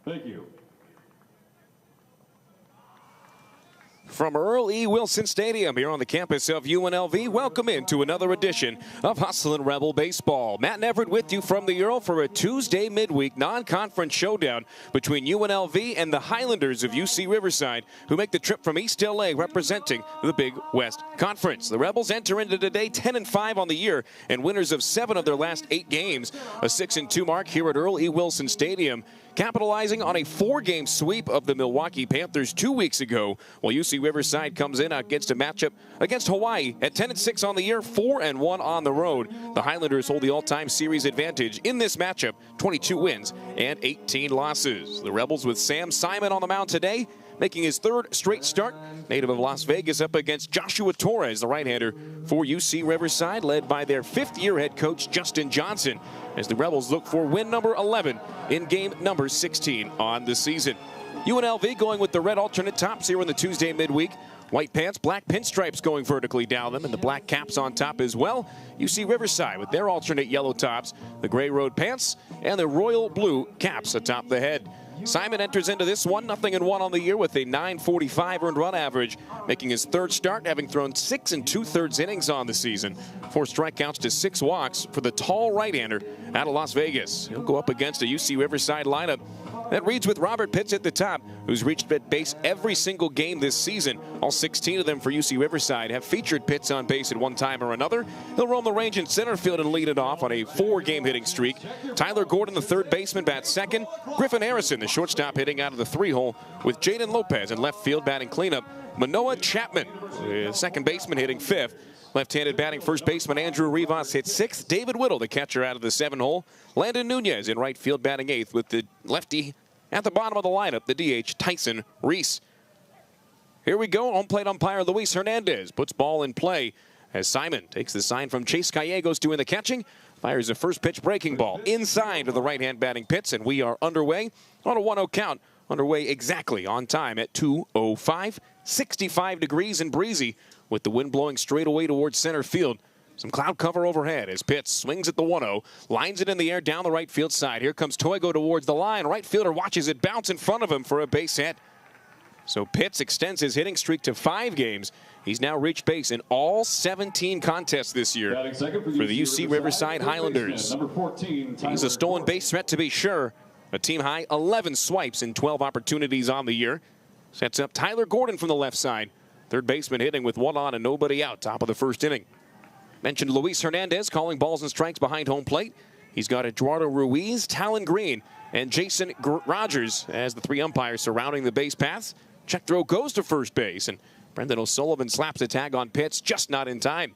Thank you. From Earl E. Wilson Stadium here on the campus of UNLV, welcome into another edition of Hustlin' Rebel Baseball. Matt and Everett with you from the Earl for a Tuesday midweek non-conference showdown between UNLV and the Highlanders of UC Riverside, who make the trip from East LA representing the Big West Conference. The Rebels enter into today 10-5 on the year and winners of 7 of their last 8 games. A 6-2 mark here at Earl E. Wilson Stadium, capitalizing on a 4-game sweep of the Milwaukee Panthers 2 weeks ago, while UC Riverside comes in against a matchup against Hawaii at 10-6 on the year, 4-1 on the road. The Highlanders hold the all-time series advantage in this matchup, 22 wins and 18 losses. The Rebels with Sam Simon on the mound today, making his 3rd straight start. Native of Las Vegas up against Joshua Torres, the right-hander for UC Riverside, led by their 5th-year head coach Justin Johnson, as the Rebels look for win number 11 in game number 16 on the season. UNLV going with the red alternate tops here in the Tuesday midweek. White pants, black pinstripes going vertically down them, and the black caps on top as well. UC Riverside with their alternate yellow tops, the gray road pants, and the royal blue caps atop the head. Simon enters into this one 0-1 on the year with a .945 earned run average, making his 3rd start, having thrown 6 2/3 innings on the season. 4 strikeouts to 6 walks for the tall right-hander out of Las Vegas. He'll go up against a UC Riverside lineup that reads with Robert Pitts at the top, who's reached at base every single game this season. All 16 of them for UC Riverside have featured Pitts on base at one time or another. He'll roam the range in center field and lead it off on a 4-game hitting streak. Tyler Gordon, the 3rd baseman, bats 2nd. Griffin Harrison, the shortstop, hitting out of the 3-hole, with Jaden Lopez in left field batting cleanup. Manoah Chapman, the 2nd baseman, hitting 5th. Left-handed batting first baseman Andrew Rivas hit 6th. David Whittle, the catcher, out of the 7-hole. Landon Nunez in right field batting 8th, with the lefty at the bottom of the lineup, the DH Tyson Reese. Here we go. Home plate umpire Luis Hernandez puts ball in play as Simon takes the sign from Chase Gallegos doing the catching. Fires a first pitch breaking ball inside to the right-hand batting Pitts, and we are underway on a 1-0 count. Underway exactly on time at 2:05. 65 degrees and breezy, with the wind blowing straight away towards center field. Some cloud cover overhead as Pitts swings at the 1-0, lines it in the air down the right field side. Here comes Toigo towards the line. Right fielder watches it bounce in front of him for a base hit. So Pitts extends his hitting streak to 5 games. He's now reached base in all 17 contests this year for the UC Riverside Highlanders. He's a stolen base threat to be sure. A team-high 11 swipes in 12 opportunities on the year. Sets up Tyler Gordon from the left side. 3rd baseman hitting with 1 on and nobody out, top of the 1st inning. Mentioned Luis Hernandez calling balls and strikes behind home plate. He's got Eduardo Ruiz, Talon Green, and Jason Rogers as the 3 umpires surrounding the base paths. Check throw goes to first base, and Brendan O'Sullivan slaps a tag on Pitts, just not in time.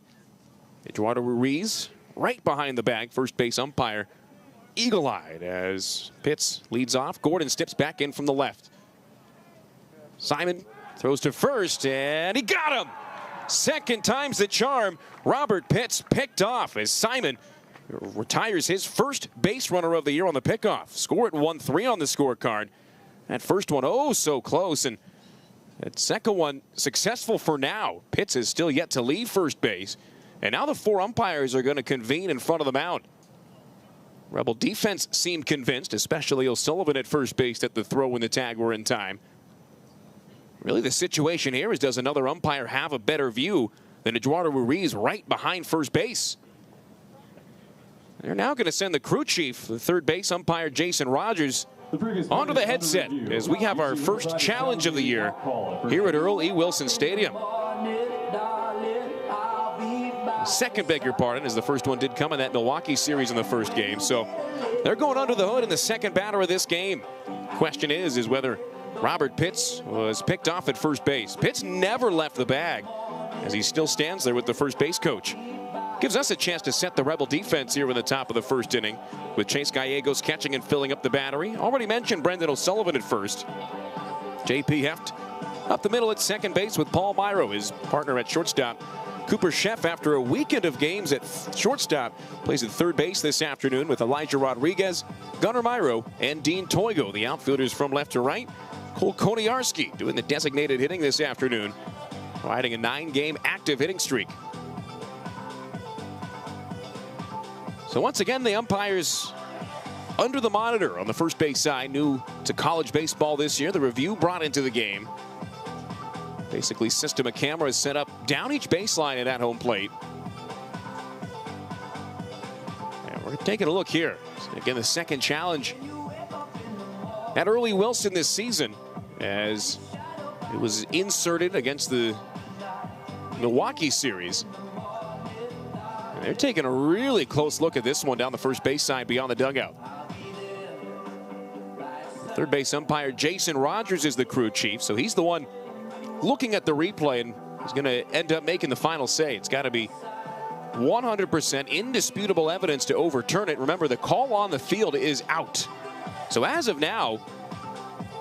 Eduardo Ruiz right behind the bag, first base umpire, eagle-eyed as Pitts leads off. Gordon steps back in from the left. Simon throws to first, and he got him! 2nd time's the charm. Robert Pitts picked off as Simon retires his first base runner of the year on the pickoff. Score at 1-3 on the scorecard. That first one, oh, so close. And that second one, successful for now. Pitts is still yet to leave first base. And now the 4 umpires are going to convene in front of the mound. Rebel defense seemed convinced, especially O'Sullivan at first base, that the throw and the tag were in time. Really, the situation here is, does another umpire have a better view than Eduardo Ruiz right behind first base? They're now going to send the crew chief, the 3rd base umpire Jason Rogers, onto the headset as we have our first challenge of the year here at Earl E. Wilson Stadium. 2nd, beg your pardon, as the first one did come in that Milwaukee series in the 1st game. So they're going under the hood in the 2nd batter of this game. Question is whether Robert Pitts was picked off at first base. Pitts never left the bag as he still stands there with the first base coach. Gives us a chance to set the Rebel defense here in the top of the 1st inning, with Chase Gallegos catching and filling up the battery. Already mentioned Brendan O'Sullivan at first. J.P. Heft up the middle at 2nd base with Paul Myro, his partner at shortstop. Cooper Sheff, after a weekend of games at shortstop, plays at third base this afternoon with Elijah Rodriguez, Gunnar Myro, and Dean Toigo. The outfielders from left to right. Cole Koniarski doing the designated hitting this afternoon, riding a 9-game active hitting streak. So once again, the umpires under the monitor on the first base side. New to college baseball this year, the review brought into the game. Basically, system of cameras set up down each baseline at that home plate. And we're taking a look here. Again, the second challenge at Earl E. Wilson this season, as it was inserted against the Milwaukee series. And they're taking a really close look at this one down the first base side beyond the dugout. Third base umpire Jason Rogers is the crew chief, so he's the one looking at the replay and is going to end up making the final say. It's got to be 100% indisputable evidence to overturn it. Remember, the call on the field is out. So as of now,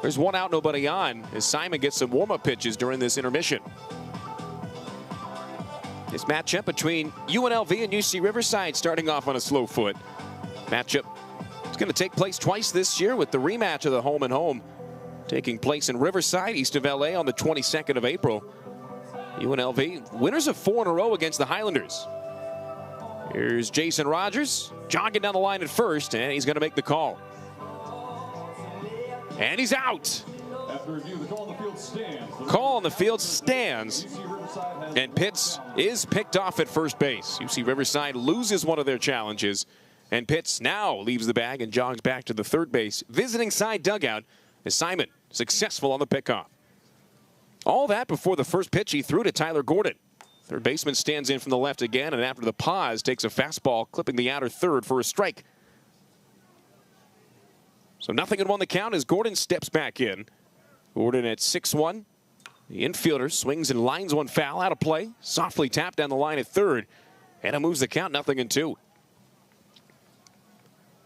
there's one out, nobody on, as Simon gets some warm-up pitches during this intermission. This matchup between UNLV and UC Riverside starting off on a slow foot. Matchup is going to take place twice this year, with the rematch of the home and home taking place in Riverside, east of LA, on the 22nd of April. UNLV winners of 4 in a row against the Highlanders. Here's Jason Rogers jogging down the line at first, and he's going to make the call. And he's out. After review, the call on the field stands. Call on the field stands. And Pitts is picked off at first base. UC Riverside loses one of their challenges. And Pitts now leaves the bag and jogs back to the third base visiting side dugout as Simon successful on the pickoff. All that before the first pitch he threw to Tyler Gordon. Third baseman stands in from the left again, and after the pause takes a fastball, clipping the outer third for a strike. So 0-1 the count as Gordon steps back in. Gordon at 6-1. The infielder swings and lines one foul out of play. Softly tapped down the line at third. And it moves the count 0-2.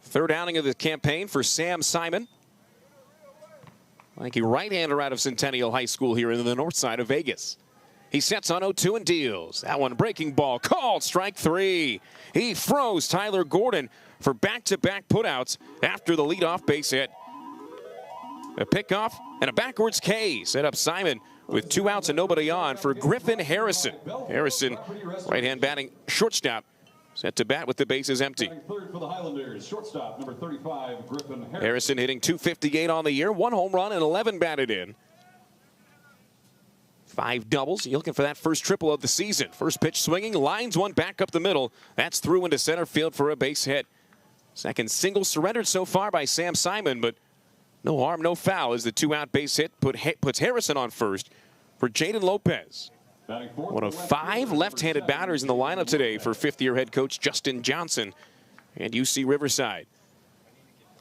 Third outing of the campaign for Sam Simon. Lanky right-hander out of Centennial High School here in the north side of Vegas. He sets on 0-2 and deals. That one breaking ball called strike 3. He froze Tyler Gordon for back-to-back putouts after the leadoff base hit. A pickoff and a backwards K set up Simon with 2 outs and nobody on for Griffin Harrison. Harrison, right-hand batting shortstop, set to bat with the bases empty. Third for the Highlanders, shortstop number 35, Griffin Harrison. Harrison hitting .258 on the year, 1 home run and 11 batted in. 5 doubles. You're looking for that first triple of the season. First pitch swinging, lines one back up the middle. That's through into center field for a base hit. Second single surrendered so far by Sam Simon, but no harm, no foul as the 2-out base hit puts Harrison on first for Jaden Lopez. One of 5 left-handed batters in the lineup today for fifth-year head coach Justin Johnson and UC Riverside.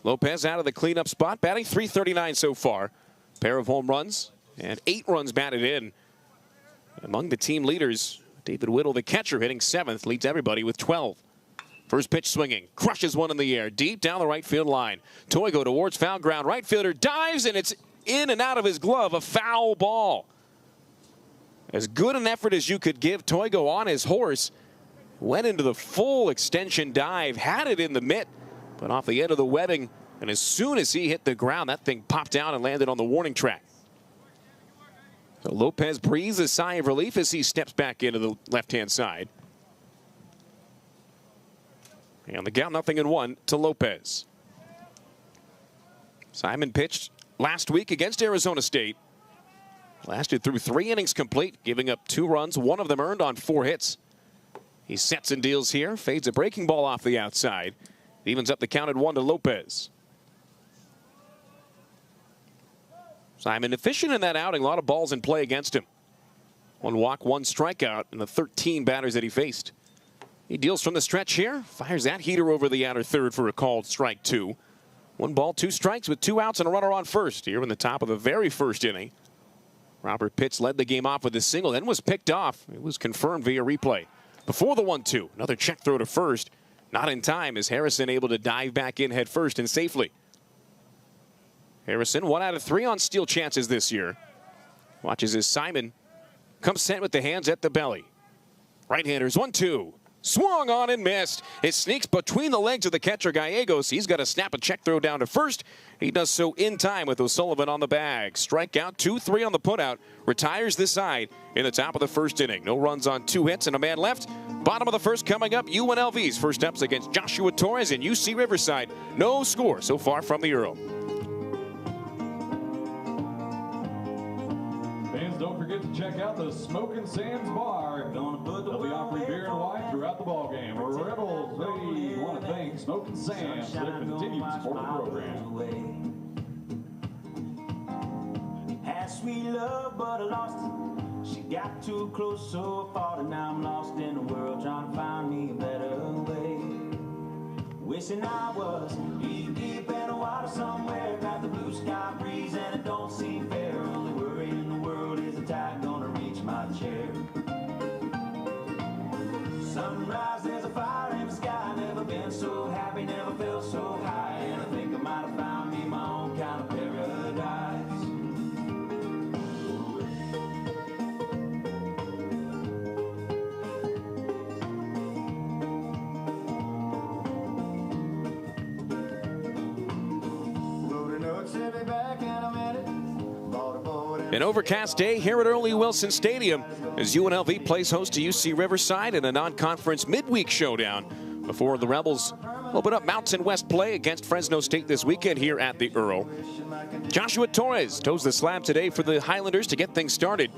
Lopez out of the cleanup spot, batting .339 so far. Pair of home runs and 8 runs batted in. Among the team leaders, David Whittle, the catcher, hitting 7th, leads everybody with 12. First pitch swinging, crushes one in the air, deep down the right field line. Toigo towards foul ground, right fielder dives, and it's in and out of his glove, a foul ball. As good an effort as you could give, Toigo on his horse, went into the full extension dive, had it in the mitt, but off the end of the webbing, and as soon as he hit the ground, that thing popped down and landed on the warning track. So Lopez breathes a sigh of relief as he steps back into the left-hand side. And the count 0-1 to Lopez. Simon pitched last week against Arizona State. Lasted through 3 innings complete, giving up 2 runs, 1 of them earned on 4 hits. He sets and deals here, fades a breaking ball off the outside. Evens up the count at 1 to Lopez. Simon efficient in that outing, a lot of balls in play against him. 1 walk, 1 strikeout in the 13 batters that he faced. He deals from the stretch here, fires that heater over the outer third for a called strike 2. 1 ball, 2 strikes with 2 outs and a runner on first here in the top of the very first inning. Robert Pitts led the game off with a single, then was picked off. It was confirmed via replay. Before the 1-2, another check throw to first. Not in time as Harrison able to dive back in head first and safely. Harrison 1 out of 3 on steal chances this year. Watches as Simon comes set with the hands at the belly. Right-handers, 1-2. Swung on and missed. It sneaks between the legs of the catcher, Gallegos. He's got to snap a check throw down to first. He does so in time with O'Sullivan on the bag. Strikeout, 2-3 on the putout. Retires this side in the top of the first inning. No runs on 2 hits and a man left. Bottom of the first coming up, UNLV's first ups against Joshua Torres and UC Riverside. No score so far from the Earl. Fans, don't forget to check out the Smokin' Sands Bar. They'll be offering beer and wine throughout the ballgame. Rebels, they want to thank Smokin' Sands for their continued support of the program. Had sweet love, but I lost it. She got too close, so far, and now I'm lost in the world, trying to find me a better way. Wishing I was deep in the water somewhere, got the blue sky breeze, and it don't seem fair. Only worry in the world is the tide gonna reach my chair. Sunrise, there's a fire in the sky. Never been so happy, never felt so high. And I think I might have found me my own kind of paradise. Wrote a note, sent me back in a minute. Bought a boat and An overcast day here at Earl E. Wilson Stadium as UNLV plays host to UC Riverside in a non-conference midweek showdown before the Rebels open up Mountain West play against Fresno State this weekend here at the Earl. Joshua Torres toes the slab today for the Highlanders to get things started.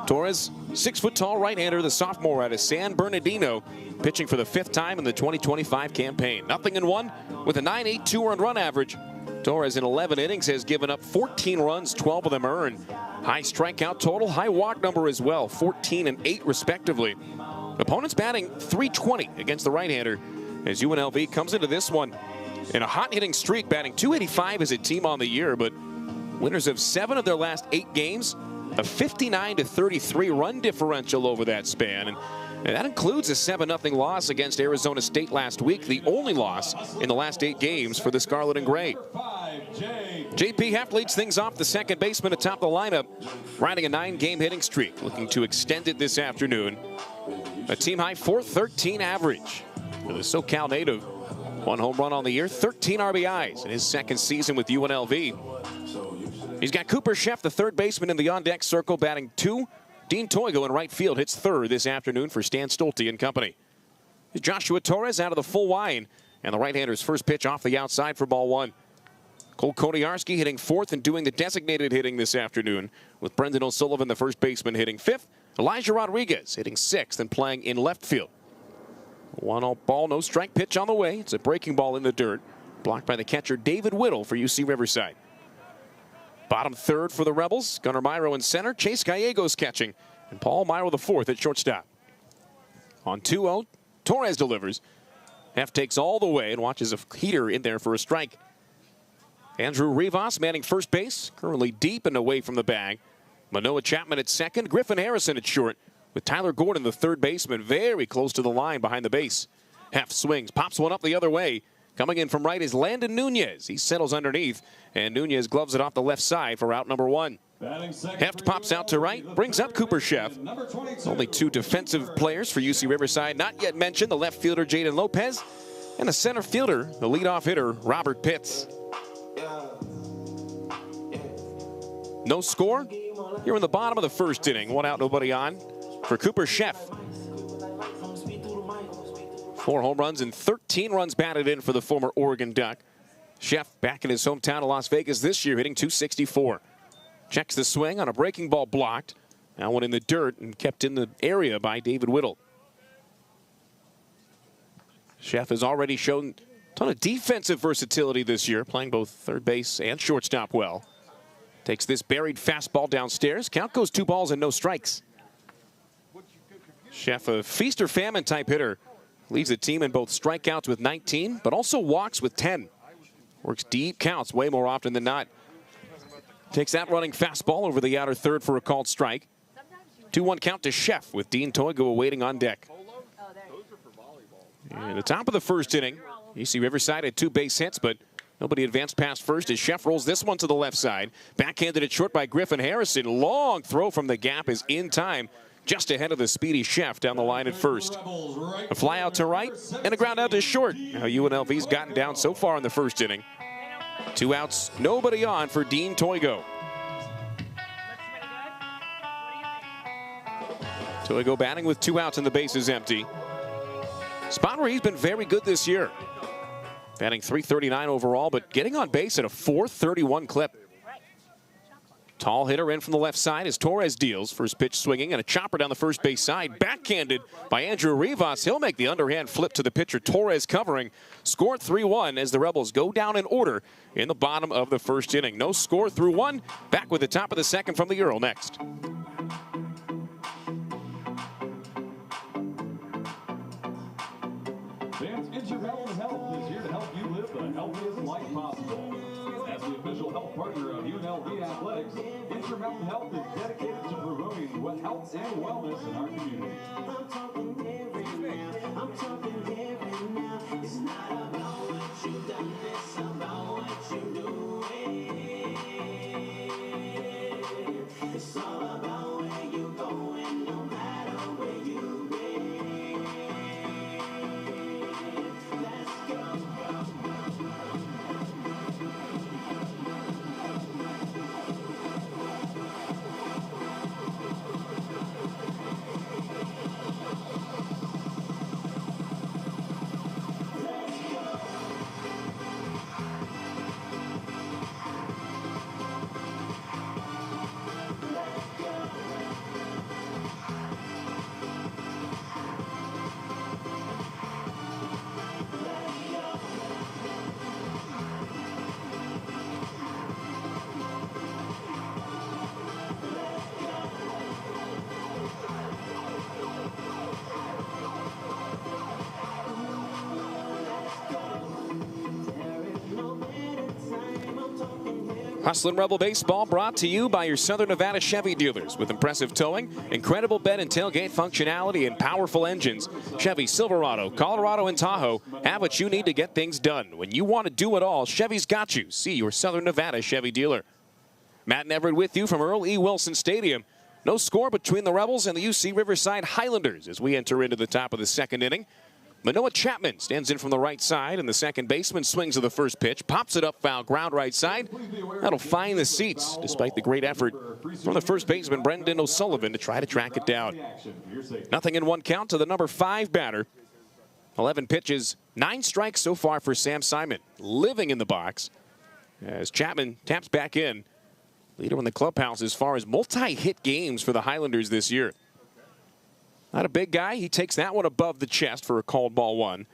Torres, 6-foot-tall right-hander, the sophomore out of San Bernardino, pitching for the 5th time in the 2025 campaign. 0-1 with a 9.82 earned run average. Torres in 11 innings has given up 14 runs, 12 of them earned. High strikeout total, high walk number as well, 14 and 8 respectively. Opponents batting .320 against the right-hander as UNLV comes into this one in a hot hitting streak, batting .285 as a team on the year, but winners of 7 of their last 8 games, a 59-33 run differential over that span. And that includes a 7-0 loss against Arizona State last week, the only loss in the last 8 games for the Scarlet and Gray. JP Heft leads things off, the second baseman atop the lineup, riding a 9-game hitting streak, looking to extend it this afternoon. A team-high .413 average for the SoCal native. 1 home run on the year, 13 RBIs in his second season with UNLV. He's got Cooper Sheff, the third baseman, in the on-deck circle, batting .2. Dean Toigo in right field hits third this afternoon for Stan Stolte and company. Joshua Torres out of the full line, and the right-hander's first pitch off the outside for ball 1. Cole Koniarski hitting 4th and doing the designated hitting this afternoon, with Brendan O'Sullivan, the first baseman, hitting 5th. Elijah Rodriguez hitting 6th and playing in left field. 1-0 ball, no strike pitch on the way. It's a breaking ball in the dirt, blocked by the catcher David Whittle for UC Riverside. Bottom third for the Rebels, Gunnar Myro in center, Chase Gallegos catching, and Paul Myro the 4th at shortstop. On 2-0, Torres delivers. Heft takes all the way and watches a heater in there for a strike. Andrew Rivas manning first base, currently deep and away from the bag. Manoah Chapman at second, Griffin Harrison at short, with Tyler Gordon, the third baseman, very close to the line behind the base. Heft swings, pops one up the other way. Coming in from right is Landon Nunez. He settles underneath, and Nunez gloves it off the left side for out number 1. Heft pops out to right, brings up Cooper Sheff. Only 2 defensive players for UC Riverside. Not yet mentioned, the left fielder Jaden Lopez, and the center fielder, the leadoff hitter, Robert Pitts. No score here in the bottom of the first inning. 1 out, nobody on for Cooper Sheff. 4 home runs and 13 runs batted in for the former Oregon Duck. Sheff back in his hometown of Las Vegas this year, hitting .264. Checks the swing on a breaking ball blocked. Now one in the dirt and kept in the area by David Whittle. Sheff has already shown a ton of defensive versatility this year, playing both third base and shortstop well. Takes this buried fastball downstairs. Count goes 2 balls and no strikes. Sheff, a feast or famine type hitter. Leads the team in both strikeouts with 19, but also walks with 10. Works deep counts way more often than not. Takes that running fastball over the outer third for a called strike. 2-1 count to Sheff with Dean Toigo awaiting on deck. And the top of the first inning, UC Riverside had 2 base hits, but nobody advanced past first as Sheff rolls this one to the left side. Backhanded it short by Griffin Harrison. Long throw from the gap is in time. just ahead of the speedy Chef down the line at first. A fly out to right and a ground out to short. Now UNLV's gotten down so far in the first inning. 2 outs, nobody on for Dean Toigo. Toigo batting with 2 outs and the bases empty. Spot where he's been very good this year. Batting .339 overall, but getting on base at a .431 clip. Tall hitter in from the left side as Torres deals. First pitch swinging and a chopper down the first base side. Backhanded by Andrew Rivas. He'll make the underhand flip to the pitcher. Torres covering. Scored 3-1 as the Rebels go down in order in the bottom of the first inning. No score through 1. Back with the top of the second from the Earl next. Insurmountain Health is here to help you live the healthiest life possible. As the official health partner of UNLV Athletics, Insurmountain Health is dedicated to promoting health and wellness in our community. I'm talking every now. I'm talking every now. It's not about what you've done, it's about what you're doing. It's all about where you're going, no matter where you've been. Hustlin' Rebel Baseball brought to you by your Southern Nevada Chevy dealers. With impressive towing, incredible bed and tailgate functionality, and powerful engines, Chevy Silverado, Colorado, and Tahoe have what you need to get things done. When you want to do it all, Chevy's got you. See your Southern Nevada Chevy dealer. Matt and Everett with you from Earl E. Wilson Stadium. No score between the Rebels and the UC Riverside Highlanders as we enter into the top of the second inning. Manoah Chapman stands in from the right side, and the second baseman swings to the first pitch, pops it up, foul ground right side. That'll find the seats, despite the great effort from the first baseman, Brendan O'Sullivan, to try to track it down. 0-1 count to the number 5 batter. 11 pitches, 9 strikes so far for Sam Simon, living in the box as Chapman taps back in. Leader in the clubhouse as far as multi-hit games for the Highlanders this year. Not a big guy. He takes that one above the chest for a called ball 1.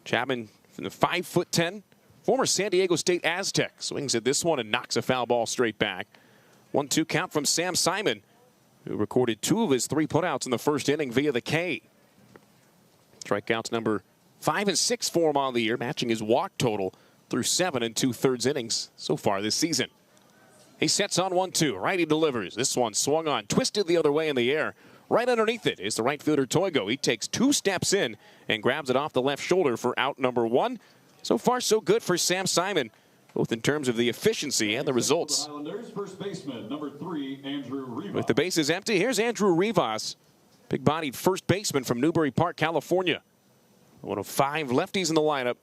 Chapman from the 5'10", former San Diego State Aztec, swings at this one and knocks a foul ball straight back. 1-2 count from Sam Simon, who recorded 2 of his 3 putouts in the first inning via the K. Strikeouts number 5 and 6 for him on the year, matching his walk total through 7 2/3 innings so far this season. He sets on 1-2. Righty delivers. This one swung on, twisted the other way in the air. Right underneath it is the right fielder Toigo. He takes 2 steps in and grabs it off the left shoulder for out number 1. So far, so good for Sam Simon, both in terms of the efficiency and the results. First baseman, number 3, Andrew Rivas. With the bases empty, here's Andrew Rivas, big-bodied first baseman from Newbury Park, California. One of 5 lefties in the lineup.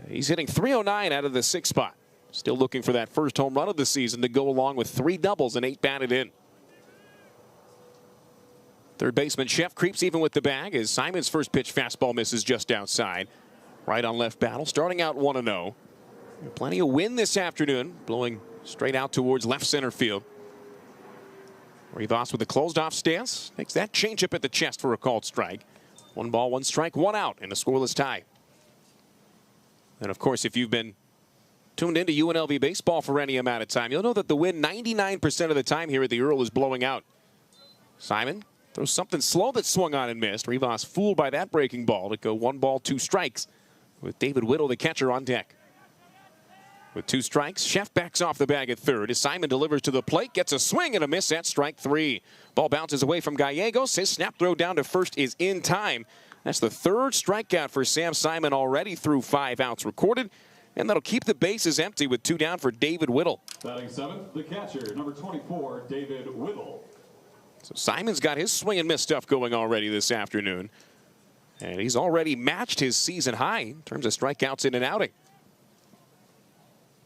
He's hitting .309 out of the 6th spot. Still looking for that first home run of the season to go along with 3 doubles and 8 batted in. Third baseman Chef creeps even with the bag as Simon's first pitch fastball misses just outside. Right on left battle, starting out 1-0. Plenty of wind this afternoon, blowing straight out towards left center field. Rivas with a closed off stance, makes that changeup at the chest for a called strike. 1 ball, 1 strike, 1 out in a scoreless tie. And of course, if you've been tuned into UNLV baseball for any amount of time, you'll know that the wind 99% of the time here at the Earl is blowing out. Simon throws something slow that swung on and missed. Rivas fooled by that breaking ball to go 1 ball, 2 strikes with David Whittle, the catcher, on deck. With 2 strikes, Chef backs off the bag at third as Simon delivers to the plate, gets a swing and a miss at strike 3. Ball bounces away from Gallegos. His snap throw down to first is in time. That's the 3rd strikeout for Sam Simon already through 5 outs recorded. and that'll keep the bases empty with 2 down for David Whittle. Batting 7th, the catcher, number 24, David Whittle. So Simon's got his swing and miss stuff going already this afternoon. And he's already matched his season high in terms of strikeouts in an outing.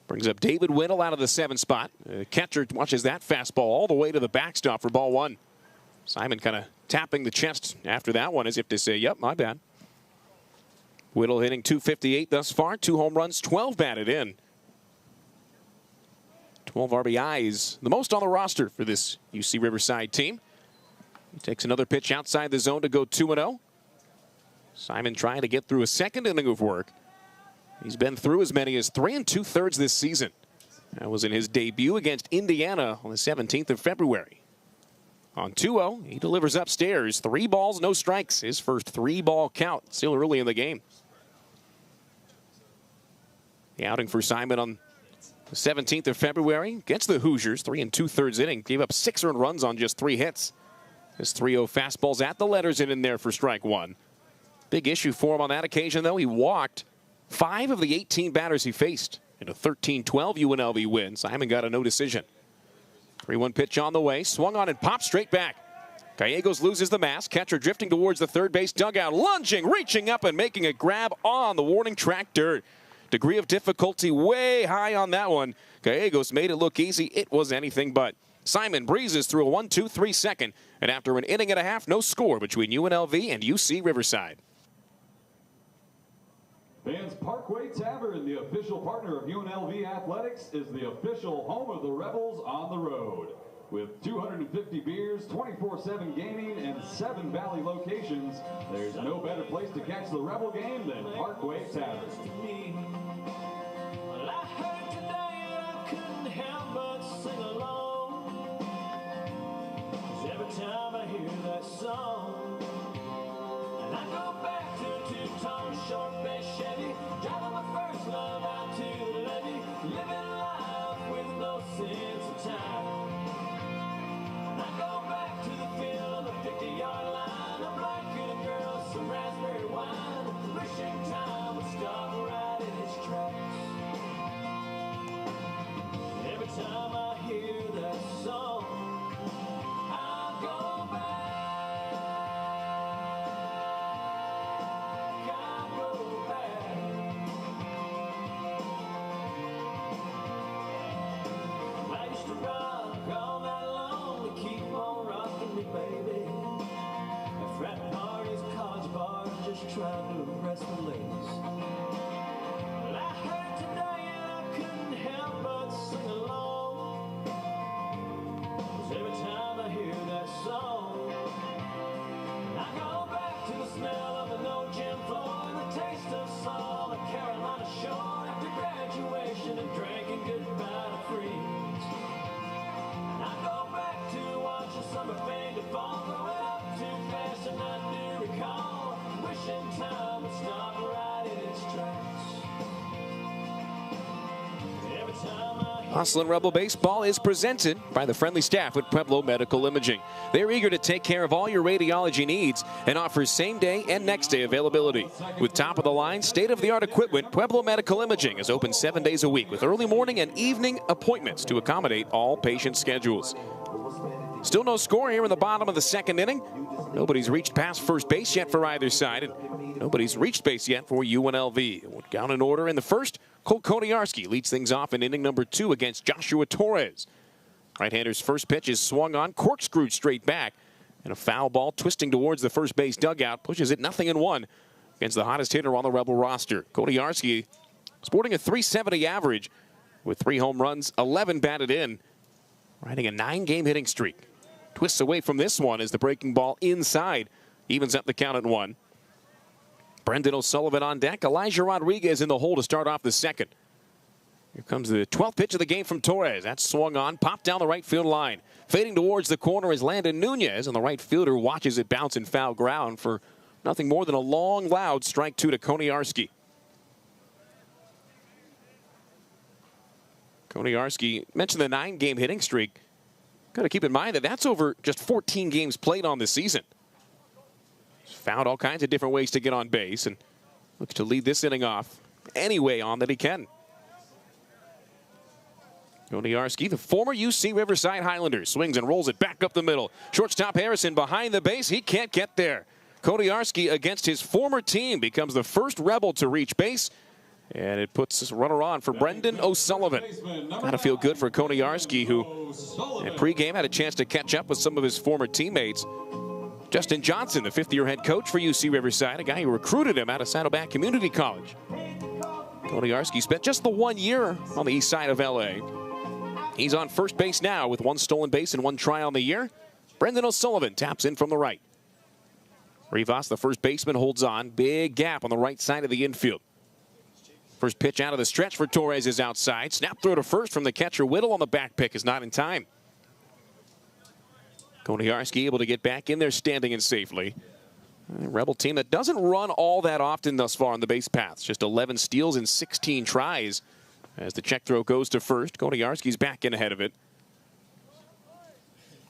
Brings up David Whittle out of the 7th spot. Catcher watches that fastball all the way to the backstop for ball 1. Simon kind of tapping the chest after that one as if to say, yep, my bad. Whittle hitting .258 thus far, 2 home runs, 12 batted in. 12 RBIs, the most on the roster for this UC Riverside team. He takes another pitch outside the zone to go 2-0. Simon trying to get through a second inning of work. He's been through as many as 3 2/3 this season. That was in his debut against Indiana on the 17th of February. On 2-0, he delivers upstairs. 3 balls, no strikes. His first 3-ball count, still early in the game. The outing for Simon on the 17th of February against the Hoosiers. 3 2/3 inning. Gave up 6 earned runs on just 3 hits. His 3-0 fastball's at the letters and in there for strike 1. Big issue for him on that occasion, though. He walked 5 of the 18 batters he faced in a 13-12 UNLV win. Simon got a no decision. 3-1 pitch on the way. Swung on and popped straight back. Gallegos loses the mask. Catcher drifting towards the third base dugout. Lunging, reaching up and making a grab on the warning track dirt. Degree of difficulty way high on that one. Gallegos made it look easy. It was anything but. Simon breezes through a 1-2-3 second. And after an inning and a half, no score between UNLV and UC Riverside. Vans Parkway Tavern, the official partner of UNLV Athletics, is the official home of the Rebels on the road. With 250 beers, 24/7 gaming, and 7 Valley locations, there's no better place to catch the Rebel game than Parkway Tavern. Well, I heard today and I couldn't help but sing along. 'Cause every time I hear that song, and I go back to a 2-tone short base Chevy, driving my first love out to the levee, living life with no sense of time. And I go back to the field on the 50-yard line, I'm like a girl, some raspberry wine, wishing time would stop right in its tracks. Every time I hear that song, I go back. Trying to impress the ladies. Well, I heard today and I couldn't help but sing along. 'Cause every time I hear that song, I go back to the smell of an old gym floor and the taste of sun on the Carolina shore after graduation and drinking goodbye to friends. And I go back to watch the summer fade to fall, growing up too fast and I do recall. Time would stop right in its tracks. Every time I Hustlin' Rebel Baseball is presented by the friendly staff at Pueblo Medical Imaging. They're eager to take care of all your radiology needs and offers same-day and next-day availability. With top-of-the-line, state-of-the-art equipment, Pueblo Medical Imaging is open 7 days a week with early morning and evening appointments to accommodate all patient schedules. Still no score here in the bottom of the 2nd inning. Nobody's reached past first base yet for either side, and nobody's reached base yet for UNLV. Down in order in the first, Cole Koniarski leads things off in inning number 2 against Joshua Torres. Right-hander's first pitch is swung on, corkscrewed straight back, and a foul ball twisting towards the first base dugout pushes it 0-1 against the hottest hitter on the Rebel roster. Koniarski sporting a .370 average with 3 home runs, 11 batted in, riding a 9-game hitting streak. Twists away from this one as the breaking ball inside evens up the count at 1. Brendan O'Sullivan on deck. Elijah Rodriguez in the hole to start off the 2nd. Here comes the 12th pitch of the game from Torres. That's swung on, popped down the right field line. Fading towards the corner is Landon Nunez, and the right fielder watches it bounce in foul ground for nothing more than a long, loud strike 2 to Koniarski. Koniarski mentioned the 9-game hitting streak. Got to keep in mind that that's over just 14 games played on this season. He's found all kinds of different ways to get on base and looks to lead this inning off any way on that he can. Koniarski, the former UC Riverside Highlanders, swings and rolls it back up the middle. Shortstop Harrison behind the base. He can't get there. Koniarski against his former team becomes the first Rebel to reach base. And it puts this runner on for Brendan O'Sullivan. Gotta feel good for Koniarski, who in pregame had a chance to catch up with some of his former teammates. Justin Johnson, the fifth-year head coach for UC Riverside, a guy who recruited him out of Saddleback Community College. Koniarski spent just the 1 year on the east side of LA. He's on first base now with 1 stolen base and 1 try on the year. Brendan O'Sullivan taps in from the right. Rivas, the first baseman, holds on. Big gap on the right side of the infield. First pitch out of the stretch for Torres is outside. Snap throw to first from the catcher. Whittle on the back pick is not in time. Koniarski able to get back in there standing in safely. A Rebel team that doesn't run all that often thus far on the base paths. Just 11 steals and 16 tries. As the check throw goes to first, Koniarski's back in ahead of it.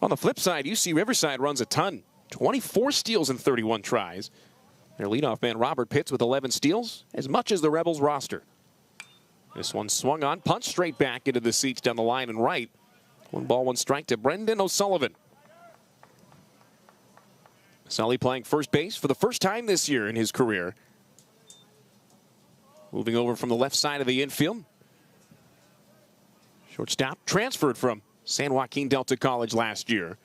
On the flip side, UC Riverside runs a ton. 24 steals and 31 tries. Their leadoff man, Robert Pitts, with 11 steals, as much as the Rebels roster. This one swung on, punched straight back into the seats down the line and right. 1 ball, 1 strike to Brendan O'Sullivan. Sully playing first base for the first time this year in his career. Moving over from the left side of the infield. Shortstop transferred from San Joaquin Delta College last year.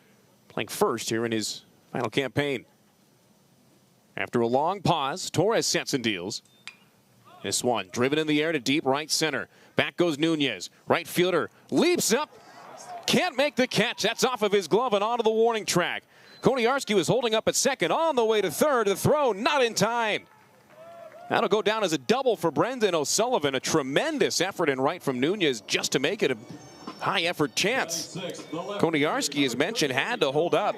Playing first here in his final campaign. After a long pause, Torres sets and deals. This one driven in the air to deep right center. Back goes Nunez. Right fielder leaps up. Can't make the catch. That's off of his glove and onto the warning track. Koniarski was holding up at second on the way to third. The throw not in time. That'll go down as a double for Brendan O'Sullivan. A tremendous effort in right from Nunez just to make it a high-effort chance. Koniarski, as mentioned, had to hold up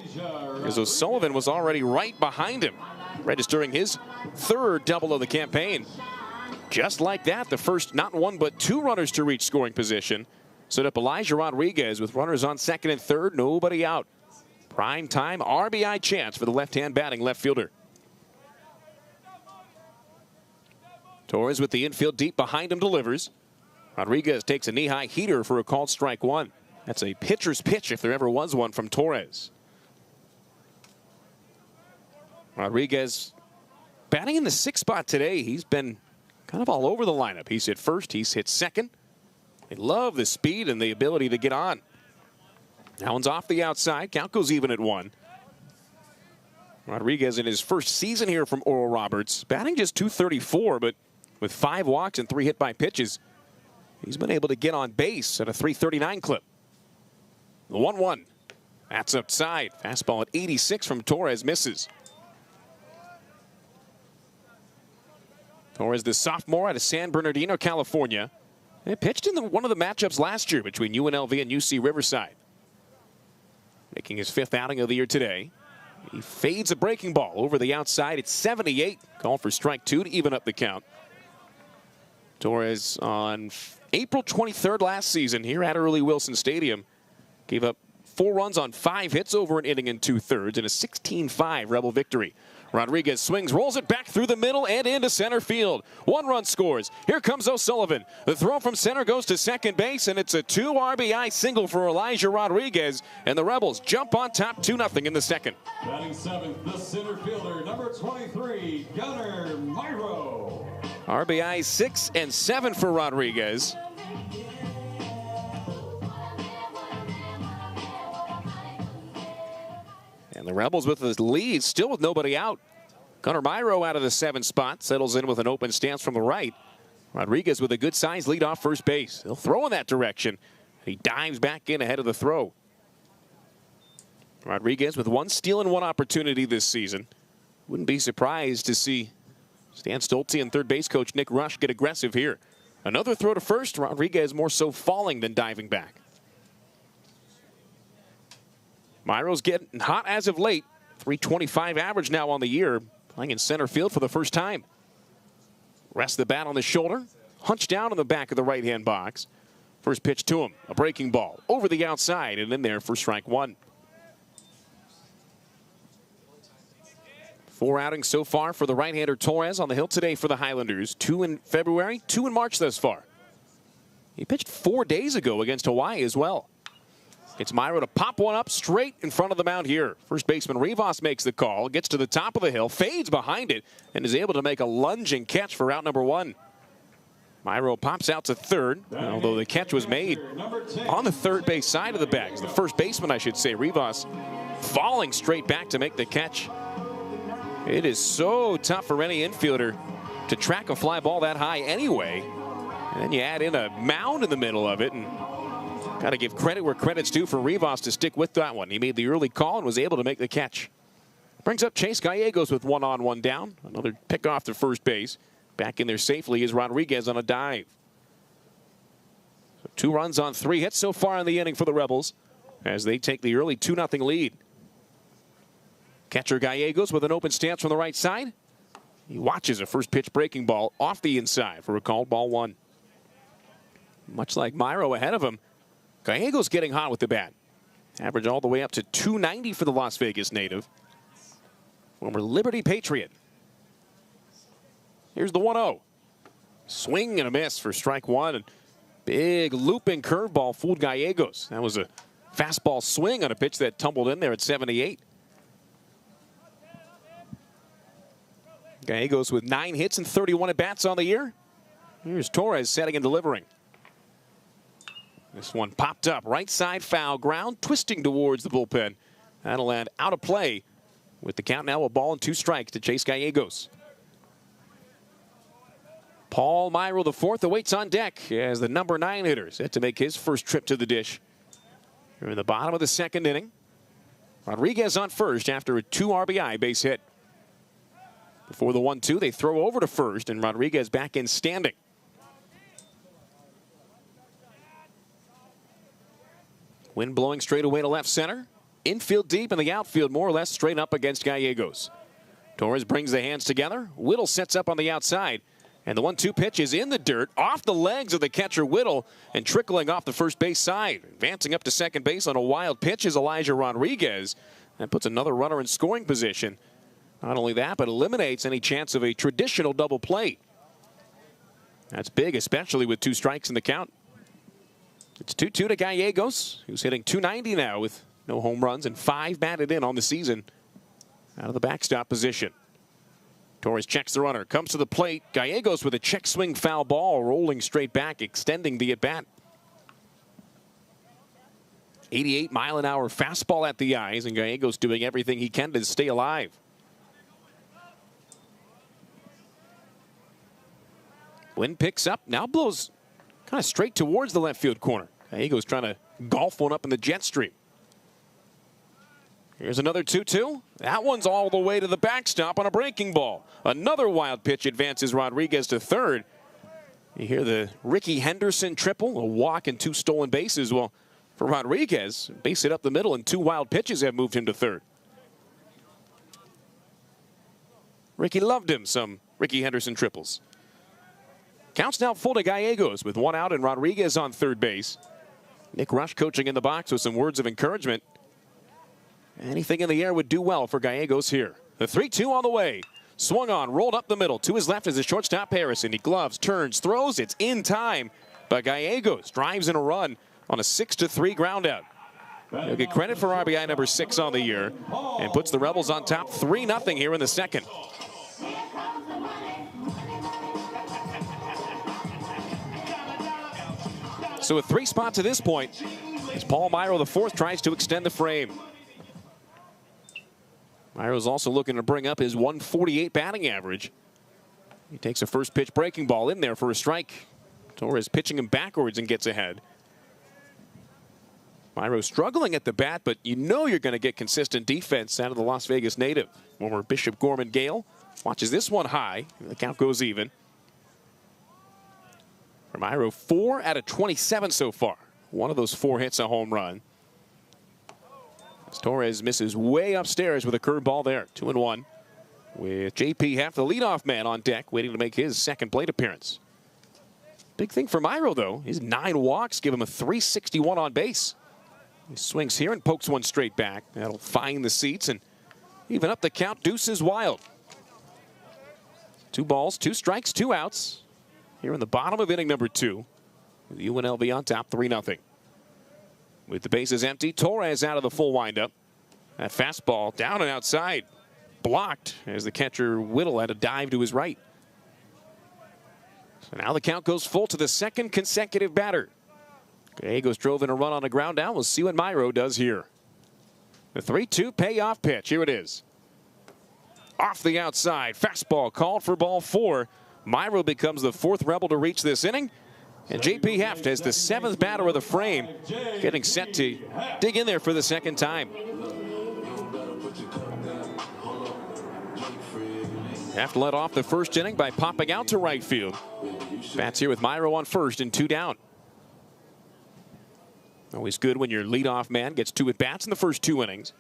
as O'Sullivan was already right behind him, registering his 3rd double of the campaign. Just like that, the first not 1 but 2 runners to reach scoring position. Set up Elijah Rodriguez with runners on second and third, nobody out. Prime time RBI chance for the left-hand batting left fielder. Torres with the infield deep behind him delivers. Rodriguez takes a knee-high heater for a called strike 1. That's a pitcher's pitch if there ever was one from Torres. Rodriguez batting in the 6th spot today. He's been kind of all over the lineup. He's hit first, he's hit second. They love the speed and the ability to get on. That one's off the outside. Count goes even at 1. Rodriguez in his first season here from Oral Roberts. Batting just .234, but with 5 walks and 3 hit by pitches, he's been able to get on base at a .339 clip. The 1-1. That's outside. Fastball at 86 from Torres misses. Torres, the sophomore out of San Bernardino, California. He pitched in one of the matchups last year between UNLV and UC Riverside. Making his 5th outing of the year today. He fades a breaking ball over the outside. It's 78. Called for strike 2 to even up the count. Torres on April 23rd last season here at Earl E. Wilson Stadium gave up 4 runs on 5 hits over an inning and 2/3 in a 16-5 Rebel victory. Rodriguez swings, rolls it back through the middle and into center field. 1 run scores. Here comes O'Sullivan. The throw from center goes to second base, and it's a 2 RBI single for Elijah Rodriguez. And the Rebels jump on top 2-0 in the second. Batting 7th, the center fielder, number 23, Gunnar Myro. RBI 6 and 7 for Rodriguez. And the Rebels with the lead, still with nobody out. Gunnar Myro out of the 7th spot, settles in with an open stance from the right. Rodriguez with a good size lead off first base. He'll throw in that direction. He dives back in ahead of the throw. Rodriguez with 1 steal and 1 opportunity this season. Wouldn't be surprised to see Stan Stolte and third base coach Nick Rush get aggressive here. Another throw to first. Rodriguez more so falling than diving back. Myro's getting hot as of late. .325 average now on the year. Playing in center field for the first time. Rests the bat on the shoulder. Hunched down in the back of the right-hand box. First pitch to him. A breaking ball. Over the outside and in there for strike 1. 4 outings so far for the right-hander Torres on the hill today for the Highlanders. 2 in February, 2 in March thus far. He pitched 4 days ago against Hawaii as well. It's Myro to pop one up straight in front of the mound here. First baseman Rivas makes the call, gets to the top of the hill, fades behind it, and is able to make a lunging catch for out number 1. Myro pops out to third, although the catch was made on the third base side of the bag. The first baseman, I should say, Rivas, falling straight back to make the catch. It is so tough for any infielder to track a fly ball that high anyway. And then you add in a mound in the middle of it, and got to give credit where credit's due for Rivas to stick with that one. He made the early call and was able to make the catch. Brings up Chase Gallegos with 1 on, 1 down. Another pick off to first base. Back in there safely is Rodriguez on a dive. So 2 runs on 3 hits so far in the inning for the Rebels as they take the early 2-0 lead. Catcher Gallegos with an open stance from the right side. He watches a first pitch breaking ball off the inside for a called ball 1. Much like Myro ahead of him, Gallegos getting hot with the bat. Average all the way up to 290 for the Las Vegas native. Former Liberty Patriot. Here's the 1-0. Swing and a miss for strike 1. And big looping curveball fooled Gallegos. That was a fastball swing on a pitch that tumbled in there at 78. Gallegos with 9 hits and 31 at-bats on the year. Here's Torres setting and delivering. This one popped up, right side foul ground, twisting towards the bullpen. That'll land out of play with the count now a ball and 2 strikes to Chase Gallegos. Paul Myro IV awaits on deck as the number 9 hitter set to make his first trip to the dish. We're in the bottom of the 2nd inning. Rodriguez on first after a 2 RBI base hit. Before the 1-2, they throw over to first, and Rodriguez back in standing. Wind blowing straight away to left center. Infield deep, and the outfield more or less straight up against Gallegos. Torres brings the hands together. Whittle sets up on the outside. And the 1-2 pitch is in the dirt, off the legs of the catcher Whittle, and trickling off the first base side. Advancing up to second base on a wild pitch is Elijah Rodriguez. That puts another runner in scoring position. Not only that, but eliminates any chance of a traditional double play. That's big, especially with 2 strikes in the count. It's 2-2 to Gallegos, who's hitting .290 now with no home runs and 5 batted in on the season out of the backstop position. Torres checks the runner, comes to the plate. Gallegos with a check swing foul ball, rolling straight back, extending the at-bat. 88-mile-an-hour fastball at the eyes, and Gallegos doing everything he can to stay alive. Wind picks up, now blows kind of straight towards the left field corner. Gallegos trying to golf one up in the jet stream. Here's another 2-2. That one's all the way to the backstop on a breaking ball. Another wild pitch advances Rodriguez to third. You hear the Ricky Henderson triple, a walk and 2 stolen bases. Well, for Rodriguez, base hit up the middle and 2 wild pitches have moved him to third. Ricky loved him some Ricky Henderson triples. Counts now full to Gallegos with 1 out and Rodriguez on third base. Nick Rush coaching in the box with some words of encouragement. Anything in the air would do well for Gallegos here. The 3-2 on the way. Swung on, rolled up the middle. To his left is the shortstop Harrison. He gloves, turns, throws. It's in time. But Gallegos drives in a run on a 6-3 ground out. He'll get credit for RBI number 6 on the year and puts the Rebels on top 3-0 here in the 2nd. So with 3 spots at this point, as Paul Myro IV tries to extend the frame. Myro's also looking to bring up his 148 batting average. He takes a first pitch breaking ball in there for a strike. Torres pitching him backwards and gets ahead. Myro struggling at the bat, but you know you're going to get consistent defense out of the Las Vegas native. Former Bishop Gorman Gale watches this one high. The count goes even. For Myro, 4 out of 27 so far. One of those 4 hits a home run. As Torres misses way upstairs with a curveball there. 2-1. With JP Heff, the leadoff man, on deck, waiting to make his second plate appearance. Big thing for Myro, though. His 9 walks give him a .361 on base. He swings here and pokes one straight back. That'll find the seats and even up the count. Deuce is wild. 2 balls, 2 strikes, 2 outs. Here in the bottom of inning number 2. with UNLV on top 3-0. With the bases empty, Torres out of the full windup. That fastball down and outside, blocked as the catcher Whittle had a dive to his right. So now the count goes full to the second consecutive batter. Gallegos drove in a run on a ground down. We'll see what Myro does here. The 3-2 payoff pitch. Here it is. Off the outside. Fastball called for ball 4. Myro becomes the 4th Rebel to reach this inning. And J.P. Heft as the 7th batter of the frame, getting set to dig in there for the second time. Heft led off the first inning by popping out to right field. Bats here with Myro on first and 2 down. Always good when your leadoff man gets 2 at-bats in the first 2 innings.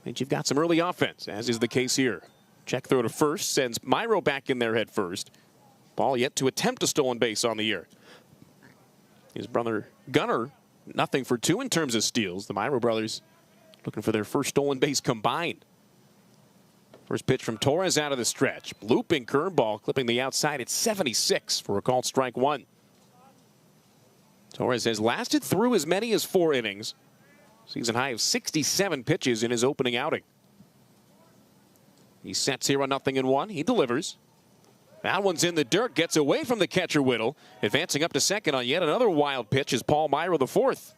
And you've got some early offense, as is the case here. Check throw to first, sends Myro back in there head first. Ball yet to attempt a stolen base on the year. His brother Gunnar, nothing for 2 in terms of steals. The Myro brothers looking for their first stolen base combined. First pitch from Torres out of the stretch. Looping curveball, clipping the outside at 76 for a called strike 1. Torres has lasted through as many as 4 innings. Season high of 67 pitches in his opening outing. He sets here on 0-1. He delivers. That one's in the dirt. Gets away from the catcher Whittle. Advancing up to second on yet another wild pitch is Paul Myro, the 4th.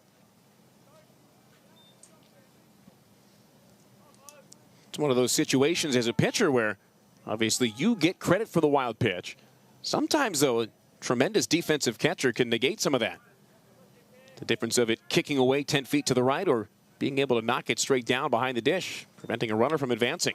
It's one of those situations as a pitcher where obviously you get credit for the wild pitch. Sometimes, though, a tremendous defensive catcher can negate some of that. The difference of it kicking away 10 feet to the right or being able to knock it straight down behind the dish, preventing a runner from advancing.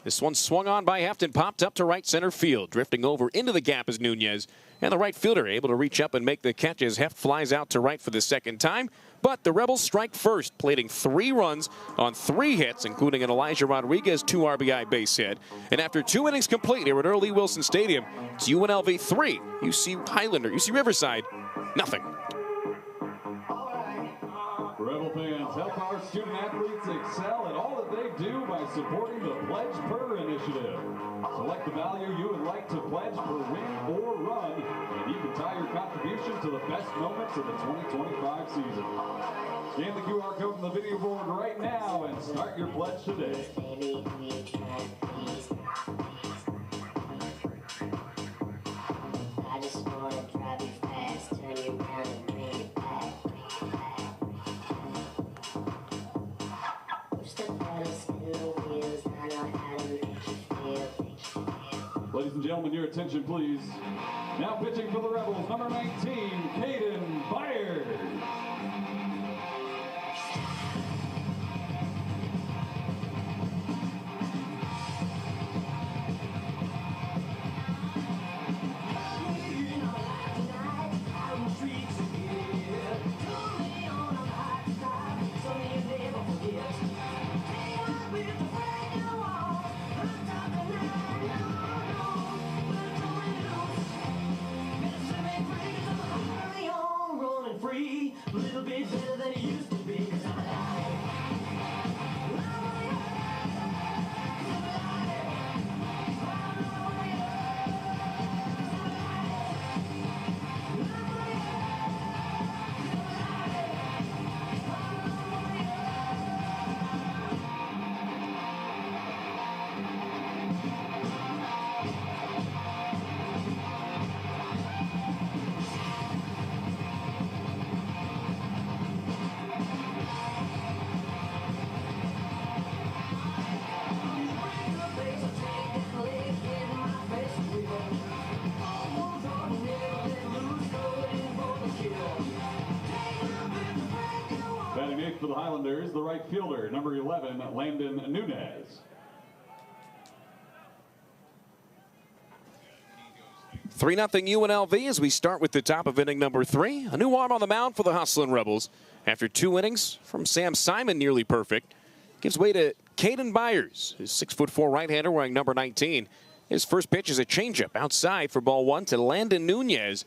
This one swung on by Heft and popped up to right center field. Drifting over into the gap is Nunez. And the right fielder able to reach up and make the catch as Heft flies out to right for the second time. But the Rebels strike first, plating 3 runs on 3 hits, including an Elijah Rodriguez 2 RBI base hit. And after 2 innings complete here at Earl E. Wilson Stadium, it's UNLV 3, UC Riverside, nothing. Rebel fans, help our student athletes excel at all that they do by supporting the Pledge Per initiative. Select the value you would like to pledge per win or run, and you can tie your contribution to the best moments of the 2025 season. Scan the QR code on the video board right now and start your pledge today. I just want to drive you fast, turn you around and bring it back. Push the pedals, spin the wheels, I know how to make you feel. Ladies and gentlemen, your attention please. Now pitching for the Rebels, number 19, Caden Byers. A little bit better than it used to be. Batting eighth for the Highlanders, the right fielder, number 11, Landon Nunez. Three 0 UNLV as we start with the top of inning number 3. A new arm on the mound for the Hustlin' Rebels. After 2 innings from Sam Simon, nearly perfect, gives way to Caden Byers, his 6'4" right-hander wearing number 19. His first pitch is a changeup outside for ball 1 to Landon Nunez.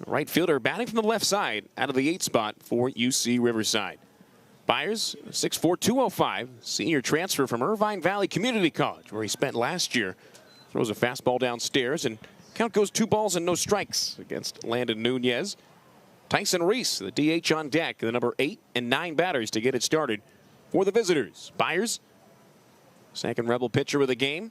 Right fielder batting from the left side out of the 8 spot for UC Riverside. Byers, 6'4", 205, senior transfer from Irvine Valley Community College, where he spent last year. Throws a fastball downstairs, and count goes 2 balls and no strikes against Landon Nunez. Tyson Reese, the DH on deck, the number 8 and 9 batters to get it started for the visitors. Byers, second Rebel pitcher of the game.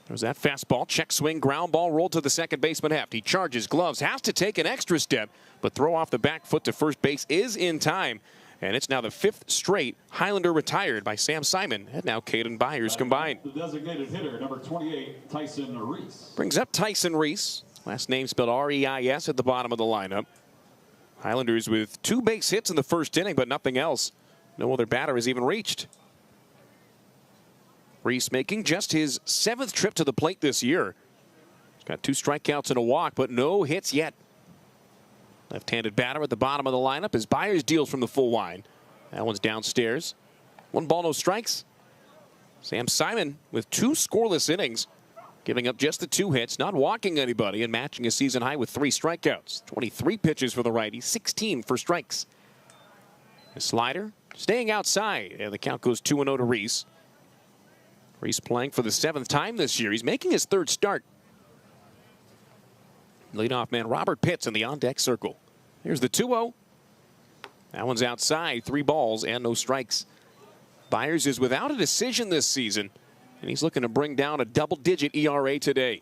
There's that fastball, check swing, ground ball rolled to the second baseman heft. He charges, gloves, has to take an extra step, but throw off the back foot to first base is in time. And it's now the 5th straight Highlander retired by Sam Simon and now Caden Byers combined. The designated hitter, number 28, Tyson Reese. Brings up Tyson Reese. Last name spelled R-E-I-S at the bottom of the lineup. Highlanders with 2 base hits in the first inning, but nothing else. No other batter has even reached. Reese making just his 7th trip to the plate this year. He's got 2 strikeouts and a walk, but no hits yet. Left-handed batter at the bottom of the lineup as Byers deals from the full line. That one's downstairs. 1 ball, no strikes. Sam Simon with 2 scoreless innings, giving up just the 2 hits, not walking anybody, and matching a season high with 3 strikeouts. 23 pitches for the righty, 16 for strikes. A slider staying outside, and the count goes 2-0 to Reese. Reese playing for the 7th time this year. He's making his 3rd start. Leadoff man Robert Pitts in the on-deck circle. Here's the 2-0. That one's outside, 3 balls and no strikes. Byers is without a decision this season, and he's looking to bring down a double-digit ERA today.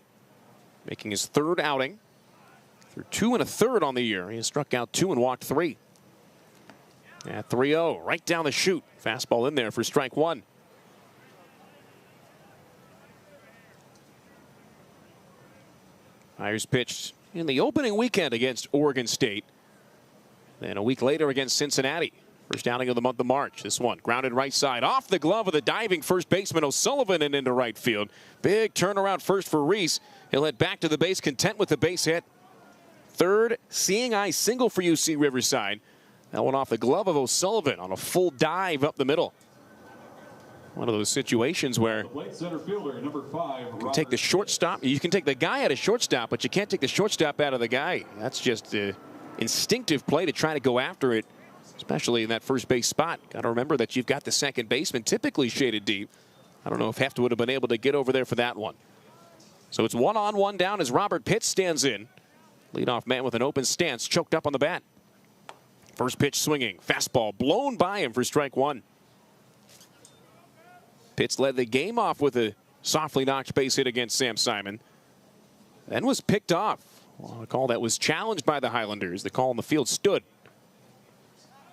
Making his 3rd outing. Through 2 1/3 on the year. He has struck out 2 and walked 3. At 3-0, right down the chute. Fastball in there for strike 1. Byers pitched in the opening weekend against Oregon State. Then a week later against Cincinnati. First outing of the month of March. This one grounded right side off the glove of the diving first baseman O'Sullivan and into right field. Big turnaround first for Reese. He'll head back to the base content with the base hit. 3rd seeing eye single for UC Riverside. That one off the glove of O'Sullivan on a full dive up the middle. One of those situations where Center fielder, number 5, you can take the shortstop. You can take the guy out of shortstop, but you can't take the shortstop out of the guy. That's just an instinctive play to try to go after it, especially in that first base spot. Got to remember that you've got the second baseman typically shaded deep. I don't know if Hefta would have been able to get over there for that one. So it's 1 on 1 down as Robert Pitts stands in. Leadoff man with an open stance, choked up on the bat. First pitch swinging, fastball blown by him for strike 1. Pitts led the game off with a softly knocked base hit against Sam Simon. Then was picked off. Well, a call that was challenged by the Highlanders. The call on the field stood.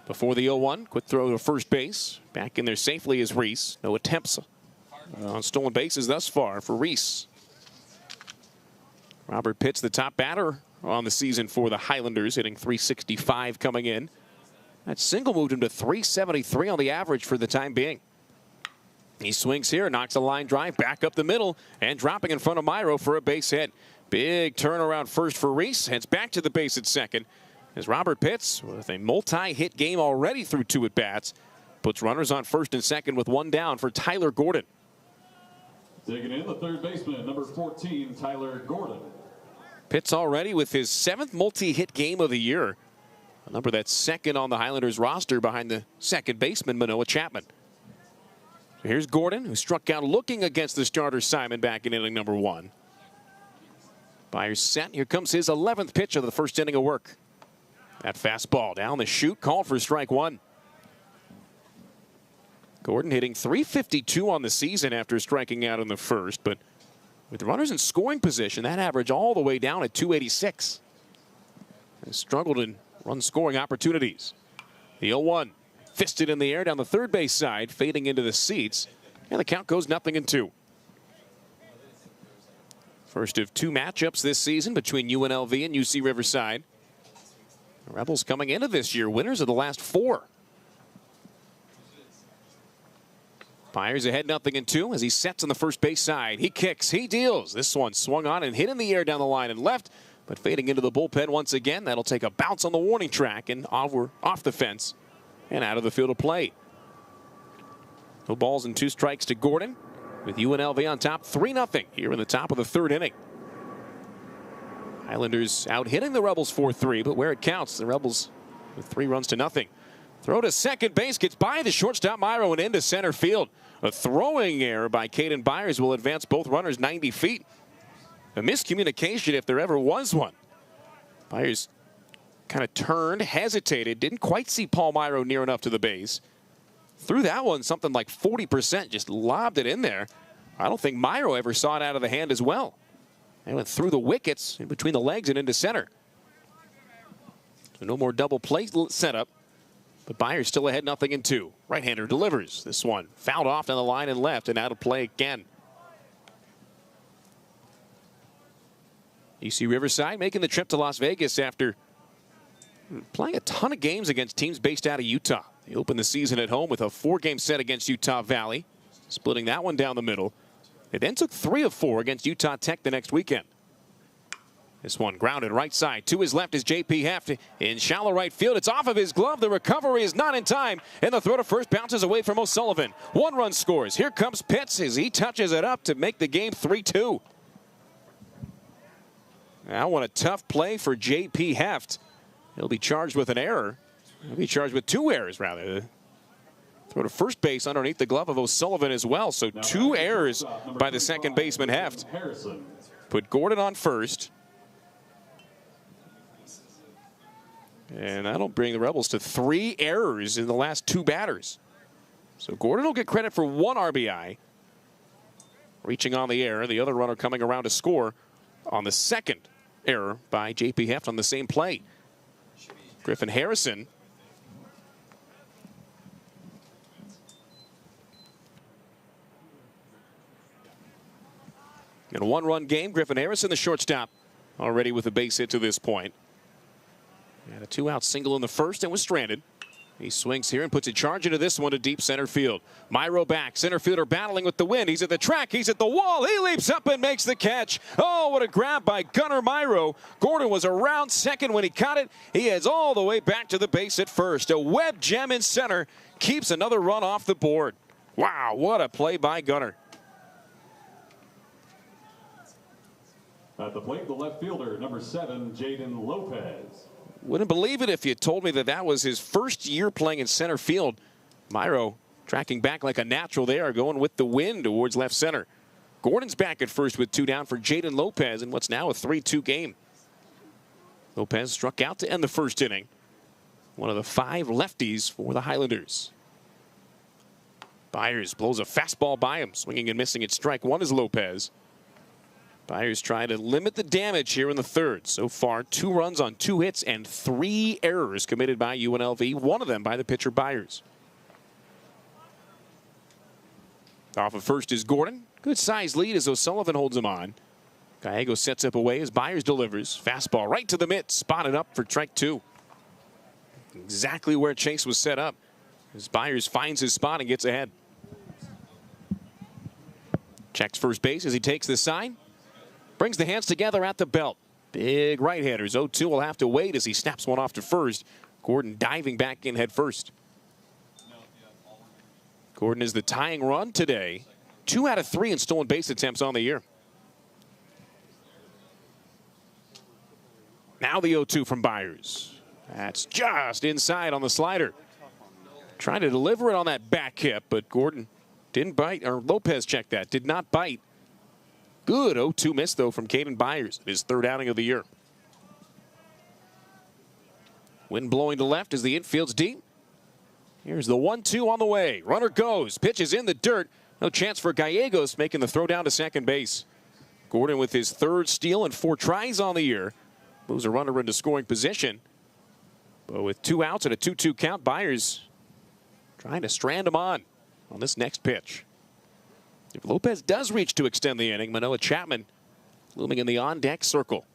Before the 0-1, quick throw to first base. Back in there safely is Reese. No attempts on stolen bases thus far for Reese. Robert Pitts, the top batter on the season for the Highlanders, hitting .365 coming in. That single moved him to .373 on the average for the time being. He swings here, knocks a line drive back up the middle, and dropping in front of Myro for a base hit. Big turnaround first for Reese. Heads back to the base at second. As Robert Pitts, with a multi-hit game already through 2 at-bats, puts runners on first and second with 1 down for Tyler Gordon. Taking in the 3rd baseman, number 14, Tyler Gordon. Pitts already with his 7th multi-hit game of the year. A number that's 2nd on the Highlanders roster behind the second baseman, Manoah Chapman. Here's Gordon, who struck out looking against the starter Simon back in inning number 1. Byers set. Here comes his 11th pitch of the first inning of work. That fastball down the chute, called for strike 1. Gordon hitting .352 on the season after striking out in the first, but with runners in scoring position, that average all the way down at .286. Has struggled in run scoring opportunities. The 0-1. Fisted in the air down the third base side, fading into the seats, and the count goes 0-2. First of 2 matchups this season between UNLV and UC Riverside. The Rebels coming into this year winners of the last 4. Byers ahead 0-2 as he sets on the first base side. He kicks, he deals. This one swung on and hit in the air down the line and left, but fading into the bullpen once again. That'll take a bounce on the warning track and off the fence and out of the field of play. No balls and 2 strikes to Gordon, with UNLV on top 3-0 here in the top of the 3rd inning. Highlanders out hitting the Rebels 4-3, but where it counts, the Rebels with 3 runs to nothing. Throw to second base, gets by the shortstop Myro and into center field. A throwing error by Caden Byers will advance both runners 90 feet. A miscommunication if there ever was one. Byers kind of turned, hesitated, didn't quite see Paul Myro near enough to the base. Threw that one something like 40%, just lobbed it in there. I don't think Myro ever saw it out of the hand as well. It went through the wickets, in between the legs and into center. So no more double play setup. But Byers still ahead, 0-2. Right-hander delivers. This one fouled off down the line and left and out of play again. You see Riverside making the trip to Las Vegas after playing a ton of games against teams based out of Utah. They opened the season at home with a 4-game set against Utah Valley, splitting that one down the middle. They then took 3 of 4 against Utah Tech the next weekend. This one grounded right side. To his left is J.P. Heft in shallow right field. It's off of his glove. The recovery is not in time. And the throw to first bounces away from O'Sullivan. 1 run scores. Here comes Pitts as he touches it up to make the game 3-2. Now what a tough play for J.P. Heft. He'll be charged with an error. He'll be charged with 2 errors, rather. Throw to first base underneath the glove of O'Sullivan as well. So 2 errors by the second baseman Heft. Put Gordon on first. And that'll bring the Rebels to 3 errors in the last 2 batters. So Gordon will get credit for 1 RBI. Reaching on the error, the other runner coming around to score on the second error by J.P. Heft on the same play. Griffin Harrison in a 1-run game. Griffin Harrison, the shortstop, already with a base hit to this point. Had a 2-out single in the first and was stranded. He swings here and puts a charge into this one to deep center field. Myro back. Center fielder battling with the wind. He's at the track. He's at the wall. He leaps up and makes the catch. Oh, what a grab by Gunnar Myro. Gordon was around second when he caught it. He heads all the way back to the base at first. A web gem in center keeps another run off the board. Wow, what a play by Gunnar. At the plate, the left fielder, number 7, Jaden Lopez. Wouldn't believe it if you told me that that was his first year playing in center field. Myro tracking back like a natural there, going with the wind towards left center. Gordon's back at first with 2 down for Jaden Lopez in what's now a 3-2 game. Lopez struck out to end the first inning. One of the 5 lefties for the Highlanders. Byers blows a fastball by him, swinging and missing at strike 1 is Lopez. Byers trying to limit the damage here in the third. So far, 2 runs on 2 hits and 3 errors committed by UNLV, 1 of them by the pitcher Byers. Off of first is Gordon. Good size lead as O'Sullivan holds him on. Gallego sets up away as Byers delivers. Fastball right to the mitt, spotted up for strike 2. Exactly where Chase was set up as Byers finds his spot and gets ahead. Checks first base as he takes the sign. Brings the hands together at the belt. Big right-handers. 0-2 will have to wait as he snaps one off to first. Gordon diving back in head first. Gordon is the tying run today. 2 out of 3 in stolen base attempts on the year. Now the 0-2 from Byers. That's just inside on the slider. Trying to deliver it on that back hip, but Gordon didn't bite, or Lopez checked that, did not bite. Good 0-2 miss, though, from Caden Byers, his 3rd outing of the year. Wind blowing to left as the infield's deep. Here's the 1-2 on the way. Runner goes. Pitch is in the dirt. No chance for Gallegos making the throw down to second base. Gordon with his 3rd steal and 4 tries on the year. Moves a runner into scoring position. But with 2 outs and a 2-2 count, Byers trying to strand him on this next pitch. If Lopez does reach to extend the inning, Manoa Chapman looming in the on-deck circle.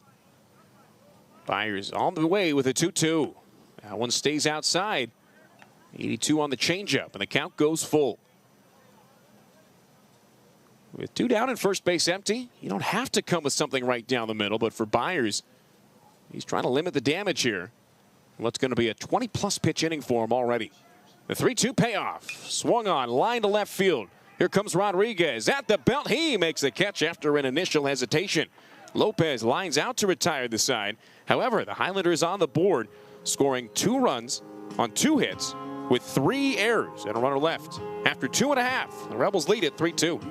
Byers on the way with a 2-2. That one stays outside. 82 on the changeup, and the count goes full. With 2 down and first base empty, you don't have to come with something right down the middle, but for Byers, he's trying to limit the damage here. What's going to be a 20-plus pitch inning for him already. The 3-2 payoff. Swung on, line to left field. Here comes Rodriguez at the belt. He makes the catch after an initial hesitation. Lopez lines out to retire the side. However, the Highlanders on the board, scoring 2 runs on 2 hits with 3 errors and a runner left. After 2.5, the Rebels lead at 3-2.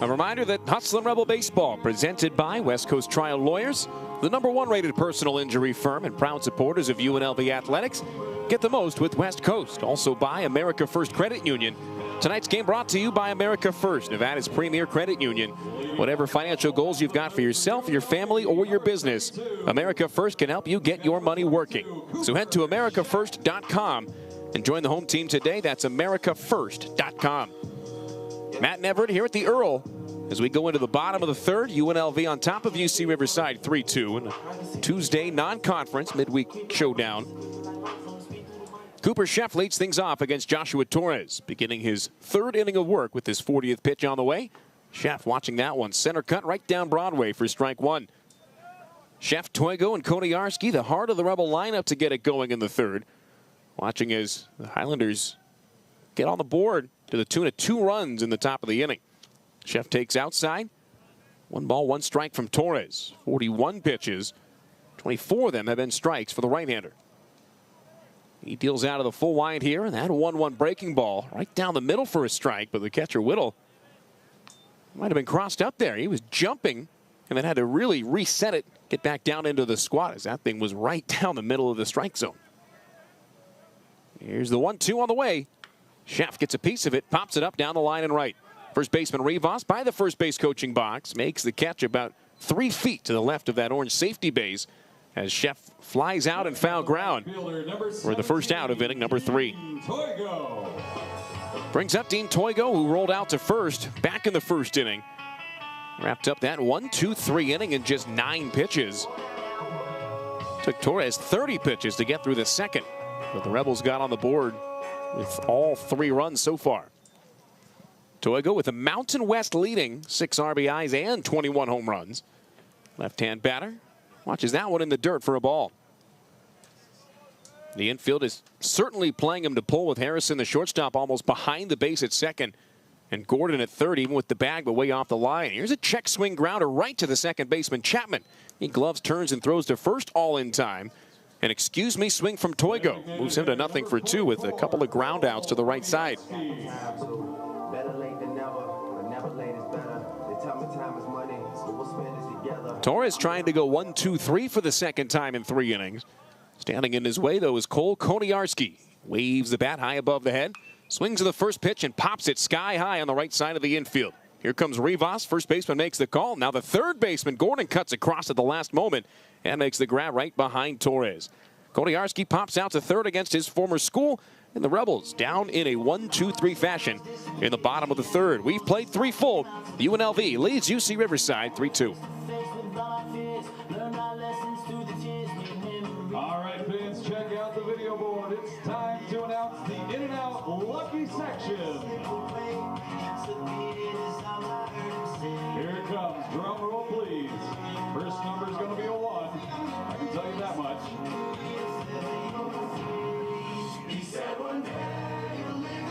A reminder that Hustlin' Rebel Baseball, presented by West Coast Trial Lawyers, the #1 rated personal injury firm and proud supporters of UNLV athletics. Get the most with West Coast. Also by America First Credit Union. Tonight's game brought to you by America First, Nevada's premier credit union. Whatever financial goals you've got for yourself, your family, or your business, America First can help you get your money working. So head to americafirst.com and join the home team today. That's americafirst.com. Matt and Everett here at the Earl as we go into the bottom of the third. UNLV on top of UC Riverside 3-2 in a Tuesday non-conference midweek showdown. Cooper Sheff leads things off against Joshua Torres, beginning his third inning of work with his 40th pitch on the way. Sheff watching that one. Center cut right down Broadway for strike one. Sheff, Toigo, and Koniarski, the heart of the Rebel lineup to get it going in the third. Watching as the Highlanders get on the board to the tune of 2 runs in the top of the inning. Sheff takes outside. 1 ball, 1 strike from Torres. 41 pitches. 24 of them have been strikes for the right-hander. He deals out of the full wide here, and that 1-1 breaking ball right down the middle for a strike, but the catcher Whittle might have been crossed up there. He was jumping and then had to really reset it, get back down into the squat as that thing was right down the middle of the strike zone. Here's the 1-2 on the way. Sheff gets a piece of it, pops it up down the line and right. First baseman Rivas by the first base coaching box makes the catch about 3 feet to the left of that orange safety base as Sheff flies out and foul ground for the first out of inning number 3. Brings up Dean Toigo, who rolled out to first back in the first inning. Wrapped up that 1-2-3 inning in just 9 pitches. Took Torres 30 pitches to get through the second, but the Rebels got on the board with all 3 runs so far. Toigo with the Mountain West leading, 6 RBIs and 21 home runs. Left-hand batter watches that one in the dirt for a ball. The infield is certainly playing him to pull with Harrison, the shortstop, almost behind the base at second. And Gordon at third, even with the bag, but way off the line. Here's a check swing grounder right to the second baseman, Chapman. He gloves, turns, and throws to first, all in time. An excuse me swing from Toigo moves him to 0-for-2 with a couple of ground outs to the right side. Torres trying to go 1-2-3 for the second time in 3 innings. Standing in his way, though, is Cole Koniarski. Waves the bat high above the head, swings to the first pitch and pops it sky high on the right side of the infield. Here comes Rivas. First baseman makes the call. Now the third baseman, Gordon, cuts across at the last moment and makes the grab right behind Torres. Koniarski pops out to third against his former school, and the Rebels down in a 1-2-3 fashion in the bottom of the third. We've played 3 full. UNLV leads UC Riverside 3-2. All right, fans, check out the video board. It's time to announce the in and out lucky section. Here it comes. Drum roll, please. First number is going to be a 1. I can tell you that much.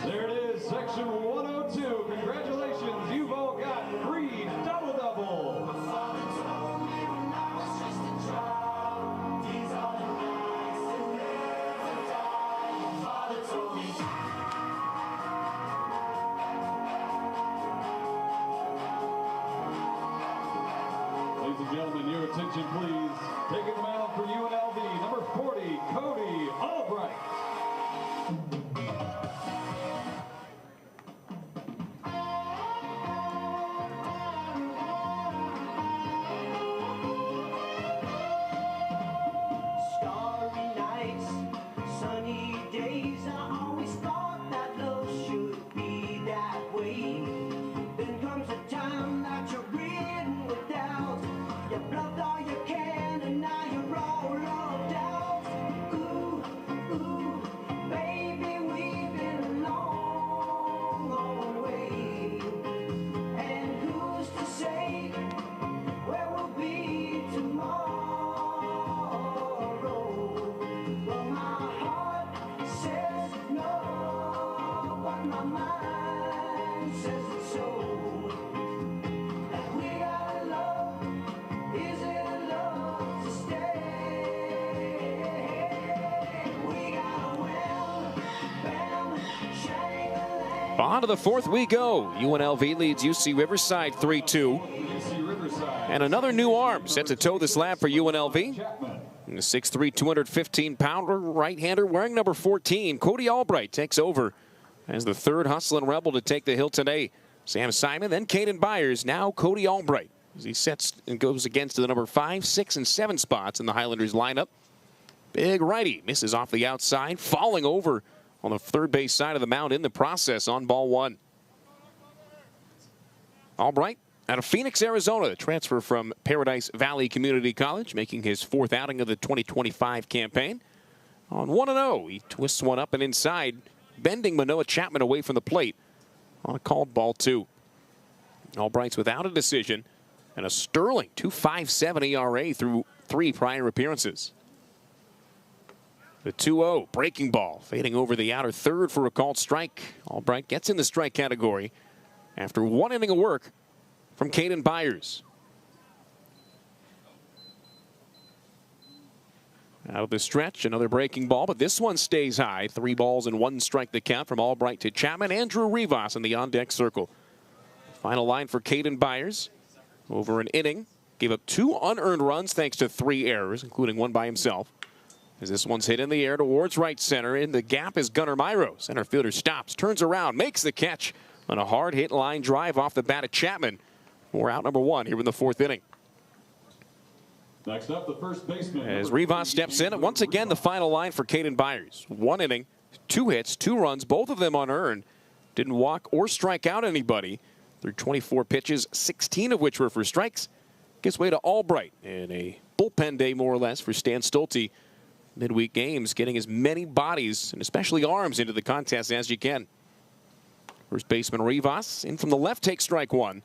There it is, section 102. Congratulations, you've all got 3 double-doubles. Ladies and gentlemen, your attention please. Taking the mound for UNLV, number 40, Cody Albright. Starry nights, sunny days, I always thought that love should be that way. Then comes a time that you're ridden with doubt. You bluffed all you can and now you're On to the fourth we go. UNLV leads UC Riverside 3-2. And another new arm set to toe the slab for UNLV. And the 6'3", 215-pounder right-hander wearing number 14, Cody Albright, takes over as the third Hustlin' Rebel to take the hill today. Sam Simon, then Caden Byers, now Cody Albright, as he sets and goes against the number 5, 6, and 7 spots in the Highlanders lineup. Big righty misses off the outside, falling over on the third base side of the mound in the process on ball 1. Albright out of Phoenix, Arizona, the transfer from Paradise Valley Community College, making his 4th outing of the 2025 campaign. On 1-0, he twists one up and inside, bending Manoa Chapman away from the plate on a called ball 2. Albright's without a decision and a sterling 2.57 ERA through 3 prior appearances. The 2-0 breaking ball fading over the outer third for a called strike. Albright gets in the strike category after 1 inning of work from Caden Byers. Out of the stretch, another breaking ball, but this one stays high. 3 balls and 1 strike the count from Albright to Chapman. Andrew Rivas in the on-deck circle. Final line for Caden Byers. Over an inning, gave up 2 unearned runs thanks to 3 errors, including 1 by himself. As this one's hit in the air towards right center. In the gap is Gunnar Myro. Center fielder stops, turns around, makes the catch on a hard hit line drive off the bat of Chapman. For out number 1 here in the 4th inning. Next up, the first baseman. As Rivas steps in, once again the final line for Caden Byers. 1 inning, 2 hits, 2 runs, both of them unearned. Didn't walk or strike out anybody through 24 pitches, 16 of which were for strikes. Gives way to Albright in a bullpen day more or less for Stan Stolte. Midweek games, getting as many bodies and especially arms into the contest as you can. First baseman Rivas in from the left, takes strike 1.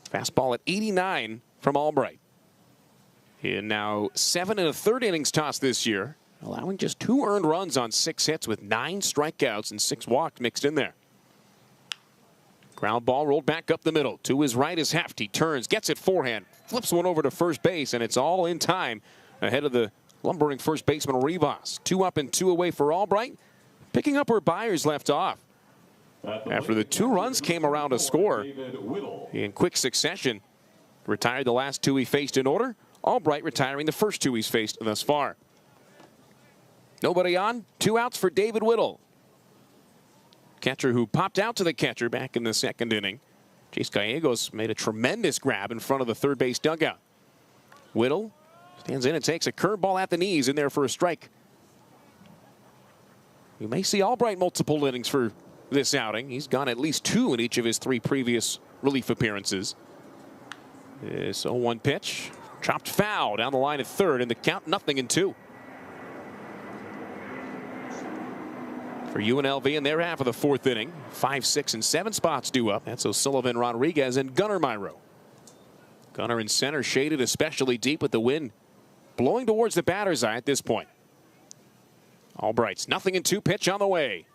Fastball at 89 from Albright. In now 7 1/3 innings tossed this year, allowing just 2 earned runs on 6 hits with 9 strikeouts and 6 walks mixed in there. Ground ball rolled back up the middle. To his right is Heft. He turns, gets it forehand, flips one over to first base, and it's all in time ahead of the lumbering first baseman Rivas. 2 up and 2 away for Albright, picking up where Byers left off. After the 2 runs came around to score in quick succession, retired the last 2 he faced in order. Albright retiring the first 2 he's faced thus far. Nobody on, 2 outs for David Whittle. Catcher who popped out to the catcher back in the 2nd inning. Chase Gallegos made a tremendous grab in front of the third base dugout. Whittle stands in and takes a curveball at the knees in there for a strike. We may see Albright multiple innings for this outing. He's gone at least 2 in each of his 3 previous relief appearances. This 0-1 pitch. Chopped foul down the line at third, and the count 0-2. For UNLV in their half of the 4th inning, 5, 6, and 7 spots due up. That's O'Sullivan, Rodriguez, and Gunnar Myro. Gunnar in center, shaded especially deep with the wind blowing towards the batter's eye at this point. Albright's 0-2 pitch on the way.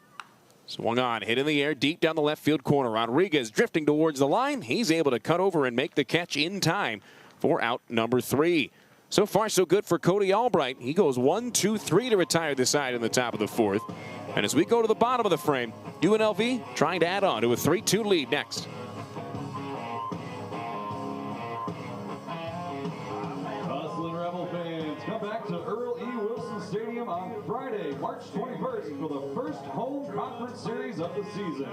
Swung on, hit in the air deep down the left field corner. Rodriguez drifting towards the line. He's able to cut over and make the catch in time for out number 3. So far, so good for Cody Albright. He goes 1-2-3 to retire the side in the top of the 4th. And as we go to the bottom of the frame, UNLV trying to add on to a 3-2 lead next. Hustlin' Rebel fans, come back to Earl E. Wilson Stadium on Friday, March 21st for the first home conference series of the season.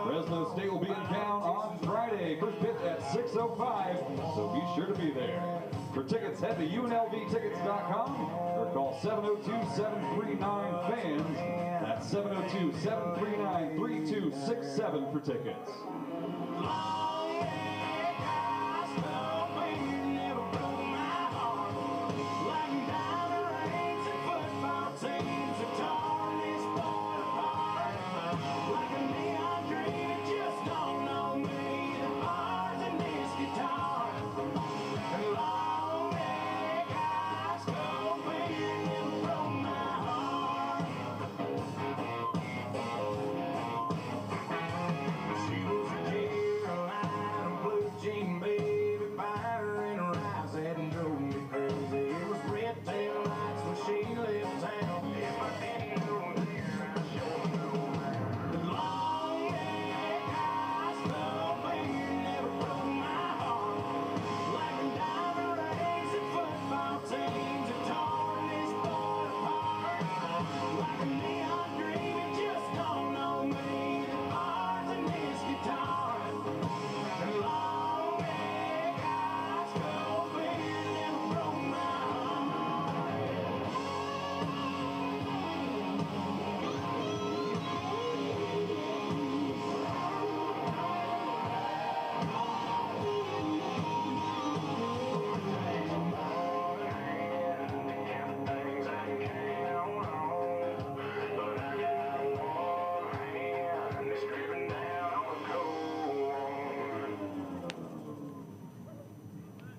Fresno State will be in town on Friday. First pitch at 6:05, so be sure to be there. For tickets, head to UNLVtickets.com or call 702-739-FANS. That's 702-739-3267 for tickets.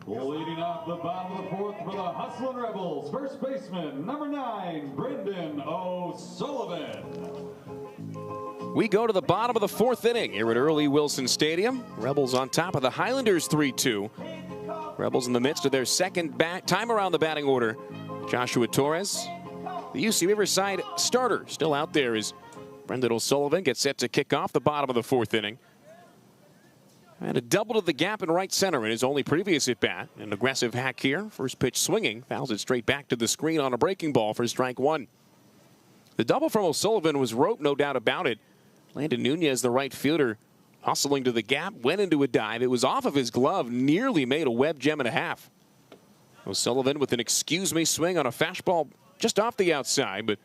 Leading off the bottom of the fourth for the Hustlin' Rebels, first baseman, number 9, Brendan O'Sullivan. We go to the bottom of the fourth inning here at Earl E. Wilson Stadium. Rebels on top of the Highlanders 3-2. Rebels in the midst of their second time around the batting order. Joshua Torres, the UC Riverside starter, still out there as Brendan O'Sullivan gets set to kick off the bottom of the fourth inning. And a double to the gap in right center in his only previous at-bat. An aggressive hack here. First pitch swinging. Fouls it straight back to the screen on a breaking ball for strike one. The double from O'Sullivan was rope, no doubt about it. Landon Nunez, the right fielder, hustling to the gap, went into a dive. It was off of his glove, nearly made a web gem and a half. O'Sullivan with an excuse-me swing on a fastball just off the outside, but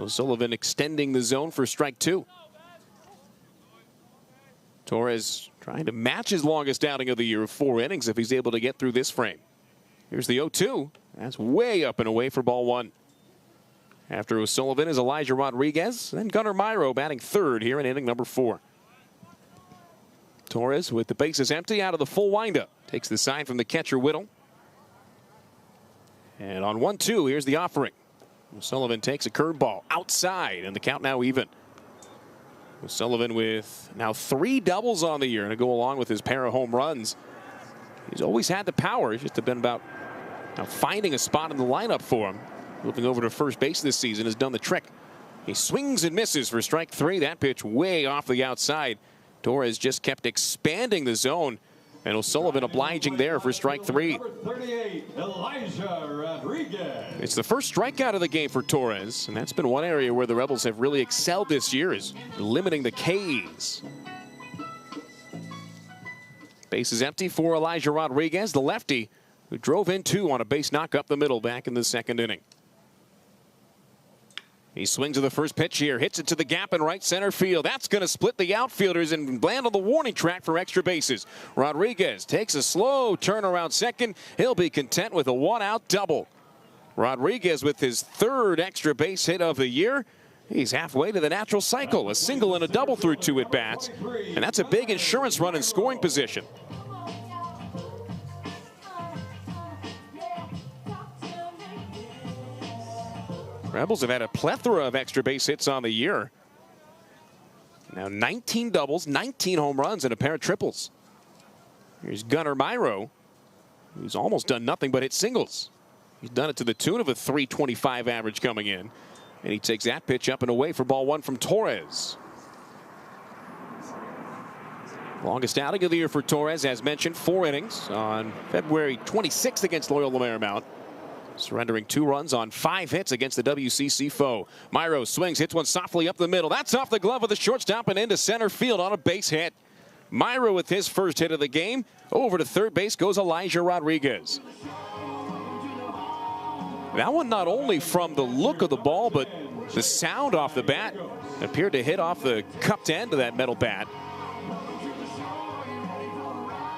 O'Sullivan extending the zone for strike two. Torres trying to match his longest outing of the year of 4 innings if he's able to get through this frame. Here's the 0-2. That's way up and away for ball one. After O'Sullivan is Elijah Rodriguez, then Gunnar Myro batting third here in inning number 4. Torres with the bases empty out of the full windup. Takes the sign from the catcher Whittle. And on 1-2, here's the offering. O'Sullivan takes a curveball outside, and the count now even. O'Sullivan with now 3 doubles on the year to go along with his pair of home runs. He's always had the power. He's just been about finding a spot in the lineup for him. Moving over to first base this season has done the trick. He swings and misses for strike 3. That pitch way off the outside. Torres just kept expanding the zone. And O'Sullivan obliging there for strike 3. Number 38, Elijah Rodriguez. It's the first strikeout of the game for Torres, and that's been one area where the Rebels have really excelled this year, is limiting the Ks. Base is empty for Elijah Rodriguez, the lefty, who drove in 2 on a base knock up the middle back in the second inning. He swings to the first pitch here, hits it to the gap in right center field. That's going to split the outfielders and land on the warning track for extra bases. Rodriguez takes a slow turn around second. He'll be content with a 1-out double. Rodriguez with his 3rd extra base hit of the year. He's halfway to the natural cycle, a single and a double through 2 at-bats. And that's a big insurance run in scoring position. Rebels have had a plethora of extra base hits on the year. Now 19 doubles, 19 home runs, and a pair of triples. Here's Gunnar Myro, who's almost done nothing but hit singles. He's done it to the tune of a .325 average coming in. And he takes that pitch up and away for ball one from Torres. Longest outing of the year for Torres, as mentioned, 4 innings on February 26th against Loyola Marymount. Surrendering 2 runs on 5 hits against the WCC foe. Myro swings, hits one softly up the middle. That's off the glove of the shortstop and into center field on a base hit. Myro with his first hit of the game. Over to third base goes Elijah Rodriguez. That one not only from the look of the ball, but the sound off the bat appeared to hit off the cupped end of that metal bat.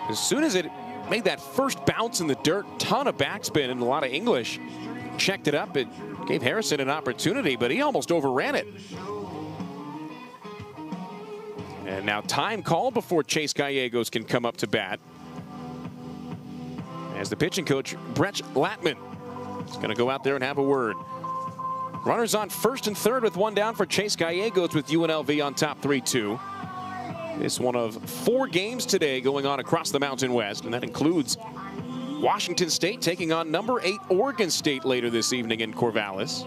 As soon as it made that first bounce in the dirt, ton of backspin and a lot of English. Checked it up. It gave Harrison an opportunity, but he almost overran it. And now time called before Chase Gallegos can come up to bat. As the pitching coach, Brett Latman, is going to go out there and have a word. Runners on first and third with 1 down for Chase Gallegos with UNLV on top 3-2. It's one of 4 games today going on across the Mountain West, and that includes Washington State taking on number 8 Oregon State later this evening in Corvallis.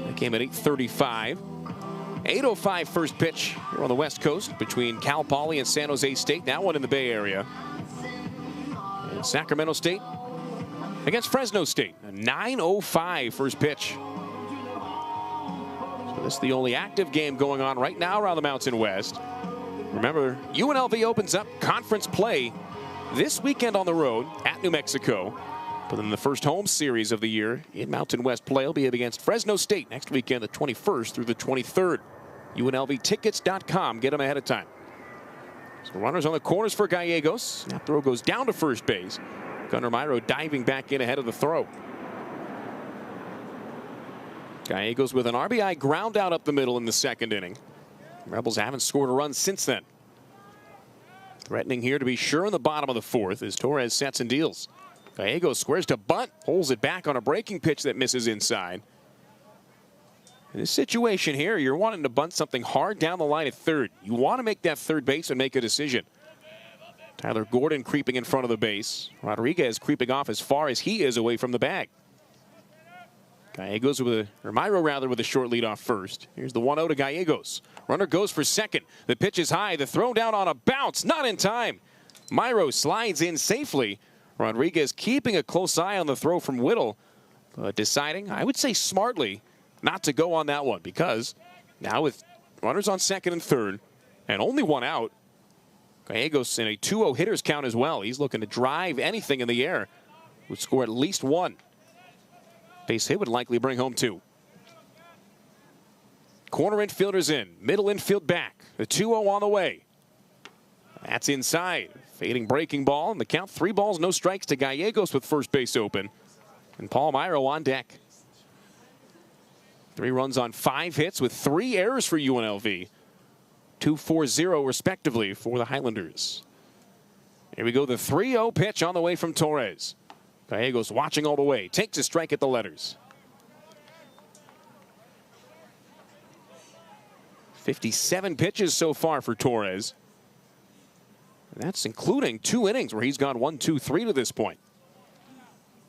That came at 8:35. 8:05 first pitch here on the West Coast between Cal Poly and San Jose State. That one in the Bay Area. And Sacramento State against Fresno State. A 9:05 first pitch. So this is the only active game going on right now around the Mountain West. Remember, UNLV opens up conference play this weekend on the road at New Mexico. But then the first home series of the year in Mountain West play will be against Fresno State next weekend, the 21st through the 23rd. UNLVtickets.com. Get them ahead of time. So runners on the corners for Gallegos. That throw goes down to first base. Gunnar Myro diving back in ahead of the throw. Gallegos with an RBI ground out up the middle in the second inning. Rebels haven't scored a run since then. Threatening here to be sure in the bottom of the fourth as Torres sets and deals. Gallegos squares to bunt, pulls it back on a breaking pitch that misses inside. In this situation here, you're wanting to bunt something hard down the line at third. You want to make that third base and make a decision. Tyler Gordon creeping in front of the base. Rodriguez creeping off as far as he is away from the bag. Gallegos Myro rather with a short lead off first. Here's the 1-0 to Gallegos. Runner goes for second. The pitch is high. The throw down on a bounce. Not in time. Myro slides in safely. Rodriguez keeping a close eye on the throw from Whittle, but deciding, I would say smartly, not to go on that one because now with runners on second and third and only one out, Gallegos in a 2-0 hitters count as well. He's looking to drive anything in the air. Would score at least one. Base hit would likely bring home two. Corner infielders in. Middle infield back. The 2-0 on the way. That's inside. Fading breaking ball. And the count 3 balls, no strikes to Gallegos with first base open. And Paul Myro on deck. 3 runs on 5 hits with 3 errors for UNLV. 2-4-0 respectively for the Highlanders. Here we go. The 3-0 pitch on the way from Torres. Gallegos watching all the way. Takes a strike at the letters. 57 pitches so far for Torres. And that's including 2 innings where he's gone 1, 2, 3 to this point.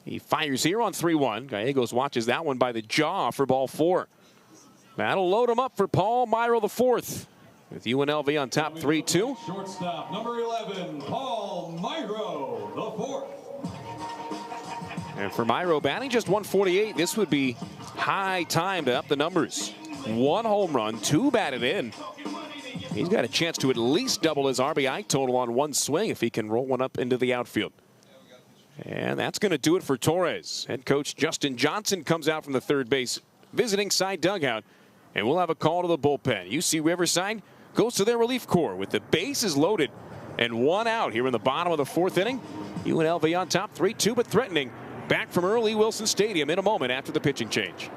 He fires here on 3-1. Gallegos watches that one by the jaw for ball 4. That'll load him up for Paul Myro the 4th. With UNLV on top 3-2. Shortstop number 11, Paul Myro the 4th. And for Myro batting just 148, this would be high time to up the numbers. 1 home run, 2 batted in. He's got a chance to at least double his RBI total on 1 swing if he can roll one up into the outfield. And that's going to do it for Torres. Head coach Justin Johnson comes out from the third base visiting side dugout, and we'll have a call to the bullpen. UC Riverside goes to their relief corps with the bases loaded and 1 out here in the bottom of the 4th inning. UNLV on top 3-2, but threatening. Back from Earl E. Wilson Stadium in a moment after the pitching change.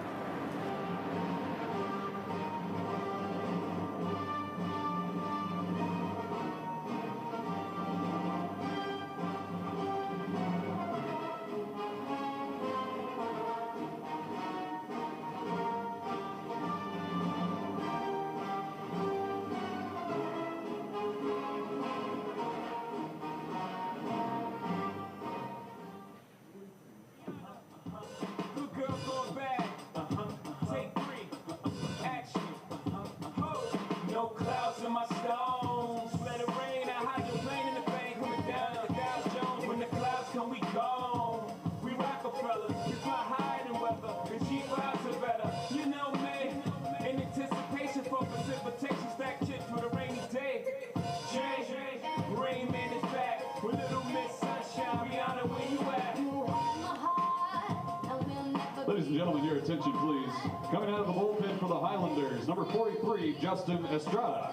Ladies and gentlemen, your attention please. Coming out of the bullpen for the Highlanders, number 43, Justin Estrada.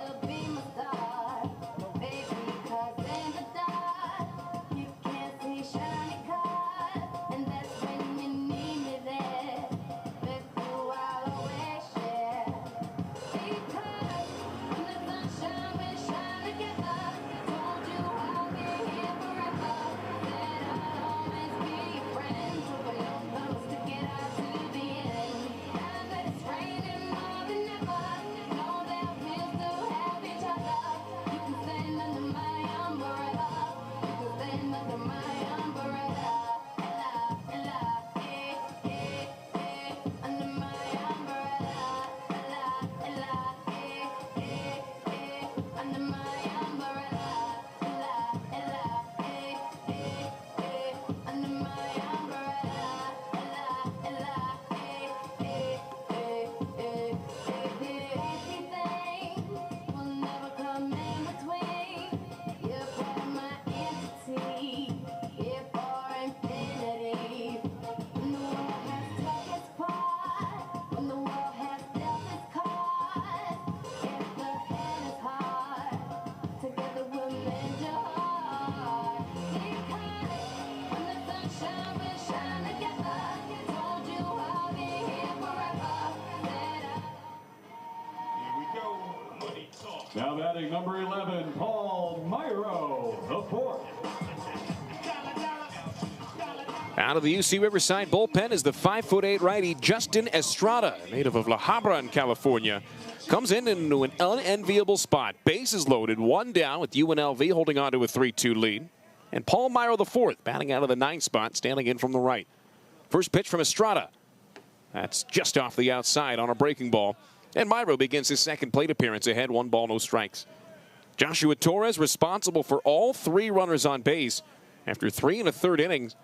Know that we'll still have each other. Now batting number 11, Paul Myro, the fourth. Out of the UC Riverside bullpen is the 5'8" righty Justin Estrada, native of La Habra in California. Comes in into an unenviable spot. Bases loaded, one down with UNLV holding on to a 3-2 lead. And Paul Myro the fourth, batting out of the 9th spot, standing in from the right. First pitch from Estrada. That's just off the outside on a breaking ball. And Myro begins his second plate appearance ahead, 1 ball, no strikes. Joshua Torres responsible for all 3 runners on base after 3 1/3 innings.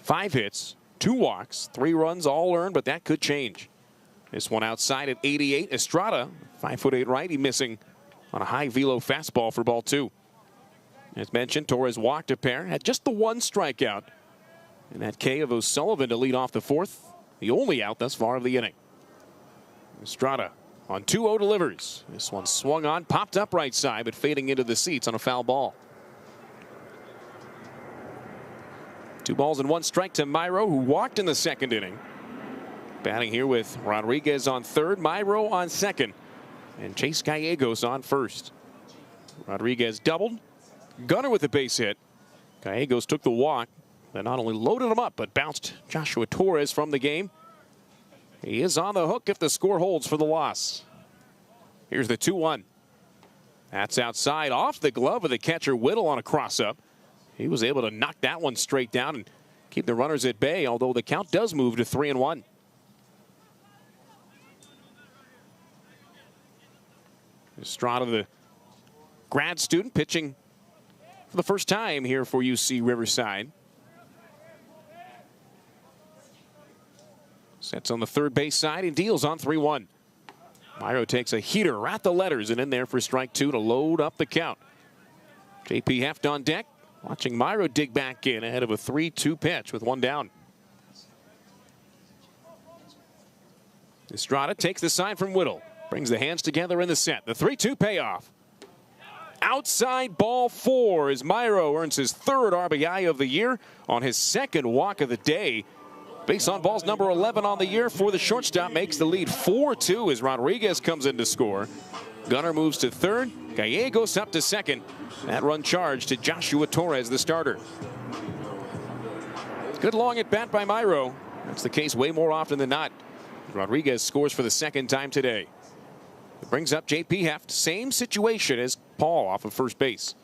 5 hits, 2 walks, 3 runs, all earned, but that could change. This one outside at 88. Estrada, 5'8" righty, missing on a high velo fastball for ball 2. As mentioned, Torres walked a pair, had just the 1 strikeout. And that K of O'Sullivan to lead off the 4th, the only out thus far of the inning. Estrada on 2-0 delivers. This one swung on, popped up right side, but fading into the seats on a foul ball. 2 balls and 1 strike to Myro, who walked in the 2nd inning. Batting here with Rodriguez on 3rd, Myro on 2nd, and Chase Gallegos on 1st. Rodriguez doubled. Gunner with the base hit. Gallegos took the walk. That not only loaded him up, but bounced Joshua Torres from the game. He is on the hook if the score holds for the loss. Here's the 2-1. That's outside off the glove of the catcher Whittle on a cross-up. He was able to knock that one straight down and keep the runners at bay, although the count does move to 3-1. Estrada, the grad student, pitching for the first time here for UC Riverside. Sets on the 3rd base side and deals on 3-1. Myro takes a heater at the letters and in there for strike 2 to load up the count. J.P. Heft on deck, watching Myro dig back in ahead of a 3-2 pitch with 1 down. Estrada takes the sign from Whittle. Brings the hands together in the set. The 3-2 payoff. Outside ball 4 as Myro earns his 3rd RBI of the year on his 2nd walk of the day. Base on balls number 11 on the year for the shortstop. Makes the lead 4-2 as Rodriguez comes in to score. Gunner moves to 3rd. Gallegos up to 2nd. That run charged to Joshua Torres, the starter. Good long at bat by Myro. That's the case way more often than not. Rodriguez scores for the 2nd time today. It brings up J.P. Heft. Same situation as Paul off of first base.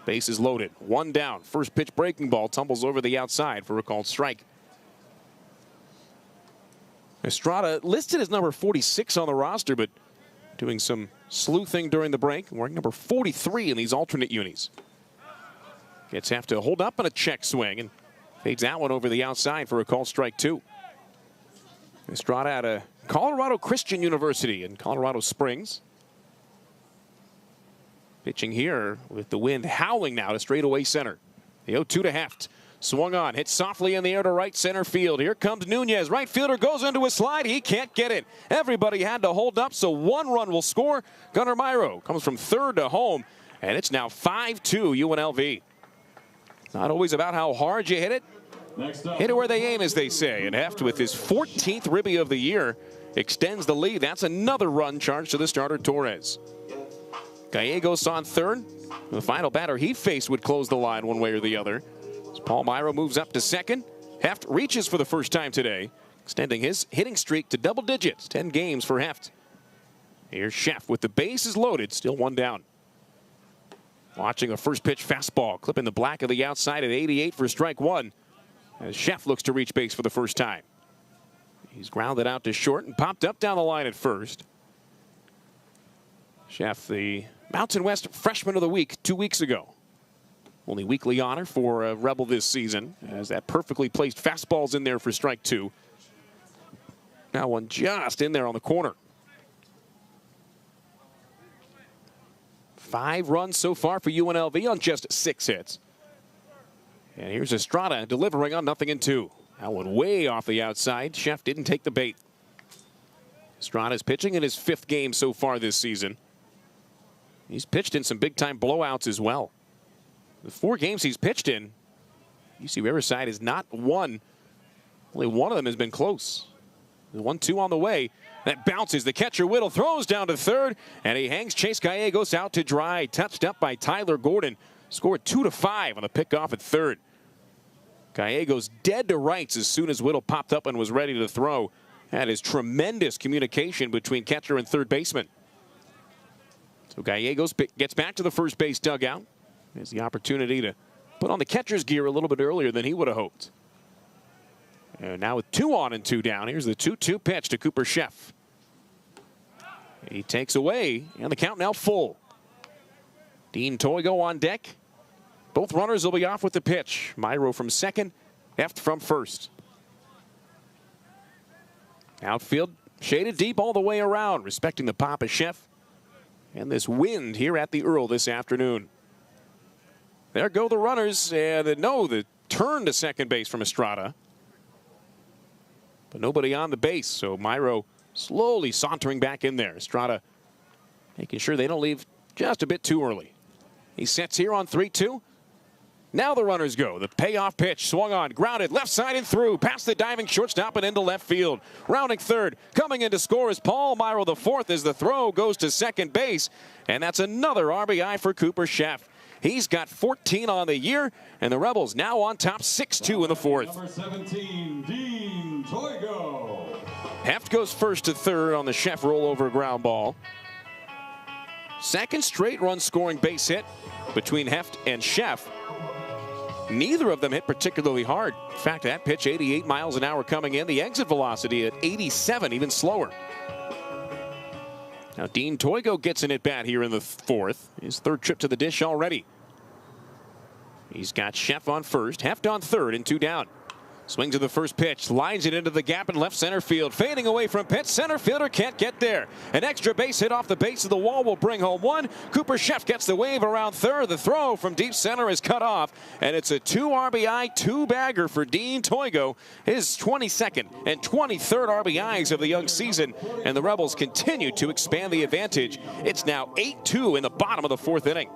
Base is loaded. 1 down. First pitch breaking ball tumbles over the outside for a called strike. Estrada listed as number 46 on the roster, but doing some sleuthing during the break. Wearing number 43 in these alternate unis. Gets Heft to hold up on a check swing and fades that one over the outside for a called strike 2. Estrada out of Colorado Christian University in Colorado Springs. Pitching here with the wind howling now to straightaway center. The 0-2 to Heft. Swung on, hit softly in the air to right center field. Here comes Nunez. Right fielder goes into a slide. He can't get it. Everybody had to hold up, so 1 run will score. Gunnar Myro comes from 3rd to home, and it's now 5-2 UNLV. Not always about how hard you hit it. Hit it where they aim, as they say. And Heft, with his 14th ribby of the year, extends the lead. That's another run charged to the starter Torres. Gallegos on 3rd. The final batter he faced would close the line one way or the other. As Paul Myro moves up to 2nd. Heft reaches for the first time today, extending his hitting streak to double digits. 10 games for Heft. Here's Sheff with the bases loaded, still 1 down. Watching a first pitch fastball, clipping the black of the outside at 88 for strike 1. As Sheff looks to reach base for the first time. He's grounded out to short and popped up down the line at first. Sheff, the Mountain West Freshman of the Week 2 weeks ago. Only weekly honor for a Rebel this season, as that perfectly placed fastball's in there for strike 2. Now one just in there on the corner. 5 runs so far for UNLV on just 6 hits. And here's Estrada delivering on 0-2. That one way off the outside. Sheff didn't take the bait. Estrada's pitching in his 5th game so far this season. He's pitched in some big-time blowouts as well. The 4 games he's pitched in, UC Riverside has not won. Only one of them has been close. 1-2 on the way. That bounces. The catcher Whittle throws down to third, and he hangs Chase Gallegos out to dry. Touched up by Tyler Gordon. Scored 2-5 on the pickoff at third. Gallegos dead to rights as soon as Whittle popped up and was ready to throw. That is tremendous communication between catcher and third baseman. So Gallegos gets back to the first base dugout. Has the opportunity to put on the catcher's gear a little bit earlier than he would have hoped. And now with 2 on and 2 down, here's the 2-2 pitch to Cooper Sheff. He takes away, and the count now full. Dean Toigo on deck. Both runners will be off with the pitch. Myro from second, Heft from first. Outfield shaded deep all the way around, respecting the pop of Sheff. And this wind here at the Earl this afternoon. There go the runners, and the turn to second base from Estrada. But nobody on the base, so Myro slowly sauntering back in there. Estrada making sure they don't leave just a bit too early. He sets here on 3-2. Now the runners go. The payoff pitch swung on, grounded, left side and through, past the diving shortstop and into left field. Rounding third, coming in to score is Paul Myro the fourth as the throw goes to second base. And that's another RBI for Cooper Sheff. He's got 14 on the year, and the Rebels now on top 6-2 in the fourth. Number 17, Dean Toigo. Heft goes first to third on the Sheff rollover ground ball. Second straight run scoring base hit between Heft and Sheff. Neither of them hit particularly hard. In fact, that pitch 88 miles an hour coming in. The exit velocity at 87, even slower. Now Dean Toigo gets an at-bat here in the fourth. His third trip to the dish already. He's got Sheff on first, Heft on third, and 2 down. Swings to the first pitch, lines it into the gap in left center field. Fading away from pitch, center fielder can't get there. An extra base hit off the base of the wall will bring home 1. Cooper Sheff gets the wave around third. The throw from deep center is cut off, and it's a 2 RBI 2-bagger for Dean Toigo. His 22nd and 23rd RBIs of the young season, and the Rebels continue to expand the advantage. It's now 8-2 in the bottom of the fourth inning.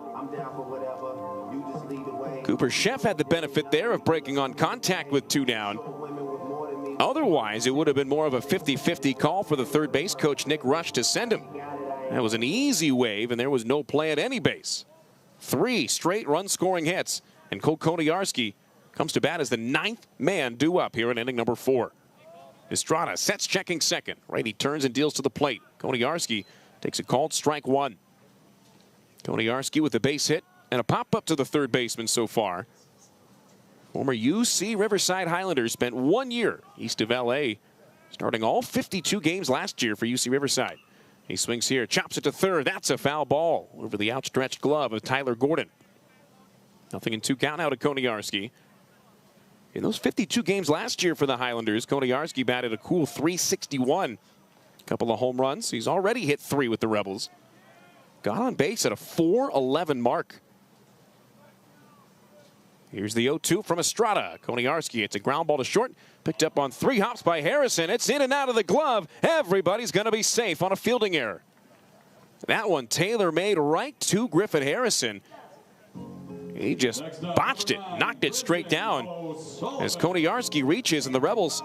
Cooper Sheff had the benefit there of breaking on contact with 2 down. Otherwise, it would have been more of a 50-50 call for the third base coach, Nick Rush, to send him. That was an easy wave, and there was no play at any base. 3 straight run-scoring hits, and Cole Koniarski comes to bat as the 9th man due up here in inning number 4. Estrada sets checking second. Righty turns and deals to the plate. Koniarski takes a called strike 1. Koniarski with the base hit and a pop-up to the third baseman so far. Former UC Riverside Highlanders spent 1 year east of LA, starting all 52 games last year for UC Riverside. He swings here, chops it to third. That's a foul ball over the outstretched glove of Tyler Gordon. 0-2 count now to Koniarski. In those 52 games last year for the Highlanders, Koniarski batted a cool .361. A couple of home runs. He's already hit 3 with the Rebels. Got on base at a .411 mark. Here's the 0-2 from Estrada. Koniarski, it's a ground ball to short. Picked up on 3 hops by Harrison. It's in and out of the glove. Everybody's going to be safe on a fielding error. That one tailor-made right to Griffin Harrison. He just botched it, knocked it straight down as Koniarski reaches, and the Rebels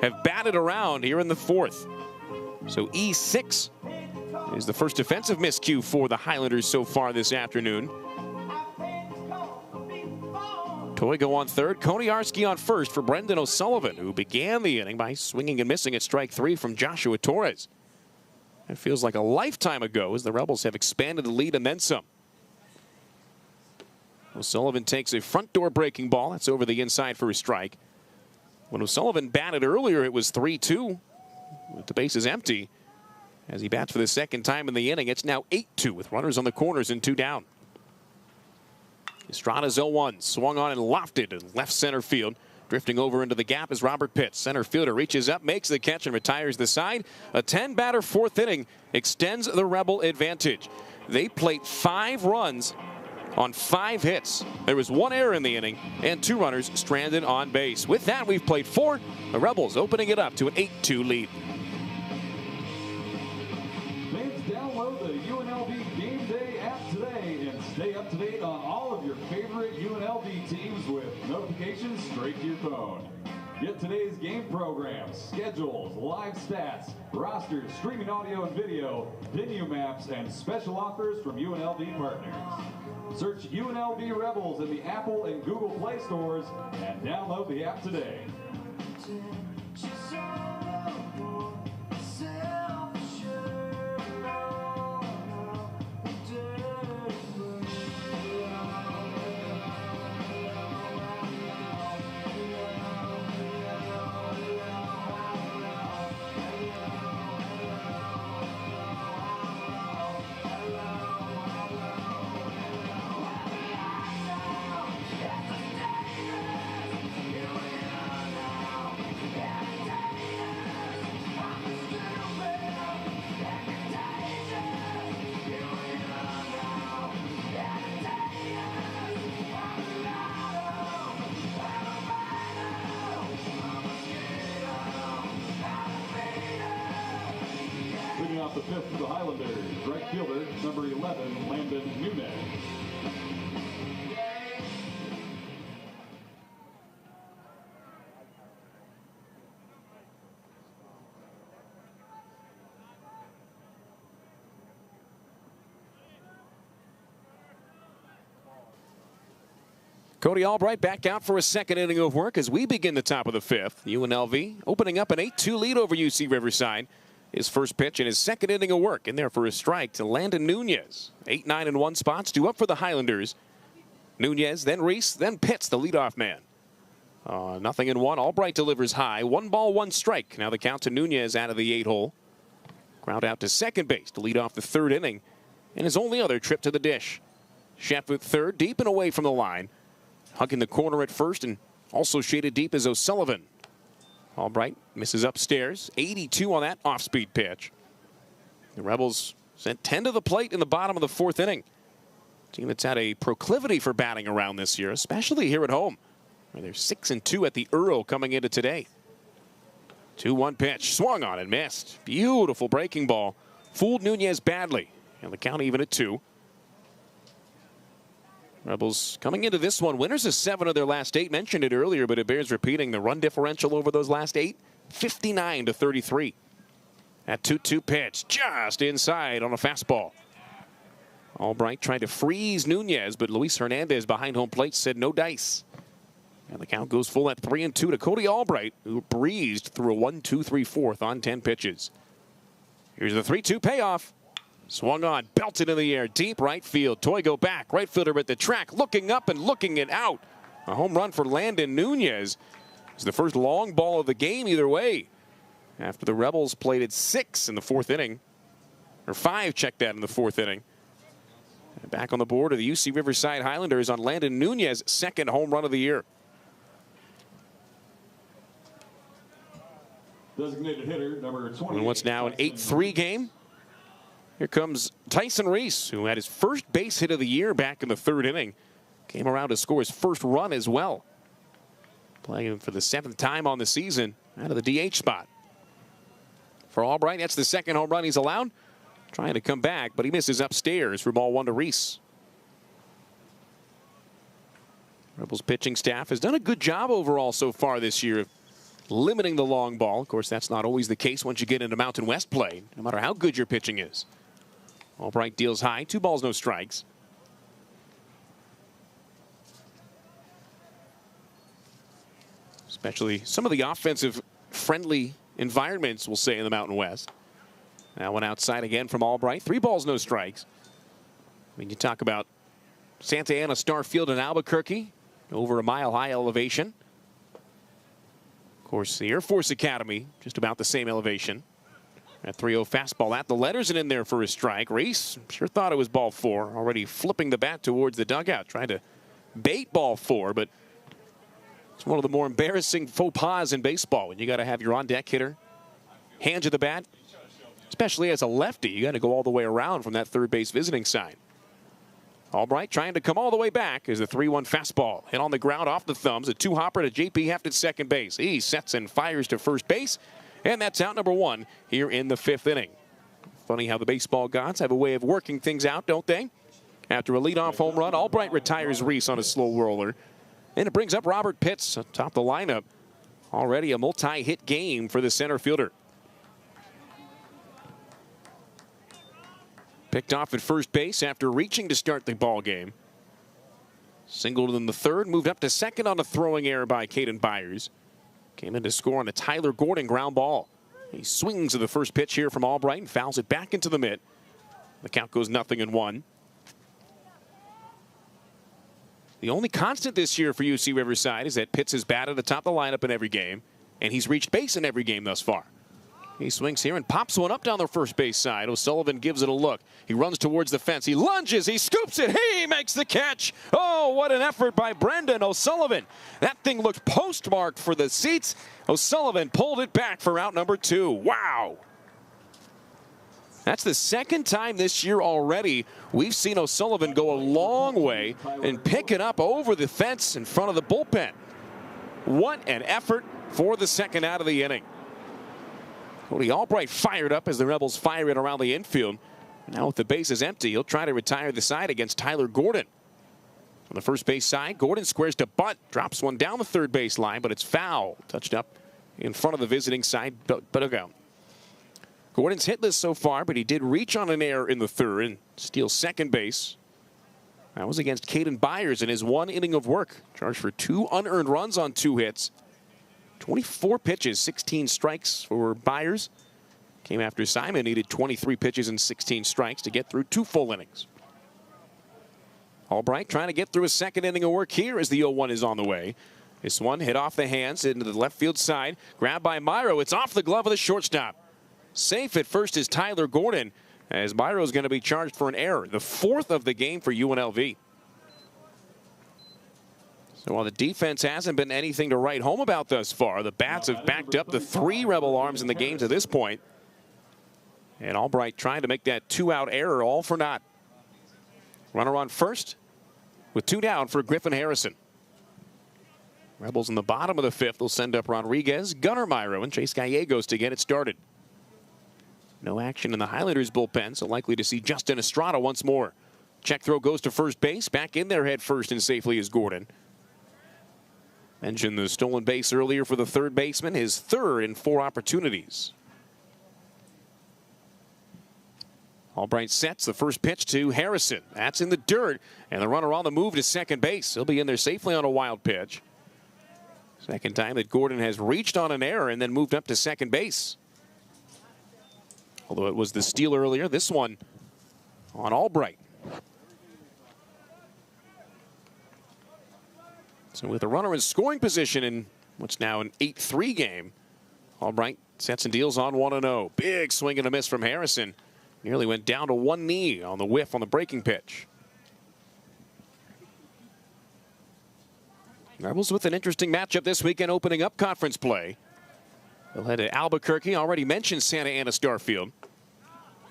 have batted around here in the fourth. So E6 is the first defensive miscue for the Highlanders so far this afternoon. Toigo on third, Koniarski on first for Brendan O'Sullivan, who began the inning by swinging and missing at strike 3 from Joshua Torres. It feels like a lifetime ago as the Rebels have expanded the lead and then some. O'Sullivan takes a front door breaking ball. That's over the inside for a strike. When O'Sullivan batted earlier, it was 3-2 with the bases empty. As he bats for the second time in the inning, it's now 8-2 with runners on the corners and 2 down. Estrada's 0-1, swung on and lofted in left center field. Drifting over into the gap is Robert Pitts. Center fielder reaches up, makes the catch, and retires the side. A 10-batter fourth inning extends the Rebel advantage. They plate 5 runs on 5 hits. There was 1 error in the inning and 2 runners stranded on base. With that, we've played 4. The Rebels opening it up to an 8-2 lead. Fans, download the UNLV Game Day app today and stay up to date on all of your favorite UNLV teams with notifications straight to your phone. Get today's game programs, schedules, live stats, rosters, streaming audio and video, venue maps, and special offers from UNLV partners. Search UNLV Rebels in the Apple and Google Play stores and download the app today. Leading off the fifth for the Highlanders, right fielder, number 11, Landon Nunez. Cody Albright back out for a second inning of work as we begin the top of the fifth. UNLV opening up an 8-2 lead over UC Riverside. His first pitch in his second inning of work in there for a strike to Landon Nunez. 8, 9, and 1 spots due up for the Highlanders. Nunez, then Reese, then Pitts, the leadoff man. 0-1. Albright delivers high. 1 ball, 1 strike. Now the count to Nunez out of the 8 hole. Ground out to second base to lead off the third inning. And his only other trip to the dish. Sheffield third, deep and away from the line. Hugging the corner at first and also shaded deep is O'Sullivan. Albright misses upstairs. 82 on that off-speed pitch. The Rebels sent 10 to the plate in the bottom of the fourth inning. Team that's had a proclivity for batting around this year, especially here at home. They're 6-2 at the Earl coming into today. 2-1 pitch. Swung on and missed. Beautiful breaking ball. Fooled Nunez badly. And the count even at 2. Rebels coming into this one, winners of 7 of their last 8. Mentioned it earlier, but it bears repeating. The run differential over those last 8, 59-33. That 2-2 pitch just inside on a fastball. Albright tried to freeze Nunez, but Luis Hernandez behind home plate said no dice. And the count goes full at 3-2 to Cody Albright, who breezed through a 1-2-3-4 on 10 pitches. Here's the 3-2 payoff. Swung on, belted in the air, deep right field. Toigo back, right fielder at the track, looking up and looking it out. A home run for Landon Nunez. It's the first long ball of the game either way. After the Rebels played at 6 in the fourth inning. Or 5, check that, in the fourth inning. And back on the board are the UC Riverside Highlanders on Landon Nunez' second home run of the year. Designated hitter, number 20. And what's now an 8-3 game. Here comes Tyson Reese, who had his first base hit of the year back in the third inning. Came around to score his first run as well. Playing for the 7th time on the season out of the DH spot. For Albright, that's the second home run he's allowed. Trying to come back, but he misses upstairs for ball 1 to Reese. Rebels pitching staff has done a good job overall so far this year of limiting the long ball. Of course, that's not always the case once you get into Mountain West play, no matter how good your pitching is. Albright deals high, 2 balls, no strikes. Especially some of the offensive friendly environments, we'll say, in the Mountain West. Now one outside again from Albright. 3 balls, no strikes. When you talk about Santa Ana Star Field in Albuquerque, over a mile-high elevation. Of course, the Air Force Academy, just about the same elevation. That 3-0 fastball at the letters and in there for a strike. Reese sure thought it was ball 4. Already flipping the bat towards the dugout. Trying to bait ball 4, but it's one of the more embarrassing faux pas in baseball when you got to have your on-deck hitter hand you the bat. Especially as a lefty, you got to go all the way around from that third base visiting sign. Albright trying to come all the way back as the 3-1 fastball hit on the ground off the thumbs. A 2-hopper to J.P. Heft at second base. He sets and fires to first base. And that's out number 1 here in the 5th inning. Funny how the baseball gods have a way of working things out, don't they? After a leadoff home run, Albright retires Reese on a slow roller. And it brings up Robert Pitts atop the lineup Already a multi-hit game for the center fielder. Picked off at first base after reaching to start the ball game. Singled in the third, moved up to second on a throwing error by Caden Byers. Came in to score on a Tyler Gordon ground ball. He swings to the first pitch here from Albright and fouls it back into the mitt. The count goes 0-1. The only constant this year for UC Riverside is that Pitts has batted atop the lineup in every game, and he's reached base in every game thus far. He swings here and pops one up down the first base side. O'Sullivan gives it a look. He runs towards the fence. He lunges. He scoops it. He makes the catch. Oh, what an effort by Brendan O'Sullivan. That thing looked postmarked for the seats. O'Sullivan pulled it back for out number 2. Wow. That's the second time this year already we've seen O'Sullivan go a long way and pick it up over the fence in front of the bullpen. What an effort for the second out of the inning. Cody Albright fired up as the Rebels fire it around the infield. Now with the bases empty, he'll try to retire the side against Tyler Gordon. On the first base side, Gordon squares to bunt, drops one down the third base line, but it's foul. Touched up in front of the visiting side dugout. Gordon's hitless so far, but he did reach on an error in the third and steals second base. That was against Caden Byers in his 1 inning of work. Charged for 2 unearned runs on 2 hits. 24 pitches, 16 strikes for Byers. Came after Simon needed 23 pitches and 16 strikes to get through 2 full innings. Albright trying to get through a second inning of work here as the 0-1 is on the way. This one hit off the hands into the left field side. Grabbed by Myro. It's off the glove of the shortstop. Safe at first is Tyler Gordon, as Myro is going to be charged for an error. The 4th of the game for UNLV. So while the defense hasn't been anything to write home about thus far, the bats have backed up the 3 Rebel arms in the game to this point. And Albright trying to make that 2-out error all for naught. Runner on first with 2 down for Griffin Harrison. Rebels in the bottom of the 5th will send up Rodriguez, Gunnar Myro, and Chase Gallegos to get it started. No action in the Highlanders bullpen, so likely to see Justin Estrada once more. Check throw goes to first base. Back in there head first and safely is Gordon. Mentioned the stolen base earlier for the third baseman, his 3rd in 4 opportunities. Albright sets the first pitch to Harrison. That's in the dirt, and the runner on the move to second base. He'll be in there safely on a wild pitch. Second time that Gordon has reached on an error and then moved up to second base. Although it was the steal earlier, this one on Albright. So with a runner in scoring position in what's now an 8-3 game, Albright sets and deals on 1-0. Big swing and a miss from Harrison. Nearly went down to one knee on the whiff on the breaking pitch. Rebels with an interesting matchup this weekend opening up conference play. They'll head to Albuquerque. Already mentioned Santa Ana Starfield.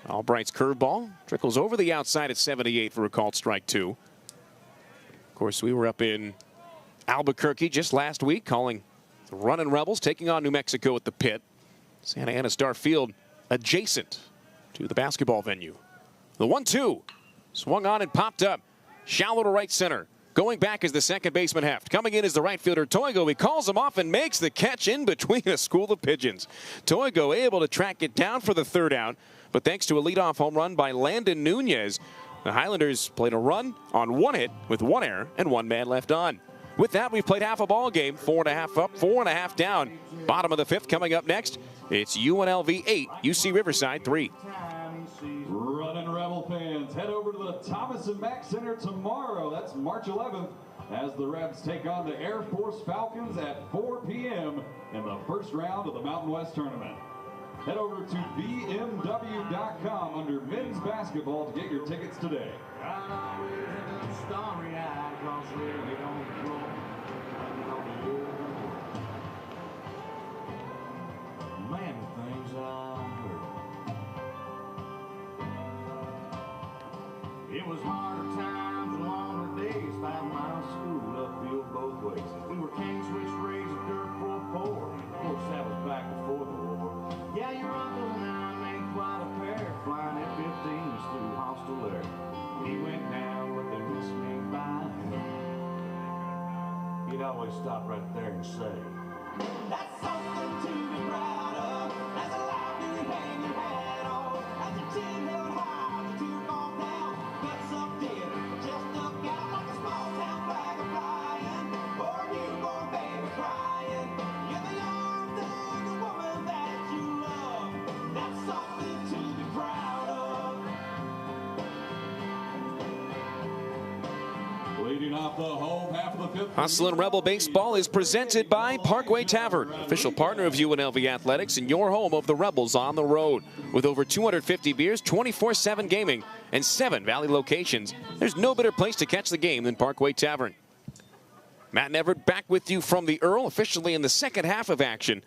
Albright's curveball trickles over the outside at 78 for a called strike 2. Of course, we were up in Albuquerque just last week calling the running Rebels taking on New Mexico at the pit. Santa Ana Starfield adjacent to the basketball venue. The 1-2 swung on and popped up. Shallow to right center. Going back is the second baseman Heft. Coming in is the right fielder Toigo. He calls him off and makes the catch in between a school of pigeons. Toigo able to track it down for the 3rd out, but thanks to a leadoff home run by Landon Nunez, the Highlanders played a run on 1 hit with 1 error and 1 man left on. With that, we've played half a ball game. 4.5 up, 4.5 down. Bottom of the 5th coming up next. It's UNLV 8, UC Riverside 3. Running Rebel fans, head over to the Thomas and Mack Center tomorrow. That's March 11th, as the Rebs take on the Air Force Falcons at 4 p.m. in the first round of the Mountain West Tournament. Head over to bmw.com under men's basketball to get your tickets today. Man, things I heard. It was harder times and longer days, 5 miles of school upfield both ways. We were kings which raised a dirt for poor. Of course, that was back before the war. Yeah, your uncle and I made quite a pair, flying F-15s through hostile air. He went down, but they missed me by. He'd always stop right there and say, That's something to be proud of. As a life you hang your hat on. As your chin held high, the two fall down. Guts up dead, just stuck out like a small town flag flying. Or a newborn baby crying. You're the arms of the woman that you love. That's something to be proud of. Leading off the home half of the fifth. Hustlin' Rebel Baseball is presented by Parkway Tavern, official partner of UNLV Athletics and your home of the Rebels on the road. With over 250 beers, 24/7 gaming, and 7 Valley locations, there's no better place to catch the game than Parkway Tavern. Matt and Everett back with you from the Earl, officially in the second half of action.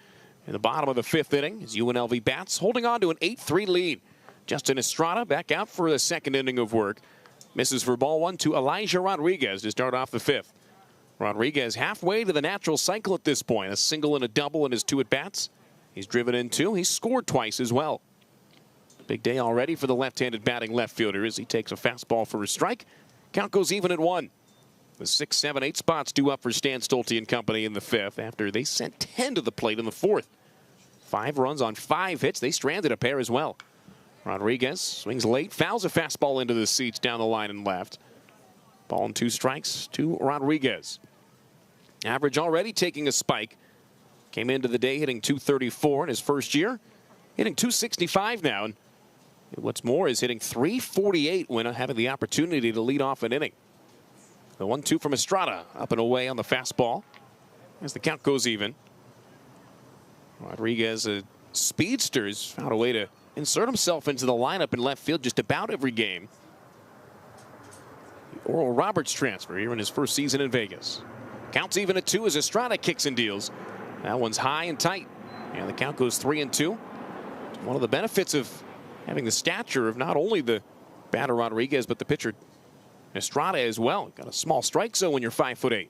In the bottom of the 5th inning, as UNLV bats holding on to an 8-3 lead. Justin Estrada back out for the second inning of work. Misses for ball 1 to Elijah Rodriguez to start off the 5th. Rodriguez halfway to the natural cycle at this point. A single and a double in his 2 at-bats. He's driven in 2. He's scored twice as well. Big day already for the left-handed batting left fielder as he takes a fastball for a strike. Count goes even at 1. The 6, 7, 8 spots due up for Stan Stolte and company in the 5th after they sent 10 to the plate in the 4th. 5 runs on 5 hits. They stranded a pair as well. Rodriguez swings late, fouls a fastball into the seats down the line and left. Ball and 2 strikes to Rodriguez. Average already taking a spike. Came into the day hitting .234 in his first year. Hitting .265 now. And what's more is hitting .348 when having the opportunity to lead off an inning. The 1-2 from Estrada up and away on the fastball as the count goes even. Rodriguez, a speedster, has found a way to insert himself into the lineup in left field just about every game. The Oral Roberts transfer here in his first season in Vegas. Counts even at 2 as Estrada kicks and deals. That one's high and tight. And the count goes 3-2. One of the benefits of having the stature of not only the batter Rodriguez, but the pitcher Estrada as well. Got a small strike zone when you're 5'8".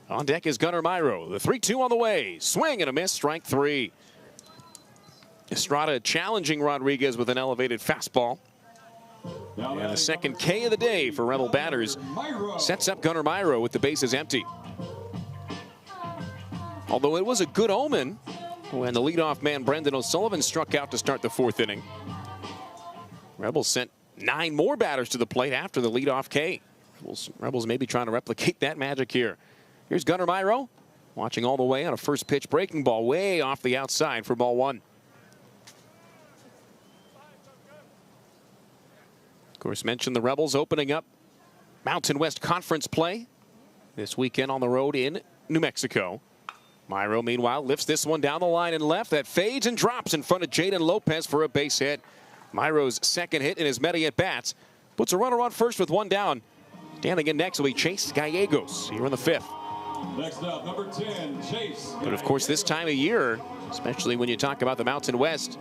On deck is Gunnar Myro. The 3-2 on the way. Swing and a miss. Strike 3. Estrada challenging Rodriguez with an elevated fastball. And the second K of the day for Rebel batters sets up Gunnar Myro with the bases empty. Although it was a good omen when the leadoff man Brendan O'Sullivan struck out to start the 4th inning. Rebels sent 9 more batters to the plate after the leadoff K. Rebels may be trying to replicate that magic here. Here's Gunnar Myro watching all the way on a first pitch breaking ball way off the outside for ball 1. Of course, mentioned the Rebels opening up Mountain West Conference play this weekend on the road in New Mexico. Myro, meanwhile, lifts this one down the line and left. That fades and drops in front of Jaden Lopez for a base hit. Myro's second hit in his many at-bats puts a runner on first with 1 down. Standing in next will be Chase Gallegos here in the 5th. Next up, number 10, Chase. But of course, this time of year, especially when you talk about the Mountain West,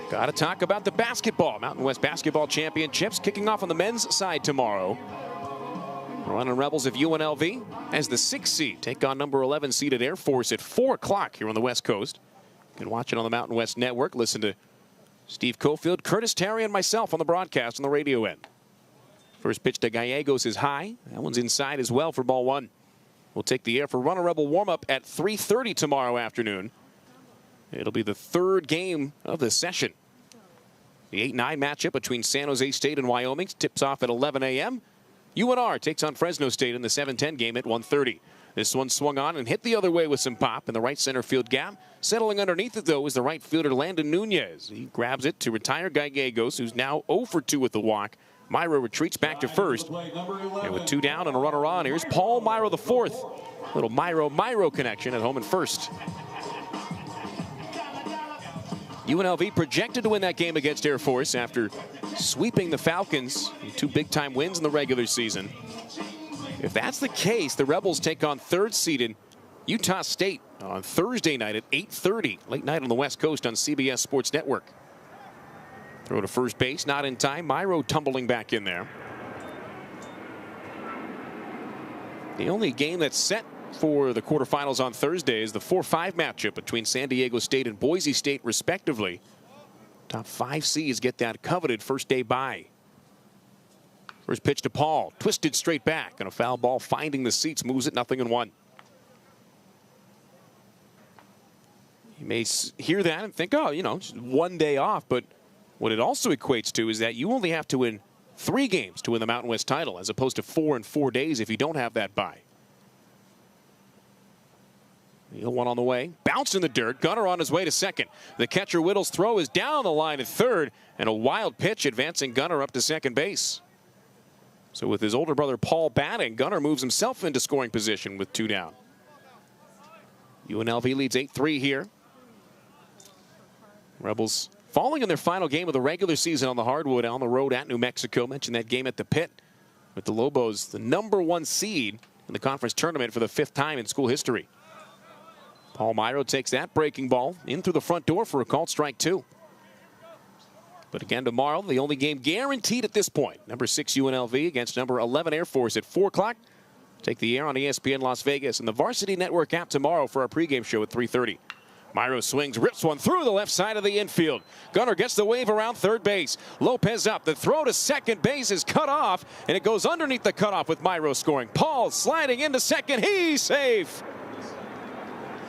got to talk about the basketball. Mountain West Basketball Championships kicking off on the men's side tomorrow. Running Rebels of UNLV as the 6th seed take on number 11 seeded Air Force at 4 o'clock here on the West Coast. You can watch it on the Mountain West Network. Listen to Steve Cofield, Curtis Terry, and myself on the broadcast on the radio end. First pitch to Gallegos is high. That one's inside as well for ball 1. We'll take the air for Runner Rebel warm-up at 3:30 tomorrow afternoon. It'll be the 3rd game of the session. The 8-9 matchup between San Jose State and Wyoming tips off at 11 a.m. UNR takes on Fresno State in the 7:10 game at 1:30. This one swung on and hit the other way with some pop in the right center field gap. Settling underneath it, though, is the right fielder Landon Nunez. He grabs it to retire Gallegos, who's now 0 for 2 with the walk. Myro retreats back to first. And with 2 down and a runner on, here's Paul Myro the 4th. Little Myro connection at home and first. UNLV projected to win that game against Air Force after sweeping the Falcons in 2 big-time wins in the regular season. If that's the case, the Rebels take on 3rd-seeded Utah State on Thursday night at 8:30, late night on the West Coast on CBS Sports Network. Throw to first base, not in time. Myro tumbling back in there. The only game that's set for the quarterfinals on Thursday is the 4-5 matchup between San Diego State and Boise State, respectively. Top 5 seeds get that coveted first day bye. First pitch to Paul, twisted straight back, and a foul ball finding the seats moves it 0-1. You may hear that and think, oh, you know, just one day off. But what it also equates to is that you only have to win 3 games to win the Mountain West title, as opposed to 4 in 4 days if you don't have that bye. The 1 on the way. Bounce in the dirt. Gunnar on his way to second. The catcher Whittle's throw is down the line at third. And a wild pitch advancing Gunnar up to second base. So with his older brother Paul batting, Gunnar moves himself into scoring position with 2 down. UNLV leads 8-3 here. Rebels falling in their final game of the regular season on the hardwood on the road at New Mexico. Mentioned that game at the pit with the Lobos, the #1 seed in the conference tournament for the 5th time in school history. Paul Myro takes that breaking ball in through the front door for a called strike 2. But again tomorrow, the only game guaranteed at this point. #6 UNLV against #11 Air Force at 4 o'clock. Take the air on ESPN Las Vegas and the Varsity Network app tomorrow for our pregame show at 3:30. Myro swings, rips one through the left side of the infield. Gunnar gets the wave around third base. Lopez up. The throw to second base is cut off, and it goes underneath the cutoff with Myro scoring. Paul sliding into second. He's safe.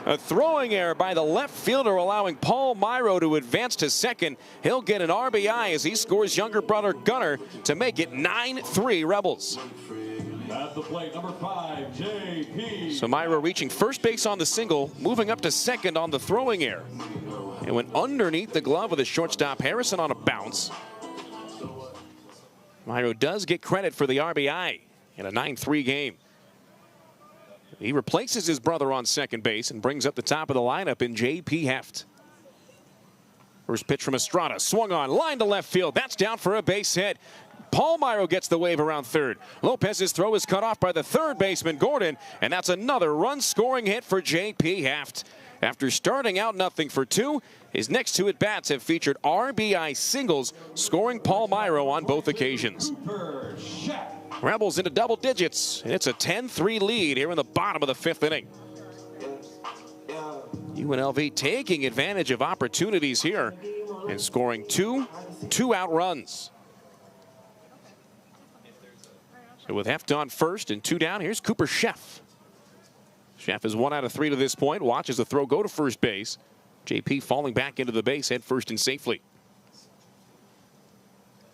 A throwing error by the left fielder allowing Paul Myro to advance to second. He'll get an RBI as he scores younger brother Gunnar to make it 9-3 Rebels. At the plate, #5, JP. So Myro reaching first base on the single, moving up to second on the throwing error. It went underneath the glove of the shortstop Harrison on a bounce. Myro does get credit for the RBI in a 9-3 game. He replaces his brother on second base and brings up the top of the lineup in J.P. Heft. First pitch from Estrada, swung on, line to left field. That's down for a base hit. Paul Myro gets the wave around third. Lopez's throw is cut off by the third baseman Gordon, and that's another run-scoring hit for J.P. Heft. After starting out 0-for-2, his next 2 at-bats have featured RBI singles, scoring Paul Myro on both occasions. Rebels into double digits, and it's a 10-3 lead here in the bottom of the 5th inning. UNLV taking advantage of opportunities here and scoring 2 two-out runs. So with Heft on first and 2 down, here's Cooper Sheff. Sheff is 1 out of 3 to this point. Watches the throw go to first base. JP falling back into the base, head first and safely.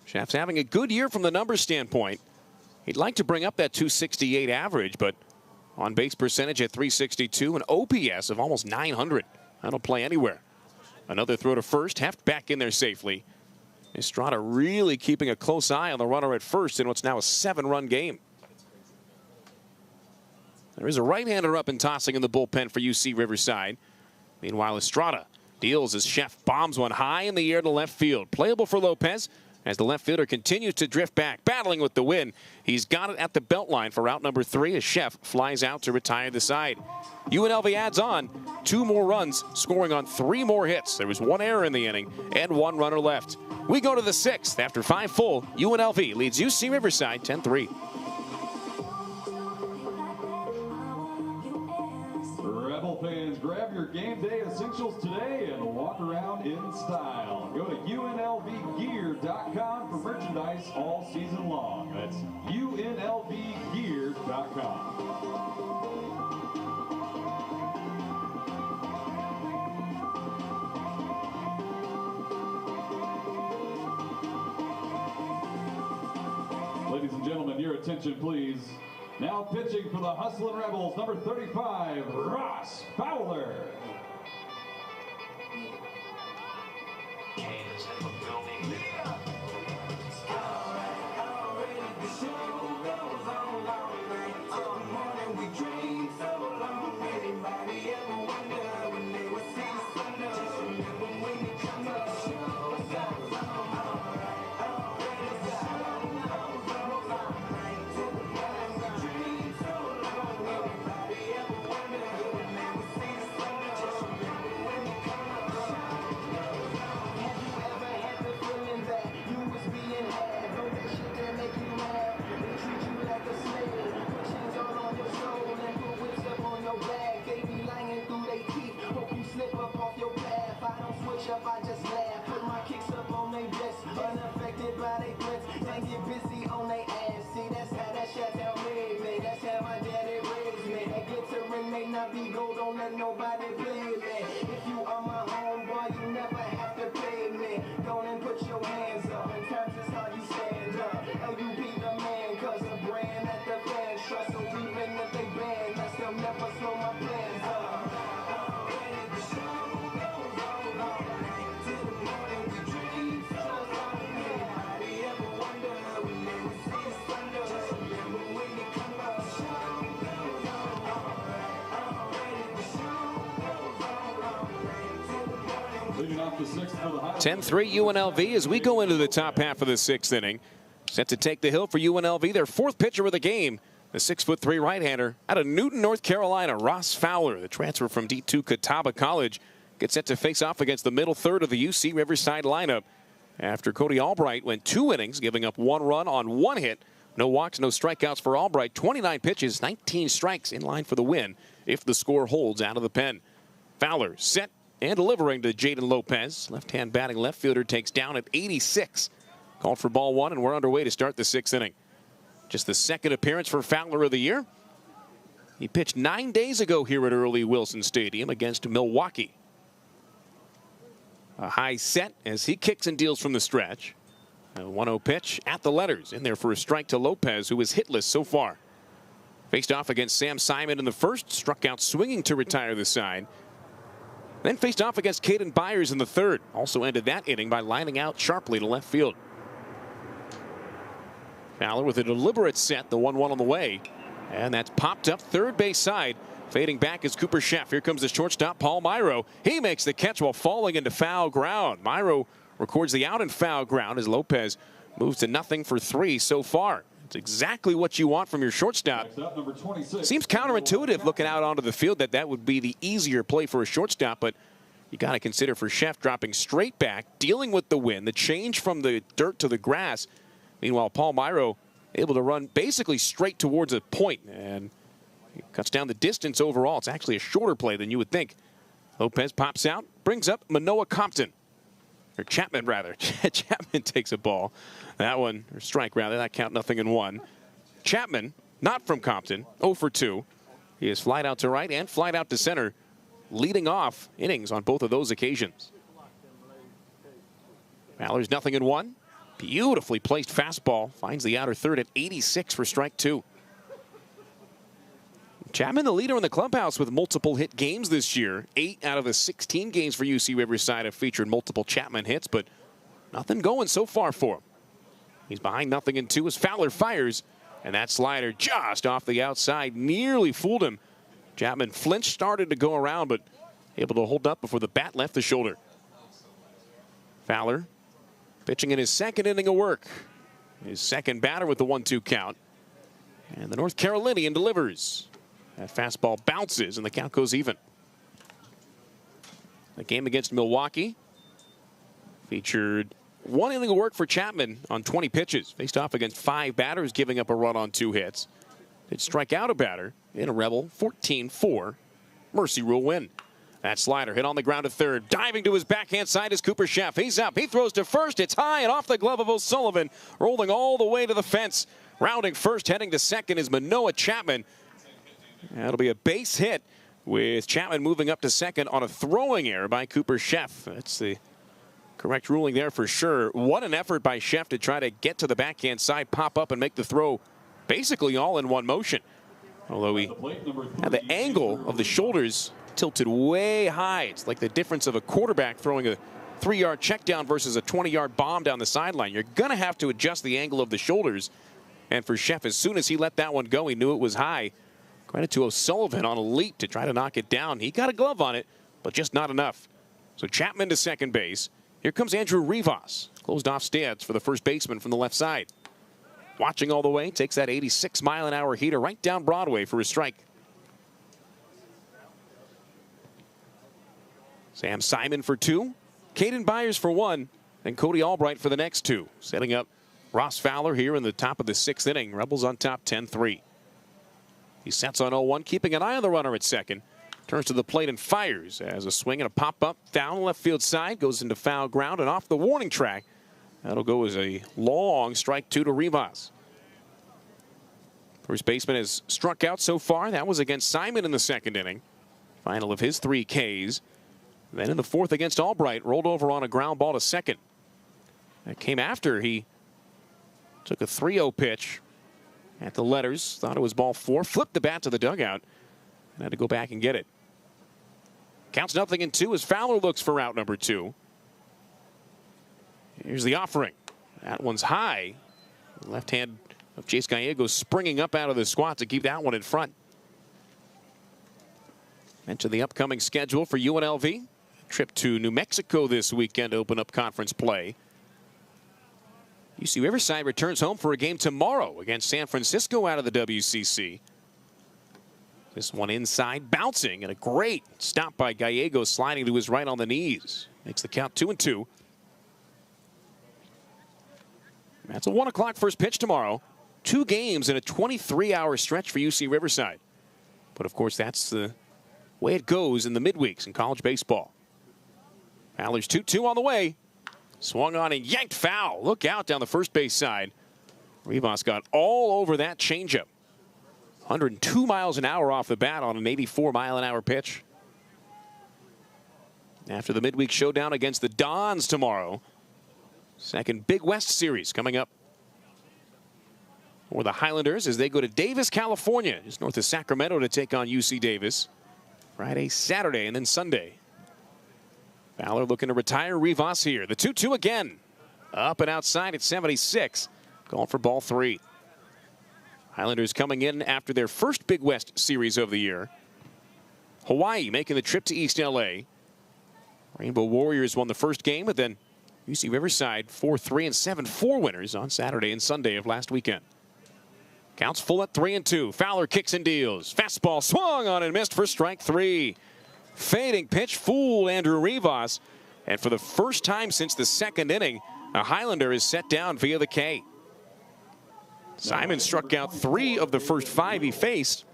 Sheff's having a good year from the numbers standpoint. He'd like to bring up that 268 average, but on base percentage at 362, an OPS of almost 900. That'll play anywhere. Another throw to first. Heft back in there safely. Estrada really keeping a close eye on the runner at first in what's now a 7-run game. There is a right-hander up and tossing in the bullpen for UC Riverside. Meanwhile, Estrada deals as Sheff bombs one high in the air to left field. Playable for Lopez as the left fielder continues to drift back, battling with the wind. He's got it at the belt line for out number 3 as Sheff flies out to retire the side. UNLV adds on 2 more runs, scoring on 3 more hits. There was 1 error in the inning and 1 runner left. We go to the 6th. After 5 full, UNLV leads UC Riverside 10-3. Rebel fans, grab your game day essentials today and walk around in style. Go to UNLVgear.com for merchandise all season long. That's UNLVgear.com. Ladies and gentlemen, your attention please. Now pitching for the Hustlin' Rebels, number 35, Ross Fowler. I just laugh, put my kicks up on they wrist, unaffected by they threats. They get busy on they ass. See, that's how that shit tell me. That's how my daddy raised me. That glittering may not be gold, don't let nobody play me. If you are my off the sixth for the Highlanders. 10-3 UNLV as we go into the top half of the sixth inning. Set to take the hill for UNLV, their fourth pitcher of the game. The 6'3" right-hander out of Newton, North Carolina, Ross Fowler, the transfer from D2 Catawba College, gets set to face off against the middle third of the UC Riverside lineup. After Cody Albright went 2 innings, giving up 1 run on 1 hit. No walks, no strikeouts for Albright. 29 pitches, 19 strikes, in line for the win if the score holds out of the pen. Fowler set and delivering to Jaden Lopez. Left-hand batting left fielder takes down at 86. Called for ball 1, and we're underway to start the 6th inning. Just the second appearance for Fowler of the year. He pitched 9 days ago here at Earl E. Wilson Stadium against Milwaukee. A high set as he kicks and deals from the stretch. A 1-0 pitch at the letters. In there for a strike to Lopez, who is hitless so far. Faced off against Sam Simon in the first. Struck out swinging to retire the side. Then faced off against Caden Byers in the third. Also ended that inning by lining out sharply to left field. Fowler with a deliberate set, the 1-1 on the way. And that's popped up third base side. Fading back is Cooper Sheff. Here comes the shortstop, Paul Myro. He makes the catch while falling into foul ground. Myro records the out in foul ground as Lopez moves to 0 for 3 so far. It's exactly what you want from your shortstop. Seems counterintuitive looking out onto the field that would be the easier play for a shortstop, but you got to consider for Sheff dropping straight back, dealing with the wind, the change from the dirt to the grass. Meanwhile, Paul Myro able to run basically straight towards a point, and he cuts down the distance overall. It's actually a shorter play than you would think. Lopez pops out, brings up Manoah Compton. Or Chapman, rather. Chapman takes a ball. That one, or strike rather, that count 0-1. Chapman, not from Compton, 0 for 2. He is flied out to right and flied out to center, leading off innings on both of those occasions. Fowler's 0-1. Beautifully placed fastball. Finds the outer third at 86 for strike 2. Chapman, the leader in the clubhouse with multiple hit games this year. 8 out of the 16 games for UC Riverside have featured multiple Chapman hits, but nothing going so far for him. He's behind 0-2 as Fowler fires, and that slider just off the outside nearly fooled him. Chapman flinched, started to go around, but able to hold up before the bat left the shoulder. Fowler pitching in his second inning of work. His second batter with the 1-2 count. And the North Carolinian delivers. That fastball bounces and the count goes even. The game against Milwaukee featured 1 inning of work for Chapman on 20 pitches. Faced off against 5 batters, giving up a run on 2 hits. Did strike out a batter in a Rebel 14-4 Mercy Rule win. That slider hit on the ground to third. Diving to his backhand side is Cooper Sheff. He's up. He throws to first. It's high and off the glove of O'Sullivan. Rolling all the way to the fence. Rounding first, heading to second is Manoah Chapman. That'll be a base hit with Chapman moving up to second on a throwing error by Cooper Sheff. That's the correct ruling there for sure. What an effort by Sheff to try to get to the backhand side, pop up and make the throw basically all in one motion. Although he had the angle of the shoulders tilted way high. It's like the difference of a quarterback throwing a 3-yard check down versus a 20-yard bomb down the sideline. You're going to have to adjust the angle of the shoulders. And for Sheff, as soon as he let that one go, he knew it was high. Credit to O'Sullivan on a leap to try to knock it down. He got a glove on it, but just not enough. So Chapman to second base. Here comes Andrew Rivas. Closed off stance for the first baseman from the left side. Watching all the way, takes that 86-mile-an-hour heater right down Broadway for a strike. Sam Simon for 2. Caden Byers for 1. And Cody Albright for the next 2. Setting up Ross Fowler here in the top of the 6th inning. Rebels on top 10-3. He sets on 0-1, keeping an eye on the runner at second. Turns to the plate and fires as a swing and a pop-up down left field side. Goes into foul ground and off the warning track. That'll go as a long strike 2 to Rivas. First baseman has struck out so far. That was against Simon in the 2nd inning. Final of his 3 Ks. Then in the 4th against Albright, rolled over on a ground ball to second. That came after he took a 3-0 pitch at the letters. Thought it was ball 4. Flipped the bat to the dugout and had to go back and get it. Counts 0-2 as Fowler looks for route number 2. Here's the offering. That one's high. Left hand of Chase Gallegos springing up out of the squat to keep that one in front. Mention the upcoming schedule for UNLV. trip to New Mexico this weekend to open up conference play. UC Riverside returns home for a game tomorrow against San Francisco out of the WCC. This one inside, bouncing, and a great stop by Gallegos, sliding to his right on the knees. Makes the count 2-2. That's a 1 o'clock first pitch tomorrow. 2 games in a 23-hour stretch for UC Riverside. But of course, that's the way it goes in the midweeks in college baseball. Fowler's 2-2 on the way. Swung on and yanked foul. Look out down the first base side. Rivas got all over that changeup. 102 miles an hour off the bat on an 84-mile-an-hour pitch. After the midweek showdown against the Dons tomorrow, second Big West series coming up for the Highlanders as they go to Davis, California, just north of Sacramento, to take on UC Davis. Friday, Saturday, and then Sunday. Fowler looking to retire Rivas here. The 2-2 again. Up and outside at 76. Going for ball 3. Highlanders coming in after their first Big West series of the year. Hawaii making the trip to East LA. Rainbow Warriors won the first game, but then UC Riverside 4-3 and 7-4 winners on Saturday and Sunday of last weekend. Counts full at 3-2. Fowler kicks and deals. Fastball swung on and missed for strike 3. Fading pitch fooled Andrew Rivas. And for the first time since the second inning, a Highlander is set down via the K. Simon struck out 3 of the first 5 he faced.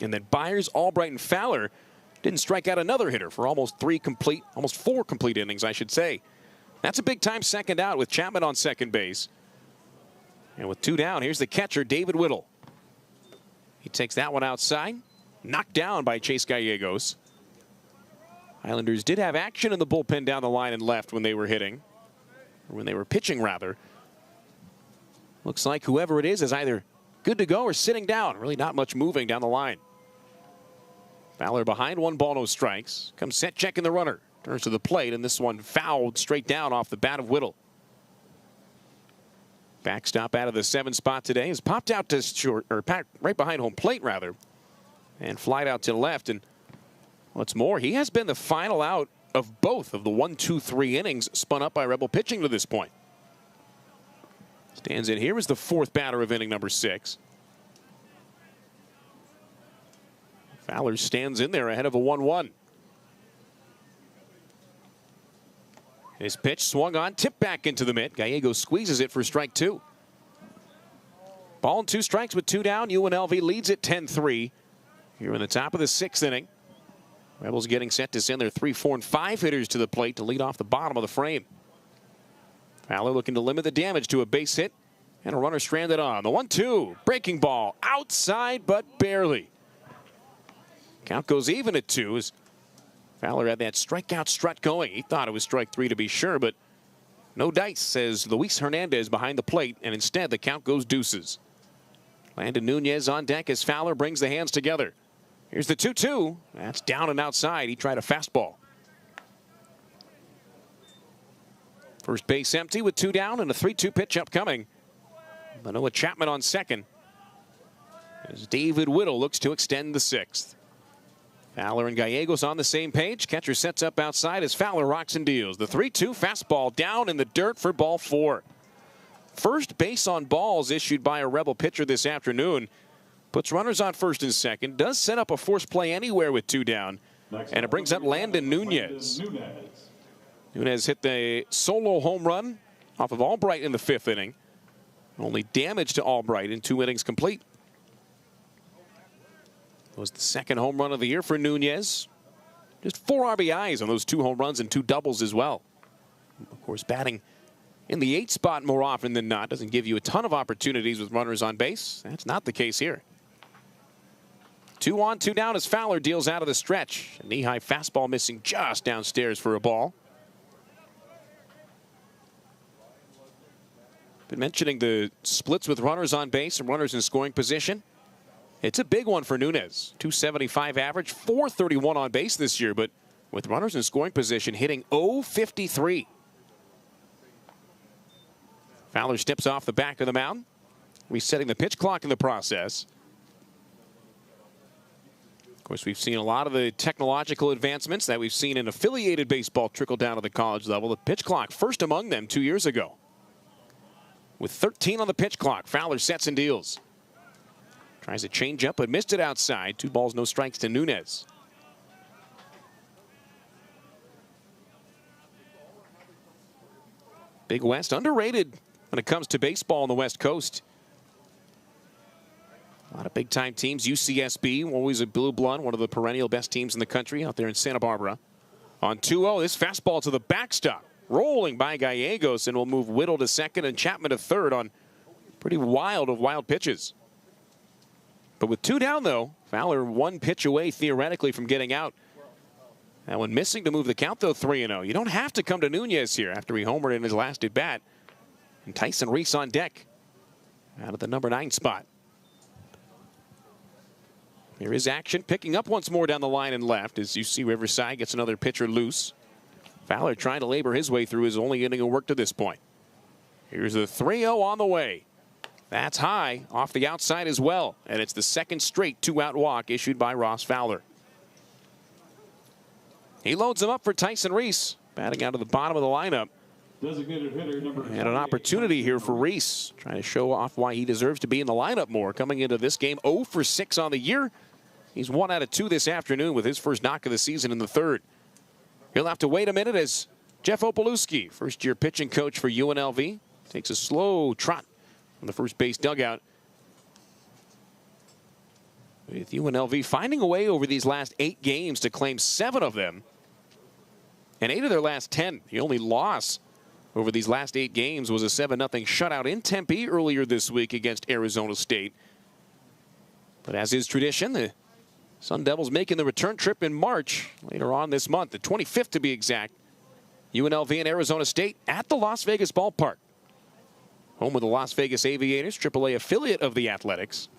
And then Byers, Albright, and Fowler didn't strike out another hitter for almost 4 complete innings, I should say. That's a big time second out with Chapman on second base. And with 2 down, here's the catcher, David Whittle. He takes that one outside. Knocked down by Chase Gallegos. Highlanders did have action in the bullpen down the line and left when they were hitting. Or when they were pitching, rather. Looks like whoever it is either good to go or sitting down. Really not much moving down the line. Fowler behind, 1 ball, no strikes. Comes set, checking the runner. Turns to the plate, and this one fouled straight down off the bat of Whittle. Backstop out of the 7 spot today is popped out to short, or right behind home plate, rather. And flied out to the left. And what's more, he has been the final out of both of the 1, 2, 3 innings spun up by Rebel pitching to this point. Stands in here as the 4th batter of inning number 6. Fowler stands in there ahead of a 1-1. His pitch swung on, tipped back into the mitt. Gallegos squeezes it for strike 2. Ball and 2 strikes with 2 down. UNLV leads it 10-3 here in the top of the 6th inning. Rebels getting set to send their 3, 4, and 5 hitters to the plate to lead off the bottom of the frame. Fowler looking to limit the damage to a base hit and a runner stranded on. The 1-2, breaking ball outside, but barely. Count goes even at 2 as Fowler had that strikeout strut going. He thought it was strike 3 to be sure, but no dice, says Luis Hernandez behind the plate, and instead the count goes deuces. Landon Nunez on deck as Fowler brings the hands together. Here's the 2-2. That's down and outside. He tried a fastball. First base empty with 2 down and a 3-2 pitch upcoming. Manoa Chapman on second as David Whittle looks to extend the 6th. Fowler and Gallegos on the same page. Catcher sets up outside as Fowler rocks and deals. The 3-2 fastball down in the dirt for ball 4. First base on balls issued by a Rebel pitcher this afternoon. Puts runners on first and second. Does set up a forced play anywhere with 2 down. And it brings up Landon Nunez. Nunez hit the solo home run off of Albright in the 5th inning. Only damage to Albright in 2 innings complete. It was the 2nd home run of the year for Nunez. Just 4 RBIs on those 2 home runs and 2 doubles as well. Of course, batting in the 8th spot more often than not doesn't give you a ton of opportunities with runners on base. That's not the case here. 2 on, 2 down as Fowler deals out of the stretch. A knee-high fastball missing just downstairs for a ball. Been mentioning the splits with runners on base and runners in scoring position. It's a big one for Nunez. 275 average, 431 on base this year, but with runners in scoring position hitting .053. Fowler steps off the back of the mound, resetting the pitch clock in the process. course, we've seen a lot of the technological advancements that we've seen in affiliated baseball trickle down to the college level. The pitch clock, first among them 2 years ago. With 13 on the pitch clock, Fowler sets and deals. Tries a changeup, but missed it outside. 2 balls, no strikes to Nunez. Big West, underrated when it comes to baseball on the West Coast. A lot of big-time teams. UCSB, always a blue blood, one of the perennial best teams in the country out there in Santa Barbara. On 2-0, this fastball to the backstop. Rolling by Gallegos, and will move Whittle to second and Chapman to third on pretty wild of wild pitches. But with 2 down, though, Fowler 1 pitch away theoretically from getting out. That one missing to move the count, though, 3-0. You don't have to come to Nunez here after he homered in his last at-bat. And Tyson Reese on deck out of the number 9 spot. Here is action picking up once more down the line and left as you see Riverside gets another pitcher loose. Fowler trying to labor his way through his only inning of work to this point. Here's the 3-0 on the way. That's high off the outside as well. And it's the second straight 2-out walk issued by Ross Fowler. He loads him up for Tyson Reese, batting out of the bottom of the lineup. Designated hitter number And an opportunity here for Reese, trying to show off why he deserves to be in the lineup more. Coming into this game 0 for 6 on the year. He's 1 out of 2 this afternoon with his first knock of the season in the 3rd. He'll have to wait a minute as Jeff Opalewski, first-year pitching coach for UNLV, takes a slow trot from the first base dugout. With UNLV finding a way over these last 8 games to claim 7 of them. And 8 of their last 10. The only loss over these last 8 games was a 7-0 shutout in Tempe earlier this week against Arizona State. But as is tradition, the Sun Devils making the return trip in March later on this month, the 25th to be exact. UNLV and Arizona State at the Las Vegas ballpark. Home of the Las Vegas Aviators, AAA affiliate of the Athletics.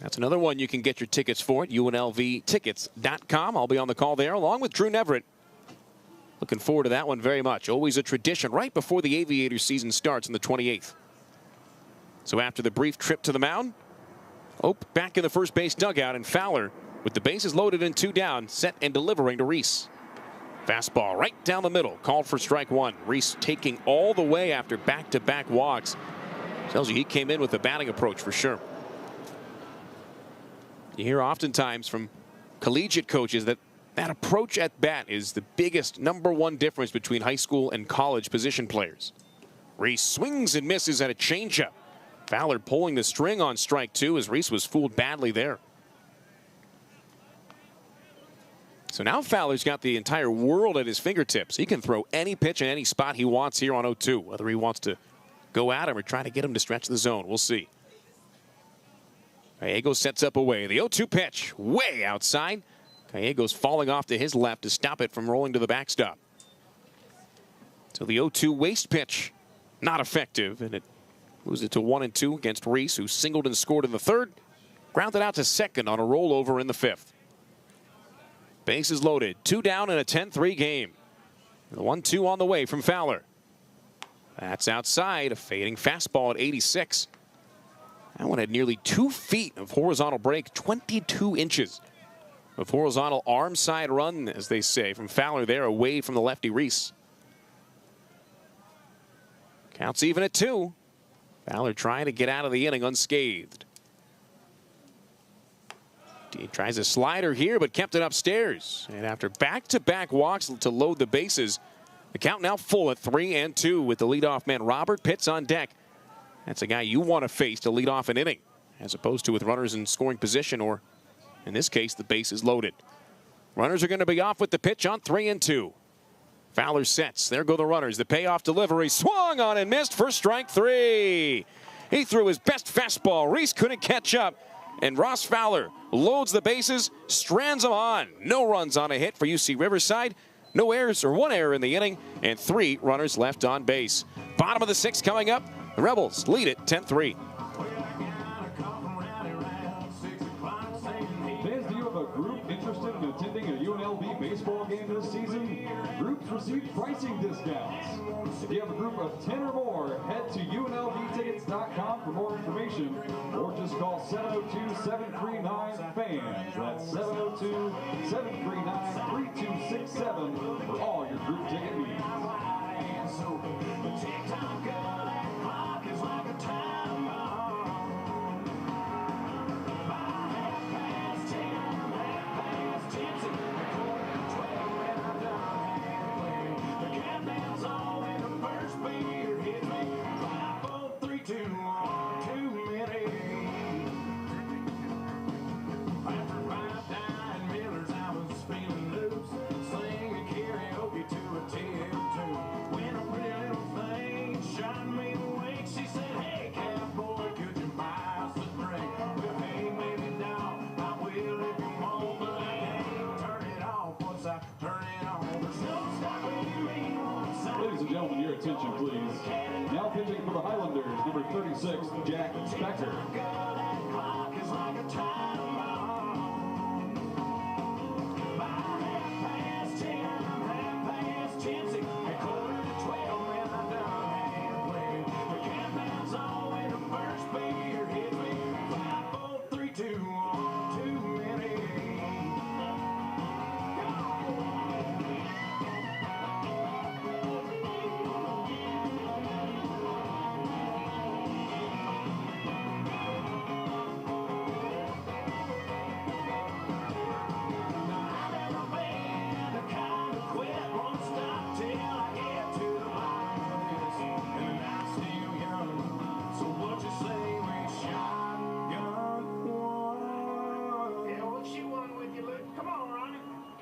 That's another one you can get your tickets for at UNLVtickets.com. I'll be on the call there along with Drew Neverett. Looking forward to that one very much. Always a tradition right before the Aviators season starts on the 28th. So after the brief trip to the mound, Ope back in the first base dugout, and Fowler with the bases loaded and 2 down, set and delivering to Reese. Fastball right down the middle, called for strike 1. Reese taking all the way after back-to-back walks. Tells you he came in with a batting approach for sure. You hear oftentimes from collegiate coaches that approach at bat is the biggest #1 difference between high school and college position players. Reese swings and misses at a changeup. Fowler pulling the string on strike 2 as Reese was fooled badly there. So now Fowler's got the entire world at his fingertips. He can throw any pitch in any spot he wants here on 0-2. Whether he wants to go at him or try to get him to stretch the zone, we'll see. Gallegos sets up away. The 0-2 pitch way outside. Gallegos falling off to his left to stop it from rolling to the backstop. So the 0-2 waste pitch not effective, and it moves it to 1-2 against Reese, who singled and scored in the 3rd. Grounded out to second on a rollover in the 5th. Bases loaded, 2 down in a 10-3 game. The 1-2 on the way from Fowler. That's outside, a fading fastball at 86. That one had nearly 2 feet of horizontal break, 22 inches of horizontal arm side run, as they say, from Fowler there away from the lefty Reese. Counts even at 2. Fowler trying to get out of the inning unscathed. He tries a slider here, but kept it upstairs. And after back-to-back walks to load the bases, the count now full at 3-2 with the leadoff man Robert Pitts on deck. That's a guy you want to face to lead off an inning, as opposed to with runners in scoring position, or in this case, the base is loaded. Runners are going to be off with the pitch on 3-2. Fowler sets. There go the runners. The payoff delivery swung on and missed for strike 3. He threw his best fastball. Reese couldn't catch up. And Ross Fowler loads the bases, strands them on. No runs on a hit for UC Riverside. No errors, or 1 error in the inning, and 3 runners left on base. Bottom of the 6th coming up. The Rebels lead it 10-3. Fans, do you have a group interested in attending a UNLV baseball game this season? Groups receive pricing discounts. If you have a group of 10 or more, head to UNLVtickets.com for more information, or just call 702-739-FANS. That's 702-739-3267 for all your group ticket needs. Ladies and gentlemen, your attention, please. Now pitching for the Highlanders, number 36, Jack Becker.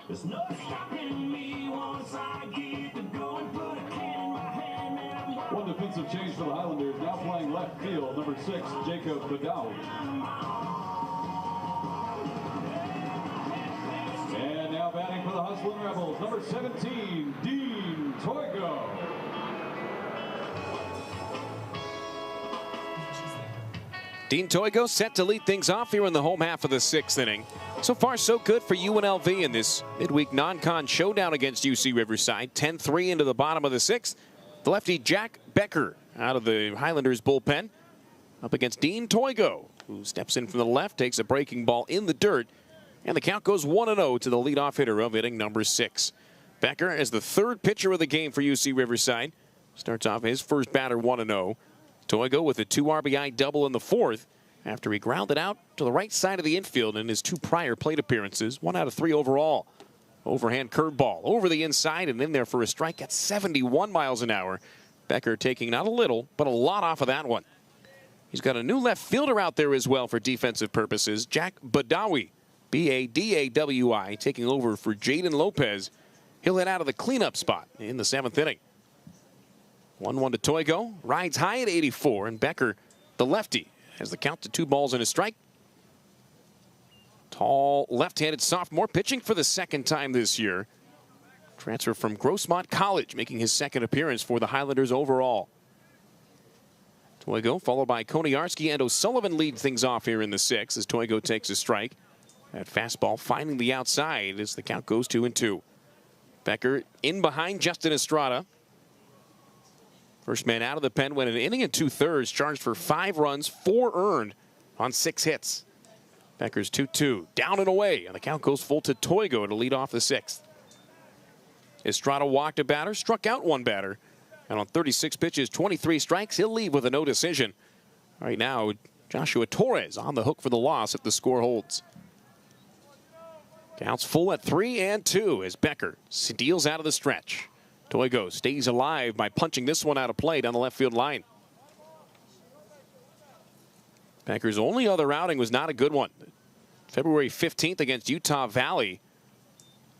There's no stopping me once I get to go and put a can in my hand, man. One defensive change for the Highlanders, now playing left field, number 6, Jacob Badawi. And now batting for the Hustling Rebels, number 17, Dean Toigo. Dean Toigo set to lead things off here in the home half of the 6th inning. So far, so good for UNLV in this midweek non-con showdown against UC Riverside. 10-3 into the bottom of the 6th. The lefty Jack Becker out of the Highlanders bullpen up against Dean Toigo, who steps in from the left, takes a breaking ball in the dirt, and the count goes 1-0 to the leadoff hitter of inning number 6. Becker is the 3rd pitcher of the game for UC Riverside. Starts off his first batter 1-0. Toigo with a 2 RBI double in the 4th. After he grounded out to the right side of the infield in his 2 prior plate appearances. 1 out of 3 overall. Overhand curveball over the inside and in there for a strike at 71 miles an hour. Becker taking not a little, but a lot off of that one. He's got a new left fielder out there as well for defensive purposes. Jack Badawi, B-A-D-A-W-I, taking over for Jaden Lopez. He'll head out of the cleanup spot in the 7th inning. 1-1 to Toigo. Rides high at 84, and Becker, the lefty, has the count to 2 balls and a strike. Tall left-handed sophomore pitching for the 2nd time this year. Transfer from Grossmont College, making his 2nd appearance for the Highlanders overall. Toigo followed by Koniarski and O'Sullivan lead things off here in the 6th as Toigo takes a strike. That fastball finding the outside as the count goes 2-2. Becker in behind Justin Estrada. First man out of the pen went an inning and 2/3, charged for 5 runs, 4 earned on 6 hits. Becker's 2-2, down and away, and the count goes full to Toigo to lead off the 6th. Estrada walked a batter, struck out 1 batter, and on 36 pitches, 23 strikes, he'll leave with a no decision. Right now, Joshua Torres on the hook for the loss if the score holds. Counts full at 3-2 as Becker steals out of the stretch. Toigo stays alive by punching this one out of play down the left field line. Becker's only other outing was not a good one. February 15th against Utah Valley.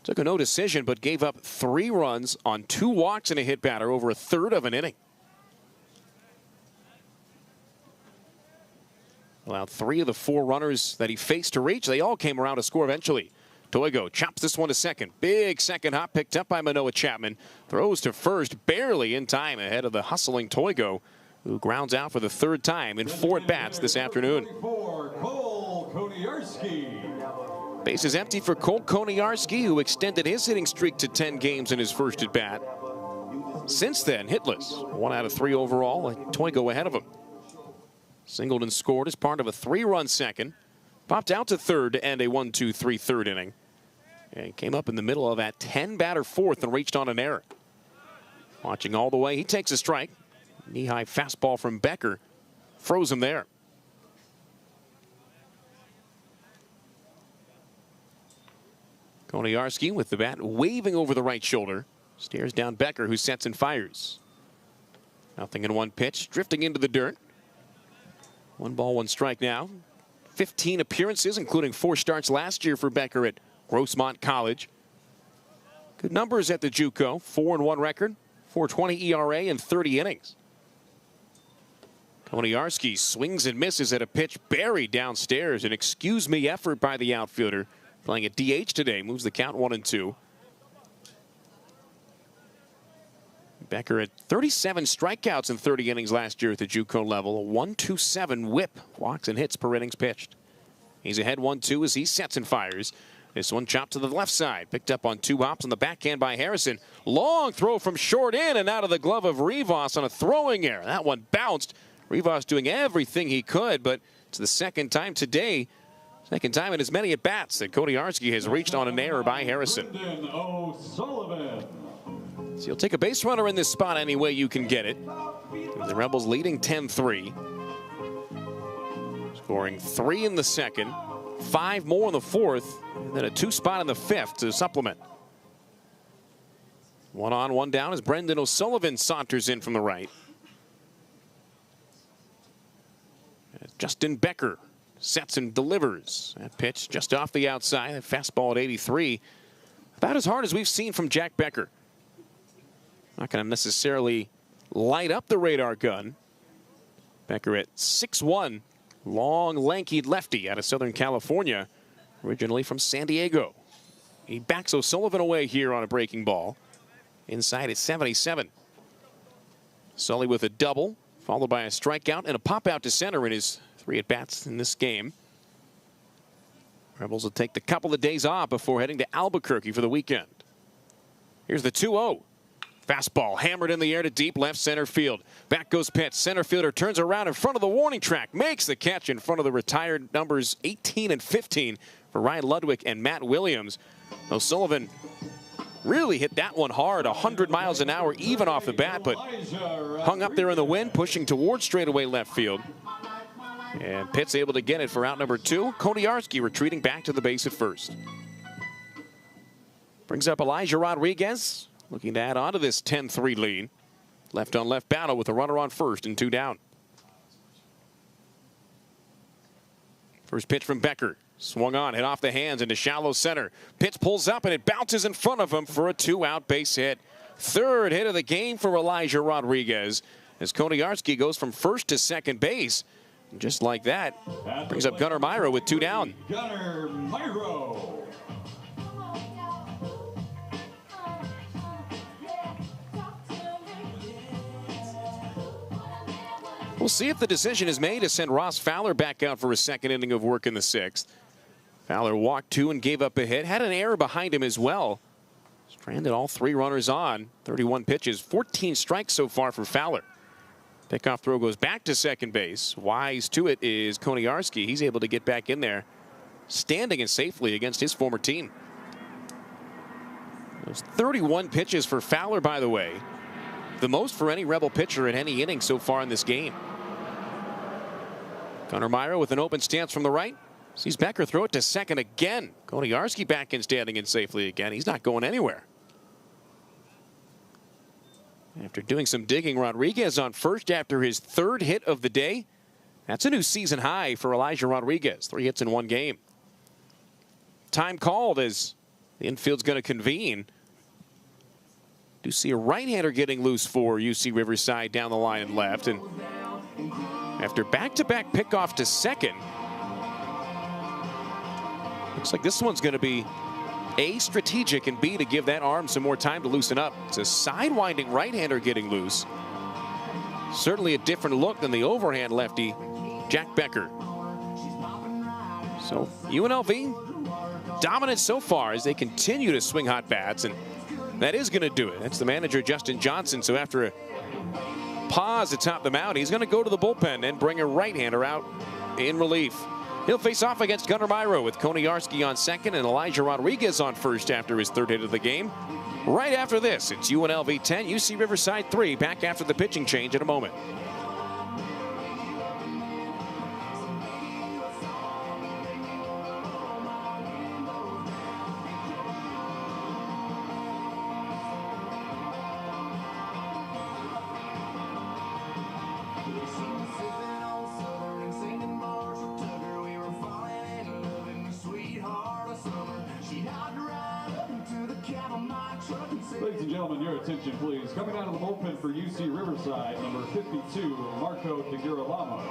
Took a no decision, but gave up 3 runs on 2 walks and a hit batter over a 1/3 of an inning. Allowed 3 of the 4 runners that he faced to reach. They all came around to score eventually. Toigo chops this one to second. Big second hop picked up by Manoah Chapman. Throws to first, barely in time ahead of the hustling Toigo, who grounds out for the 3rd time in 4 at-bats this afternoon. Cole Koniarski. Base is empty for Colt Koniarski, who extended his hitting streak to 10 games in his first at bat. Since then, hitless. 1 out of 3 overall. Toigo ahead of him. Singleton scored as part of a 3-run second. Popped out to third to end a 1-2-3 third inning. And came up in the middle of that 10-batter fourth and reached on an error. Watching all the way, he takes a strike. Knee-high fastball from Becker. Froze him there. Koniarski with the bat waving over the right shoulder. Stares down Becker, who sets and fires. 0-1 pitch, drifting into the dirt. 1 ball, 1 strike now. 15 appearances, including 4 starts last year for Becker at Grossmont College. Good numbers at the JUCO. 4-1 record, 4.20 ERA in 30 innings. Koniarski swings and misses at a pitch buried downstairs. An excuse-me effort by the outfielder. Playing at DH today, moves the count 1-2. Becker at 37 strikeouts in 30 innings last year at the JUCO level. A 1.27 whip, walks and hits per innings pitched. He's ahead 1-2 as he sets and fires. This one chopped to the left side. Picked up on 2 hops on the backhand by Harrison. Long throw from short in and out of the glove of Rivas on a throwing error. That one bounced. Rivas doing everything he could, but it's the second time today, second time in as many at-bats, that Koniarski has reached on an error by Harrison. So you'll take a base runner in this spot any way you can get it. The Rebels leading 10-3. Scoring 3 in the second, 5 more in the fourth, and then a 2 spot in the fifth to supplement. 1 on, 1 down as Brendan O'Sullivan saunters in from the right. Justin Becker sets and delivers. That pitch just off the outside. That fastball at 83. About as hard as we've seen from Jack Becker. Not going to necessarily light up the radar gun. Becker at 6'1", long, lanky lefty out of Southern California, originally from San Diego. He backs O'Sullivan away here on a breaking ball. Inside at 77. Sully with a double, followed by a strikeout and a pop out to center in his 3 at-bats in this game. Rebels will take the couple of days off before heading to Albuquerque for the weekend. Here's the 2-0. Fastball hammered in the air to deep left center field. Back goes pitch. Center fielder turns around in front of the warning track. Makes the catch in front of the retired numbers 18 and 15 for Ryan Ludwig and Matt Williams. O'Sullivan really hit that one hard, 100 miles an hour even off the bat, but hung up there in the wind, pushing towards straightaway left field. And Pitt's able to get it for out number 2. Koniarski retreating back to the base at first. Brings up Elijah Rodriguez, looking to add on to this 10-3 lead. Left-on-left battle with a runner on first and 2 down. First pitch from Becker. Swung on, hit off the hands into shallow center. Pitch pulls up and it bounces in front of him for a 2-out base hit. Third hit of the game for Elijah Rodriguez as Koniarski goes from first to second base. And just like that, brings up Gunnar Myro with 2 down. Gunnar Myro. We'll see if the decision is made to send Ross Fowler back out for a second inning of work in the 6th. Fowler walked 2 and gave up a hit. Had an error behind him as well. Stranded all 3 runners on. 31 pitches, 14 strikes so far for Fowler. Pickoff throw goes back to second base. Wise to it is Koniarski. He's able to get back in there, standing and safely against his former team. Those 31 pitches for Fowler, by the way. The most for any Rebel pitcher in any inning so far in this game. Gunnar Myro with an open stance from the right. Sees Becker throw it to second again. Koniarski back in standing and safely again. He's not going anywhere. After doing some digging, Rodriguez on first after his 3rd hit of the day. That's a new season high for Elijah Rodriguez. 3 hits in 1 game. Time called as the infield's going to convene. Do see a right-hander getting loose for UC Riverside down the line and left. And after back-to-back pickoff to second, looks like this one's going to be A, strategic, and B, to give that arm some more time to loosen up. It's a sidewinding right-hander getting loose. Certainly a different look than the overhand lefty, Jack Becker. So UNLV dominant so far as they continue to swing hot bats, and that is going to do it. That's the manager, Justin Johnson. So after a pause to top them out, he's going to go to the bullpen and bring a right-hander out in relief. He'll face off against Gunnar Myro with Koniarski on second and Elijah Rodriguez on first after his third hit of the game. Right after this, it's UNLV 10, UC Riverside 3, back after the pitching change in a moment. Ladies and gentlemen, your attention please. Coming out of the bullpen for UC Riverside, number 52, Marco de Girolamo.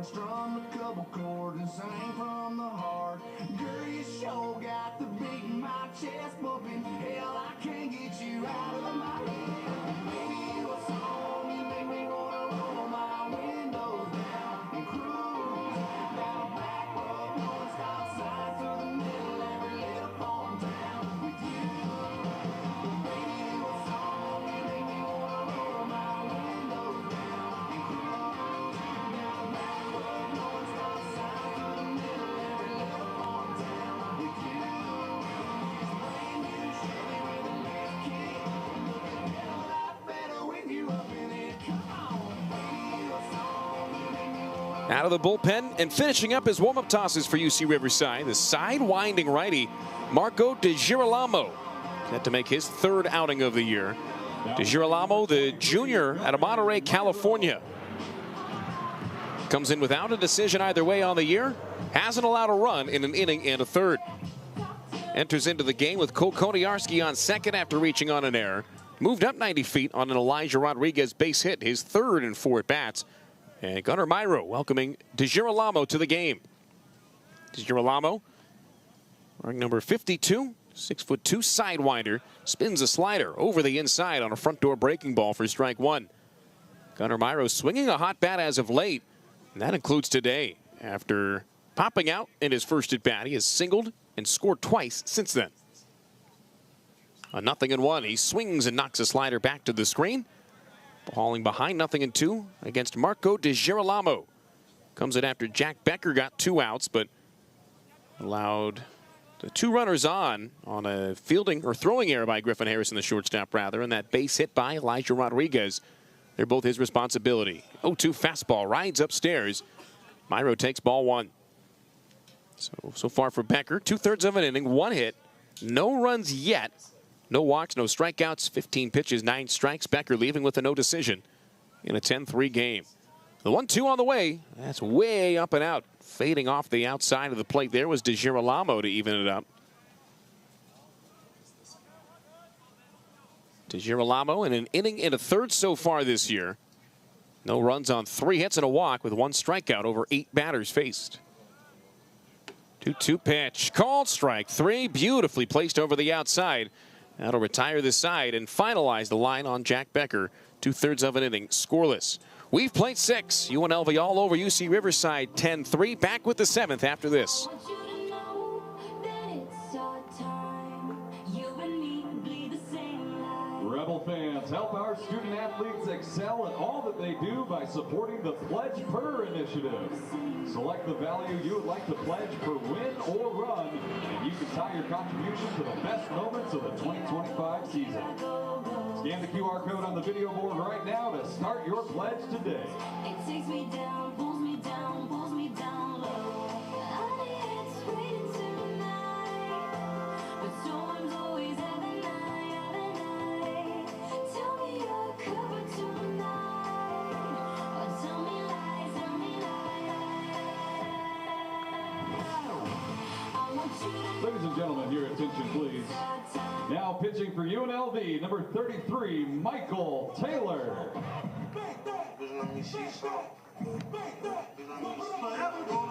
Strum a couple chords and sang from the heart. Girl, you sure got the beat in my chest bumping. Hell, I can't get you out of my head. Baby, you a song, you make me wanna roll my windows down and cruise down a back road, going stop sign through the middle every little farm town with you. Baby, you a song, you make me wanna roll my windows down and cruise down a back road, going stop sign through the middle every little farm town with you. It's brand new Chevy with a lift kit, looking a hell of a lot better with you up in it. Come on, baby, you a song, you make me wanna. Out of the bullpen and finishing up his warm-up tosses for UC Riverside, the side-winding righty, Marco de Girolamo, set to make his third outing of the year. De Girolamo, the junior out of Monterey, California, comes in without a decision either way on the year, hasn't allowed a run in an inning and a third. Enters into the game with Cole Koniarski on second after reaching on an error. Moved up 90 feet on an Elijah Rodriguez base hit, his third in 4 at-bats. And Gunnar Myro welcoming De Girolamo to the game. De Girolamo, wearing number 52, 6'2" sidewinder, spins a slider over the inside on a front door breaking ball for strike one. Gunnar Myro swinging a hot bat as of late, and that includes today. After popping out in his first at-bat, he has singled and scored twice since then. A 0-1, he swings and knocks a slider back to the screen. Hauling behind 0-2 against Marco de Girolamo. Comes in after Jack Becker got 2 outs, but allowed the 2 runners on a fielding or throwing error by Griffin Harrison, the shortstop rather, and that base hit by Elijah Rodriguez. They're both his responsibility. 0-2 fastball rides upstairs. Myro takes ball 1. So far for Becker, 2/3 of an inning, 1 hit, no runs yet. No walks, no strikeouts, 15 pitches, 9 strikes. Becker leaving with a no decision in a 10-3 game. The 1-2 on the way. That's way up and out. Fading off the outside of the plate there was De Girolamo to even it up. De Girolamo in an inning and a third so far this year. No runs on 3 hits and a walk with 1 strikeout over 8 batters faced. 2-2 pitch. Called strike 3. Beautifully placed over the outside. That'll retire the side and finalize the line on Jack Becker. 2/3 of an inning, scoreless. We've played 6. UNLV all over UC Riverside, 10-3. Back with the 7th after this. Rebel fans, help our student athletes excel in all that they do by supporting the Pledge Per initiative. Select the value you would like to pledge per win or run, and you can tie your contribution to the best moments of the 2025 season. Scan the QR code on the video board right now to start your pledge today. It takes me down, pulls me down, pulls me down low. It's raining tonight, but storms always have a night. Tell me you're covered tonight, or tell me lies, I want you to. Ladies and gentlemen, your attention please. Now pitching for UNLV, number 33, Michael Taylor.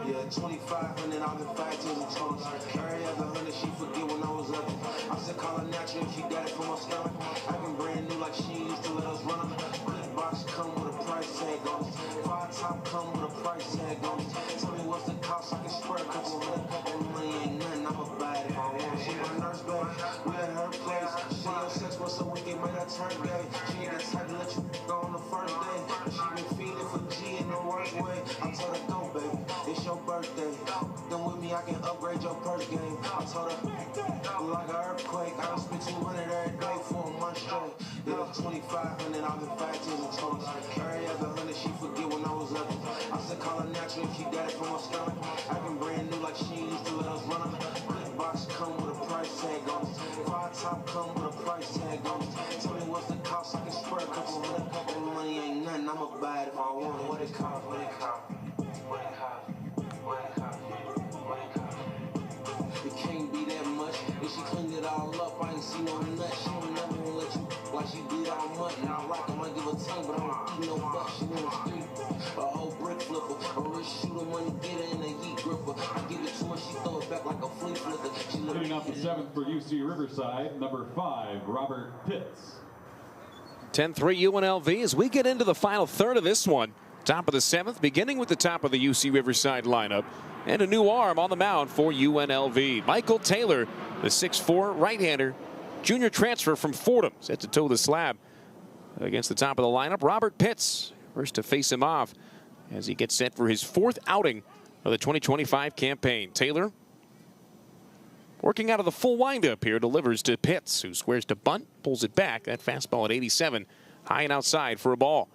Yeah, 25 and then I've been 5 till the total. Carry as 100, she forget when I was up. I said call her natural if she got it from my stomach. I've been brand new like she used to let us run them. Big box come with a price tag on it. 5 top come with a price tag on it. Tell me what's the cost, I can spread a couple hundred. And money ain't nothing, I'ma buy it if I want it. She my nurse, babe, we at her place. She on sex was so wicked, made her turn gay. She ain't the type to let you go on the first day. She been feeding for G in the worst way. I told her go, baby, it's your birthday. Then with me, I can upgrade your purse game. I told her, like an earthquake, I don't spend 200 every day for a month straight. Yeah, 2,500, I've been 5 till the total. Carry as 100, she forget when I was up. I said call her natural if she got it from my stomach. I've been brand new like she used to let us run them. Big box come with a price tag on it. 5 top come with a price tag on it. Tell me what's the cost, I can spread a couple hundred. And money ain't nothing, I'ma buy it if I want it. What it cost, what it cost. It can't be that much. If she cleaned it all up, I ain't seen no nut. She don't never wanna let you like she did all mutton. I rock, I might give a tongue, but I don't eat no butt. She in the street, a whole brick flipper, a wrist shooter, money getter, and a heat gripper. I give it to her, she throw it back like a flea flicker. She Hitting off the 7th for UC Riverside, number 5, Robert Pitts. 10-3 UNLV as we get into the final third of this one. Top of the 7th, beginning with the top of the UC Riverside lineup. And a new arm on the mound for UNLV. Michael Taylor, the 6'4" right-hander, junior transfer from Fordham, set to toe the slab against the top of the lineup. Robert Pitts, first to face him off as he gets set for his 4th outing of the 2025 campaign. Taylor working out of the full windup here, delivers to Pitts, who squares to bunt, pulls it back. That fastball at 87, high and outside for a ball.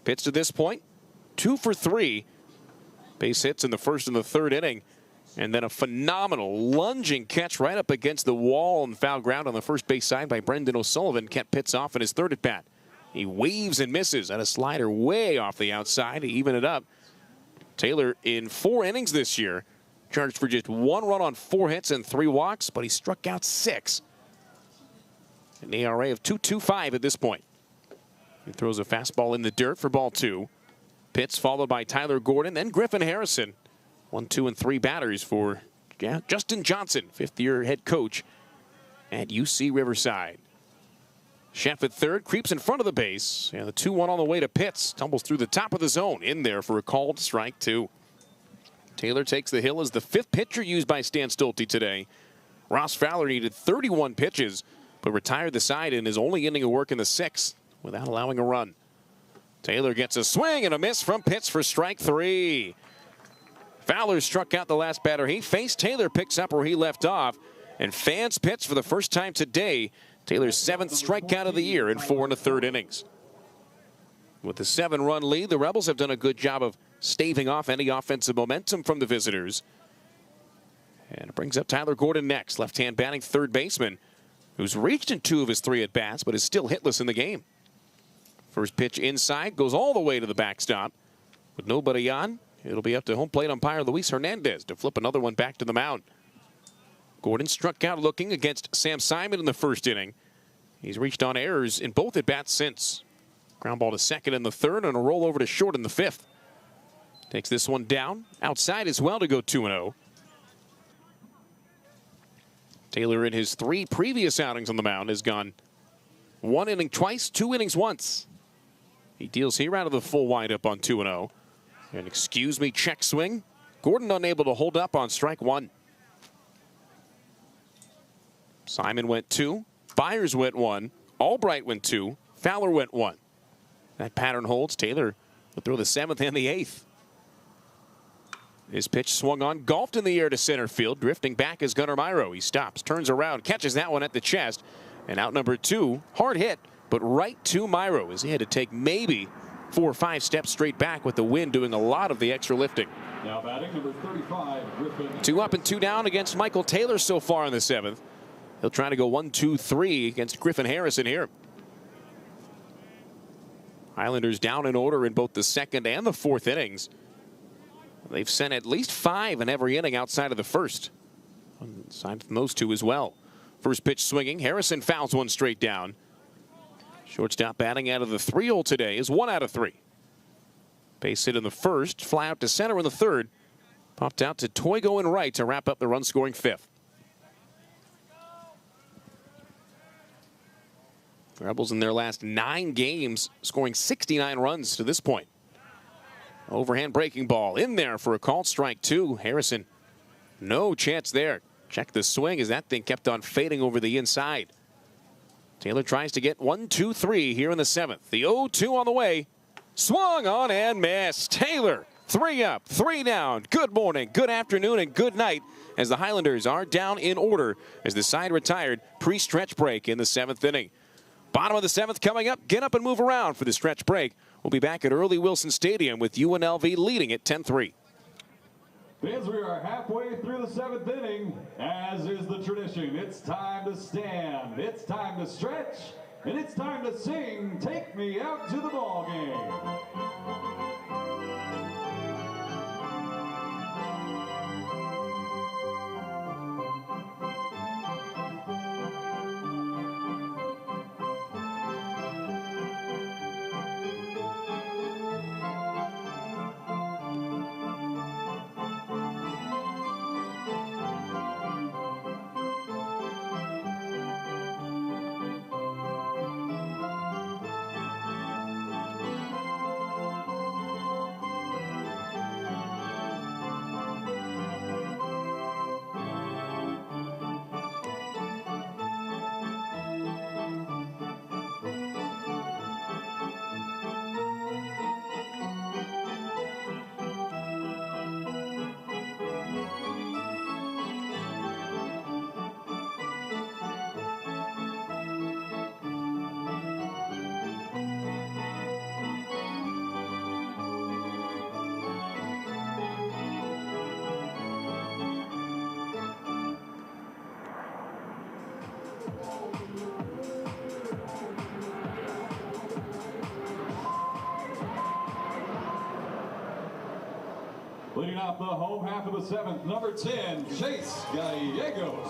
Pitts to this point, 2 for 3. Base hits in the first and the third inning. And then a phenomenal lunging catch right up against the wall and foul ground on the first base side by Brendan O'Sullivan kept Pitts off in his 3rd at bat. He waves and misses at a slider way off the outside to even it up. Taylor in 4 innings this year, charged for just 1 run on 4 hits and 3 walks, but he struck out 6. An ERA of 2.25 at this point. He throws a fastball in the dirt for ball 2. Pitts followed by Tyler Gordon, then Griffin Harrison. 1, 2, and 3 batters for Justin Johnson, 5th-year head coach at UC Riverside. Sheff at third, creeps in front of the base, and the 2-1 on the way to Pitts. Tumbles through the top of the zone, in there for a called strike 2. Taylor takes the hill as the 5th pitcher used by Stan Stolte today. Ross Fowler needed 31 pitches, but retired the side in his only inning of work in the 6th without allowing a run. Taylor gets a swing and a miss from Pitts for strike 3. Fowler struck out the last batter he faced. Taylor picks up where he left off and fans Pitts for the first time today. Taylor's 7th strikeout of the year in 4 1/3 innings. With the 7-run lead, the Rebels have done a good job of staving off any offensive momentum from the visitors. And it brings up Tyler Gordon next, left-hand batting third baseman, who's reached in 2 of his 3 at-bats, but is still hitless in the game. First pitch inside, goes all the way to the backstop. With nobody on, it'll be up to home plate umpire Luis Hernandez to flip another one back to the mound. Gordon struck out looking against Sam Simon in the 1st inning. He's reached on errors in both at-bats since. Ground ball to second in the 3rd and a roll over to short in the 5th. Takes this one down, outside as well to go 2-0. Taylor in his 3 previous outings on the mound has gone 1 inning twice, 2 innings once. He deals here out of the full windup on 2-0. An excuse me check swing. Gordon unable to hold up on strike 1. Simon went 2. Byers went 1. Albright went 2. Fowler went 1. That pattern holds. Taylor will throw the 7th and the 8th. His pitch swung on, golfed in the air to center field. Drifting back is Gunnar Myro. He stops, turns around, catches that one at the chest. And out number 2, hard hit, but right to Myro as he had to take maybe 4 or 5 steps straight back with the wind doing a lot of the extra lifting. Now batting number 35, Griffin. 2 up and 2 down against Michael Taylor so far in the 7th. He'll try to go 1-2-3 against Griffin Harrison here. Highlanders down in order in both the 2nd and the 4th innings. They've sent at least 5 in every inning outside of the 1st. Aside from those 2 as well. First pitch swinging. Harrison fouls one straight down. Shortstop batting out of the 3-hole today is 1 out of 3. Base hit in the 1st. Fly out to center in the 3rd. Popped out to Toigo and right to wrap up the run-scoring 5th. The Rebels in their last 9 games scoring 69 runs to this point. Overhand breaking ball in there for a called strike 2. Harrison, no chance there. Check the swing as that thing kept on fading over the inside. Taylor tries to get 1-2-3 here in the 7th. The 0-2 on the way. Swung on and missed. Taylor, 3 up, 3 down. Good morning, good afternoon, and good night as the Highlanders are down in order as the side retired pre-stretch break in the 7th inning. Bottom of the 7th coming up. Get up and move around for the stretch break. We'll be back at Earl E. Wilson Stadium with UNLV leading at 10-3. Fans, we are halfway through the 7th inning. As is the tradition, it's time to stand, it's time to stretch, and it's time to sing "Take Me Out to the Ball Game." Leading off the home half of the 7th, number 10, Chase Gallegos.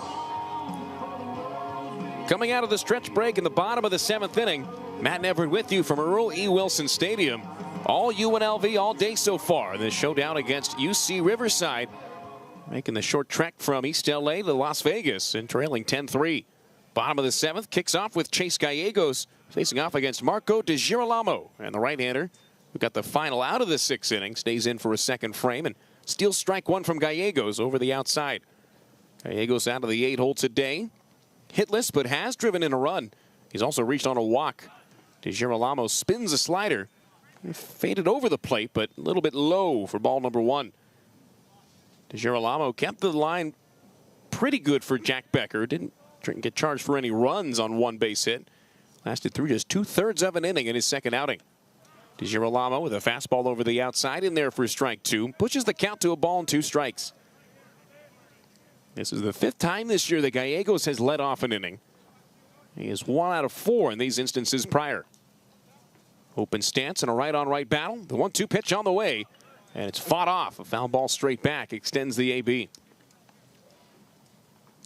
Coming out of the stretch break in the bottom of the 7th inning, Matt Everett with you from Earl E. Wilson Stadium. All UNLV all day so far. The showdown against UC Riverside, making the short trek from East LA to Las Vegas and trailing 10-3. Bottom of the 7th kicks off with Chase Gallegos facing off against Marco De Girolamo, and the right-hander who got the final out of the 6th inning stays in for a second frame and steals strike 1 from Gallegos over the outside. Gallegos out of the 8-hole today. Hitless, but has driven in a run. He's also reached on a walk. De Girolamo spins a slider. Faded over the plate, but a little bit low for ball number 1. De Girolamo kept the line pretty good for Jack Becker. Didn't get charged for any runs on 1 base hit. Lasted through just 2/3 of an inning in his second outing. De Girolamo with a fastball over the outside in there for strike 2. Pushes the count to a ball and 2 strikes. This is the 5th time this year that Gallegos has led off an inning. He is 1 out of 4 in these instances prior. Open stance and a right-on-right battle. The 1-2 pitch on the way, and it's fought off. A foul ball straight back extends the AB.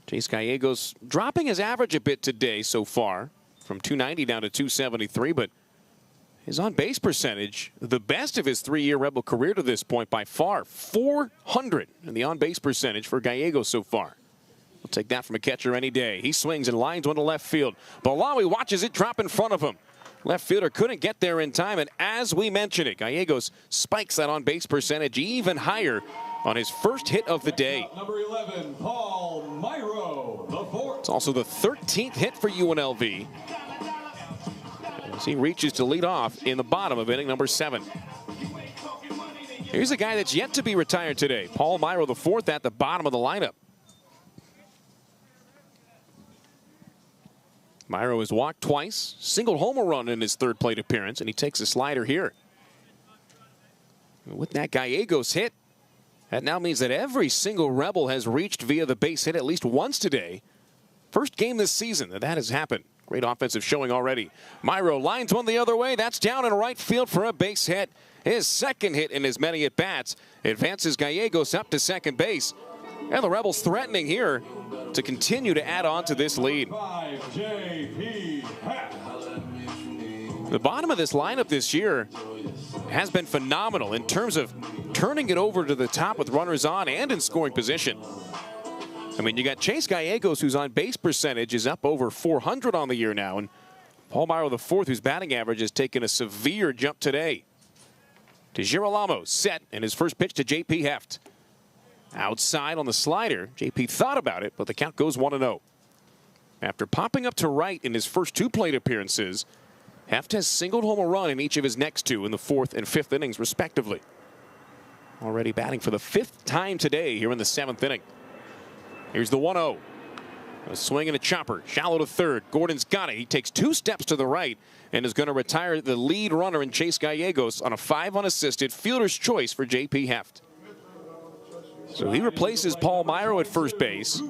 Chase Gallegos dropping his average a bit today so far, from 290 down to 273, but his on-base percentage, the best of his 3-year Rebel career to this point by far. 400 in the on-base percentage for Gallegos so far. We'll take that from a catcher any day. He swings and lines one to left field. Balawi watches it drop in front of him. Left fielder couldn't get there in time, and as we mentioned it, Gallegos spikes that on-base percentage even higher on his first hit of the day. Number 11, Paul Myro, the 4th. It's also the 13th hit for UNLV. as he reaches to lead off in the bottom of inning number 7. Here's a guy that's yet to be retired today. Paul Myro IV at the bottom of the lineup. Myro has walked twice, singled home a run in his third plate appearance, and he takes a slider here. With that Gallegos hit, that now means that every single Rebel has reached via the base hit at least once today. First game this season that has happened. Great offensive showing already. Myro lines one the other way. That's down in right field for a base hit. His second hit in as many at-bats advances Gallegos up to second base. And the Rebels threatening here to continue to add on to this lead. The bottom of this lineup this year has been phenomenal in terms of turning it over to the top with runners on and in scoring position. I mean, you got Chase Gallegos, whose on-base percentage is up over 400 on the year now, and Paul Myro IV, whose batting average has taken a severe jump today. DeGirolamo set, and his first pitch to J.P. Heft. Outside on the slider, J.P. thought about it, but the count goes 1-0. After popping up to right in his first 2 plate appearances, Heft has singled home a run in each of his next 2 in the 4th and 5th innings, respectively. Already batting for the 5th time today here in the 7th inning. Here's the 1-0. A swing and a chopper, shallow to third. Gordon's got it. He takes 2 steps to the right and is going to retire the lead runner in Chase Gallegos on a 5 unassisted fielder's choice for J.P. Heft. So he replaces Paul Myro at first base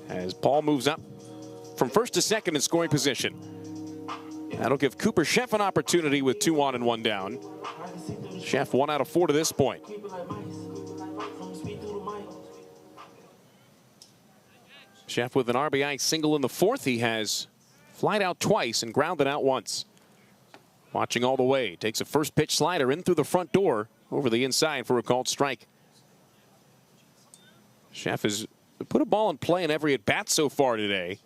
as Paul moves up from first to second in scoring position. That'll give Cooper Sheff an opportunity with 2 on and 1 down. Sheff 1 out of 4 to this point. Sheff with an RBI single in the 4th. He has flied out twice and grounded out once. Watching all the way. Takes a first pitch slider in through the front door over the inside for a called strike. Sheff has put a ball in play in every at-bat so far today.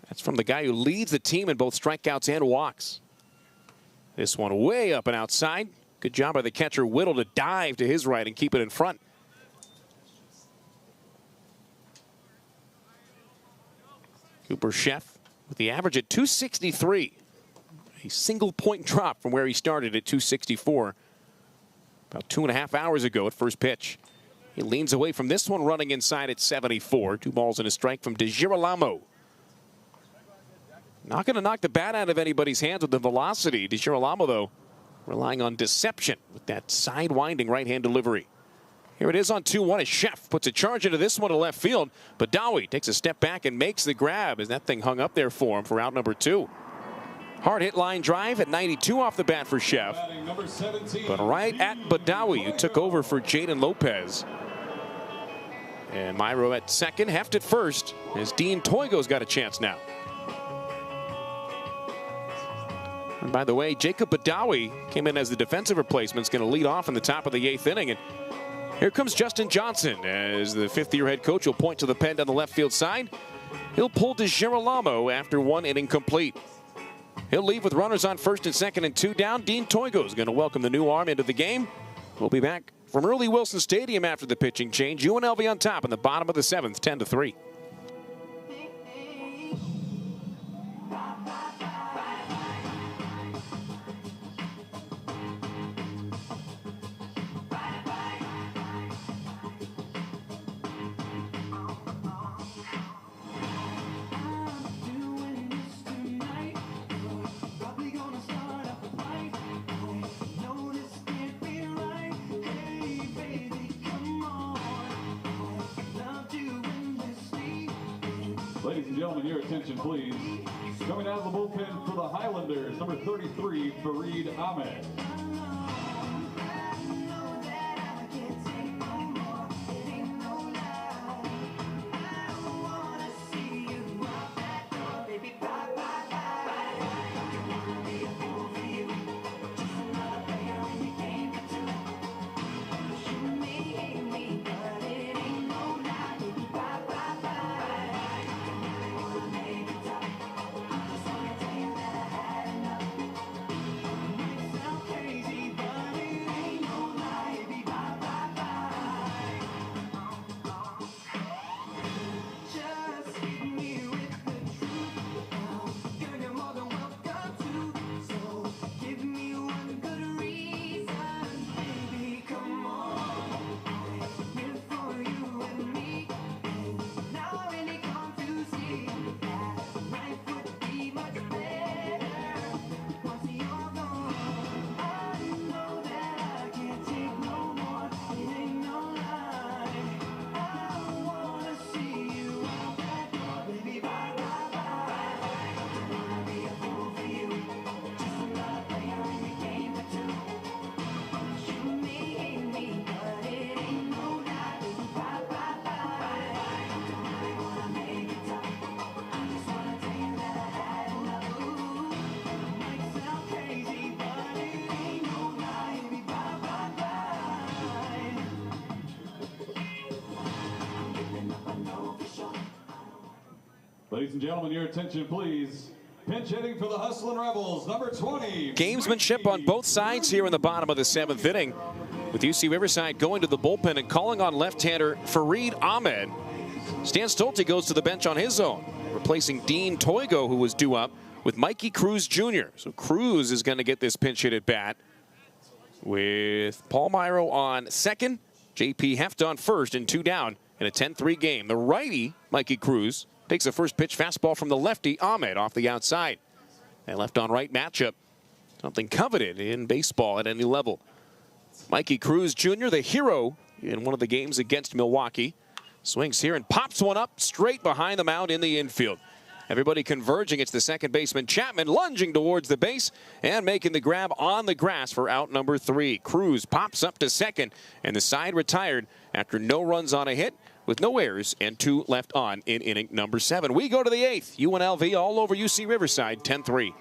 That's from the guy who leads the team in both strikeouts and walks. This one way up and outside. Good job by the catcher Whittle to dive to his right and keep it in front. Cooper Sheff with the average at 263. A single point drop from where he started at 264 about 2.5 hours ago at first pitch. He leans away from this one, running inside at 74. 2 balls and a strike from DeGirolamo. Not going to knock the bat out of anybody's hands with the velocity. DeGirolamo, though, relying on deception with that side-winding right-hand delivery. Here it is on 2-1 as Sheff puts a charge into this one to left field. But Dowie takes a step back and makes the grab as that thing hung up there for him for out number 2. Hard hit line drive at 92 off the bat for Sheff. But right at Badawi, who took over for Jaden Lopez. And Myro at second, Heft at first, as Dean Toigo's got a chance now. And by the way, Jacob Badawi came in as the defensive replacement. Is going to lead off in the top of the 8th inning. And here comes Justin Johnson as the 5th-year head coach will point to the pen down the left field side. He'll pull DeGirolamo after 1 inning complete. He'll leave with runners on first and second and 2 down. Dean Toigo is going to welcome the new arm into the game. We'll be back from Earl E. Wilson Stadium after the pitching change. UNLV on top in the bottom of the 7th, 10-3. Ladies and gentlemen, your attention, please. Coming out of the bullpen for the Highlanders, number 33, Fareed Ahmed. Ladies and gentlemen, your attention, please. Pinch hitting for the Hustlin' Rebels, number 20. Gamesmanship on both sides here in the bottom of the 7th inning, with UC Riverside going to the bullpen and calling on left-hander Fareed Ahmed. Stan Stolte goes to the bench on his own, replacing Dean Toigo, who was due up, with Mikey Cruz Jr. So Cruz is going to get this pinch hit at bat, with Paul Myro on second, J.P. Heft on first, and 2 down in a 10-3 game. The righty, Mikey Cruz, takes a first pitch fastball from the lefty, Ahmed, off the outside. A left-on-right matchup, something coveted in baseball at any level. Mikey Cruz Jr., the hero in one of the games against Milwaukee, swings here and pops one up straight behind the mound in the infield. Everybody converging. It's the second baseman, Chapman, lunging towards the base and making the grab on the grass for out number 3. Cruz pops up to second, and the side retired after no runs on a hit, with no errors and 2 left on in inning number 7. We go to the 8th. UNLV all over UC Riverside, 10-3.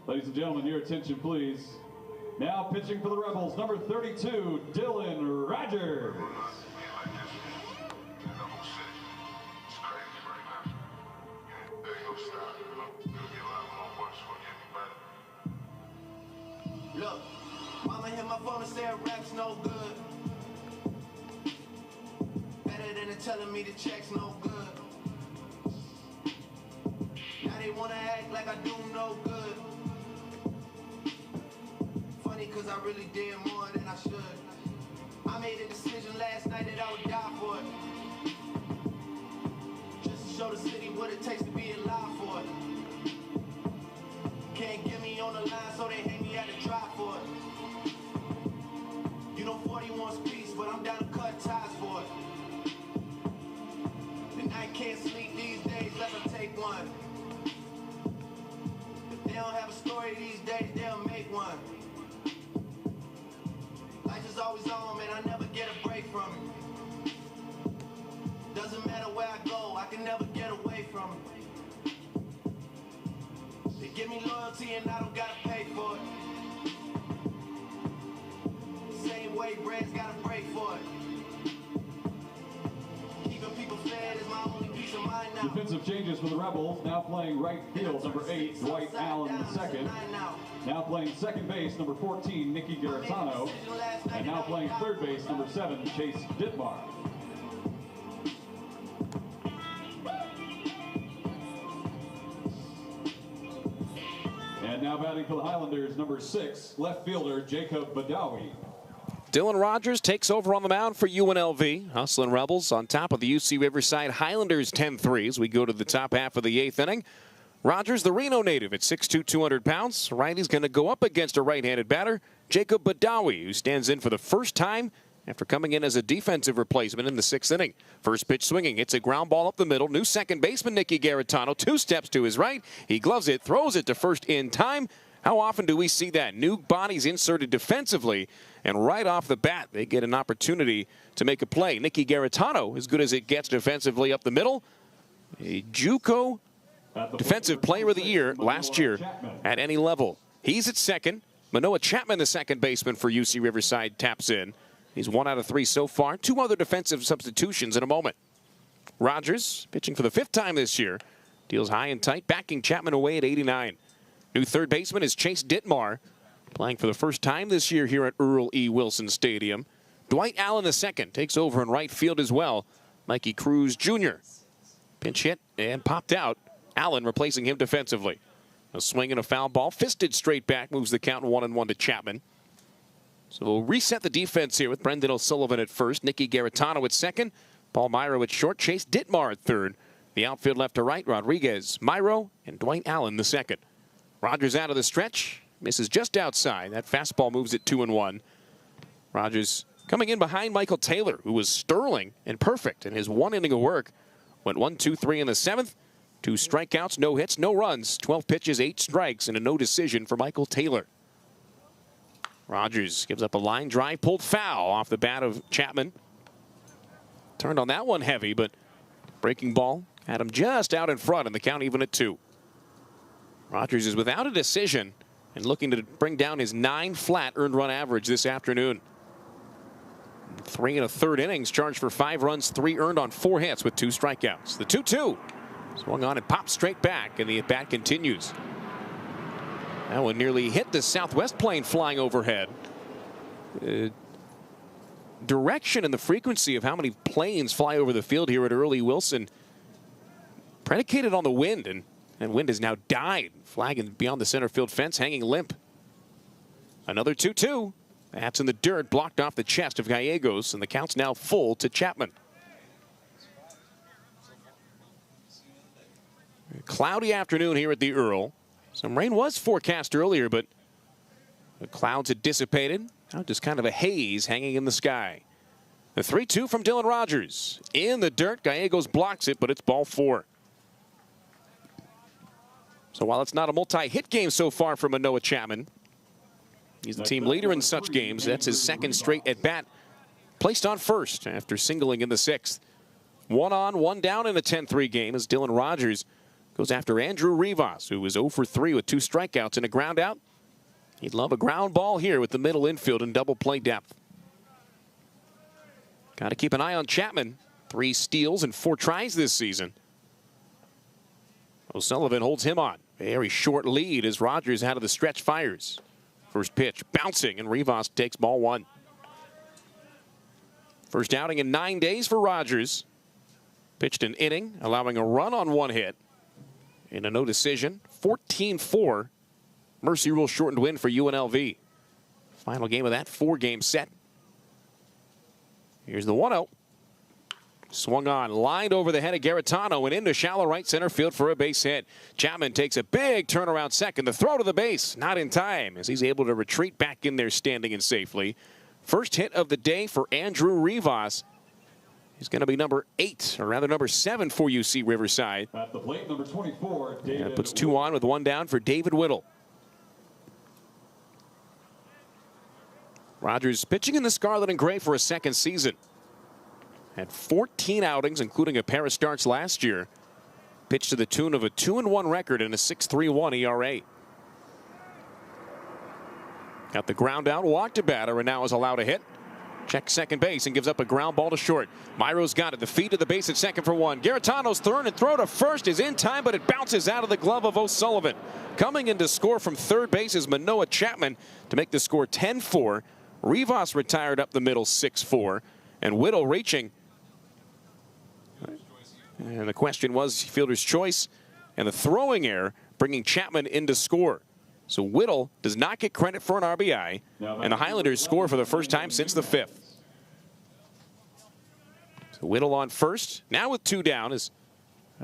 Ladies and gentlemen, your attention, please. Now pitching for the Rebels, number 32, Dylan Rogers. Look, mama hit my phone and said rap's no good. Better than telling me the check's no good. Now they wanna act like I do no good. Cause I really did more than I should. I made a decision last night that I would die for it. Just to show the city what it takes to be alive for it. Can't get me on the line, so they hang me at the try for it. You know 40 wants peace, but I'm down to cut ties for it. And I can't sleep these days, let them take one. If they don't have a story these days, they'll make one. Life is always on, man, I never get a break from it. Doesn't matter where I go, I can never get away from it. They give me loyalty and I don't gotta pay for it. Same way bread's gotta break for it. Keeping people fed is my only peace of mind now. Defensive changes for the Rebels, now playing right field, number 8, Dwight Allen II. Now playing second base, number 14, Nicky Garitano. And now playing third base, number 7, Chase Dittmar. And now batting for the Highlanders, number 6, left fielder, Jacob Badawi. Dylan Rogers takes over on the mound for UNLV. Hustlin' Rebels on top of the UC Riverside Highlanders 10-3 as we go to the top half of the 8th inning. Rogers, the Reno native at 6'2", 200 pounds. Righty's going to go up against a right-handed batter, Jacob Badawi, who stands in for the first time after coming in as a defensive replacement in the 6th inning. First pitch swinging. It's a ground ball up the middle. New second baseman, Nicky Garitano, 2 steps to his right. He gloves it, throws it to first in time. How often do we see that? New bodies inserted defensively, and right off the bat, they get an opportunity to make a play. Nicky Garitano, as good as it gets defensively up the middle. A JUCO Defensive Player of the Year last year at any level. He's at second. Manoa Chapman, the second baseman for UC Riverside, taps in. He's 1 out of 3 so far. 2 other defensive substitutions in a moment. Rogers, pitching for the 5th time this year, deals high and tight, backing Chapman away at 89. New third baseman is Chase Dittmar, playing for the first time this year here at Earl E. Wilson Stadium. Dwight Allen II takes over in right field as well. Mikey Cruz Jr. pinch hit and popped out. Allen replacing him defensively. A swing and a foul ball. Fisted straight back. Moves the count 1-1 to Chapman. So we'll reset the defense here with Brendan O'Sullivan at first. Nicky Garitano at second. Paul Myro at short. Chase Dittmar at third. The outfield left to right. Rodriguez, Myro, and Dwight Allen the second. Rogers out of the stretch. Misses just outside. That fastball moves it 2-1. Rogers coming in behind Michael Taylor, who was sterling and perfect in his 1 inning of work. Went 1, 2, 3 in the 7th. 2 strikeouts, no hits, no runs. 12 pitches, 8 strikes, and a no decision for Michael Taylor. Rogers gives up a line drive, pulled foul off the bat of Chapman. Turned on that one heavy, but breaking ball had him just out in front, and the count even at 2. Rogers is without a decision and looking to bring down his 9 flat earned run average this afternoon. 3 1/3 innings, charged for 5 runs, 3 earned on 4 hits with 2 strikeouts. The 2-2 swung on and popped straight back, and the at-bat continues. That one nearly hit the southwest plane flying overhead. Direction and the frequency of how many planes fly over the field here at Earl E. Wilson predicated on the wind, and wind has now died. Flagging beyond the center field fence, hanging limp. Another 2-2. That's in the dirt, blocked off the chest of Gallegos, and the count's now full to Chapman. A cloudy afternoon here at the Earl. Some rain was forecast earlier, but the clouds had dissipated. Now just kind of a haze hanging in the sky. The 3-2 from Dylan Rogers. In the dirt, Gallegos blocks it, but it's ball 4. So while it's not a multi-hit game so far for Manoah Chapman, he's the team leader in such games. That's his 2nd straight at bat, placed on first after singling in the 6th. 1 on, 1 down in a 10-3 game as Dylan Rogers goes after Andrew Rivas, who was 0 for 3 with 2 strikeouts and a ground out. He'd love a ground ball here with the middle infield and double play depth. Got to keep an eye on Chapman. 3 steals and 4 tries this season. O'Sullivan holds him on. Very short lead as Rogers out of the stretch fires. First pitch bouncing, and Rivas takes ball 1. First outing in 9 days for Rogers. Pitched an inning, allowing a run on 1 hit. In a no decision, 14-4. Mercy Rule shortened win for UNLV. Final game of that 4-game set. Here's the 1-0. Swung on, lined over the head of Garitano and into shallow right center field for a base hit. Chapman takes a big turnaround second. The throw to the base, not in time, as he's able to retreat back in there standing and safely. First hit of the day for Andrew Rivas. He's going to be number 8, or rather number 7 for UC Riverside. At the plate, number 24, David. That puts 2 on with 1 down for David Whittle. Rogers pitching in the scarlet and gray for a 2nd season. Had 14 outings, including a pair of starts last year. Pitched to the tune of a 2-1 record and a 6.31 ERA. Got the ground out, walked a batter, and now is allowed a hit. Checks second base and gives up a ground ball to short. Myro's got it. The feed to the base at second for 1. Garitano's turn and throw to first is in time, but it bounces out of the glove of O'Sullivan. Coming in to score from third base is Manoah Chapman to make the score 10-4. Rivas retired up the middle 6-4. And Whittle reaching. And the question was fielder's choice and the throwing error bringing Chapman in to score. So Whittle does not get credit for an RBI, and the Highlanders score for the first time since the 5th. So Whittle on first, now with 2 down. That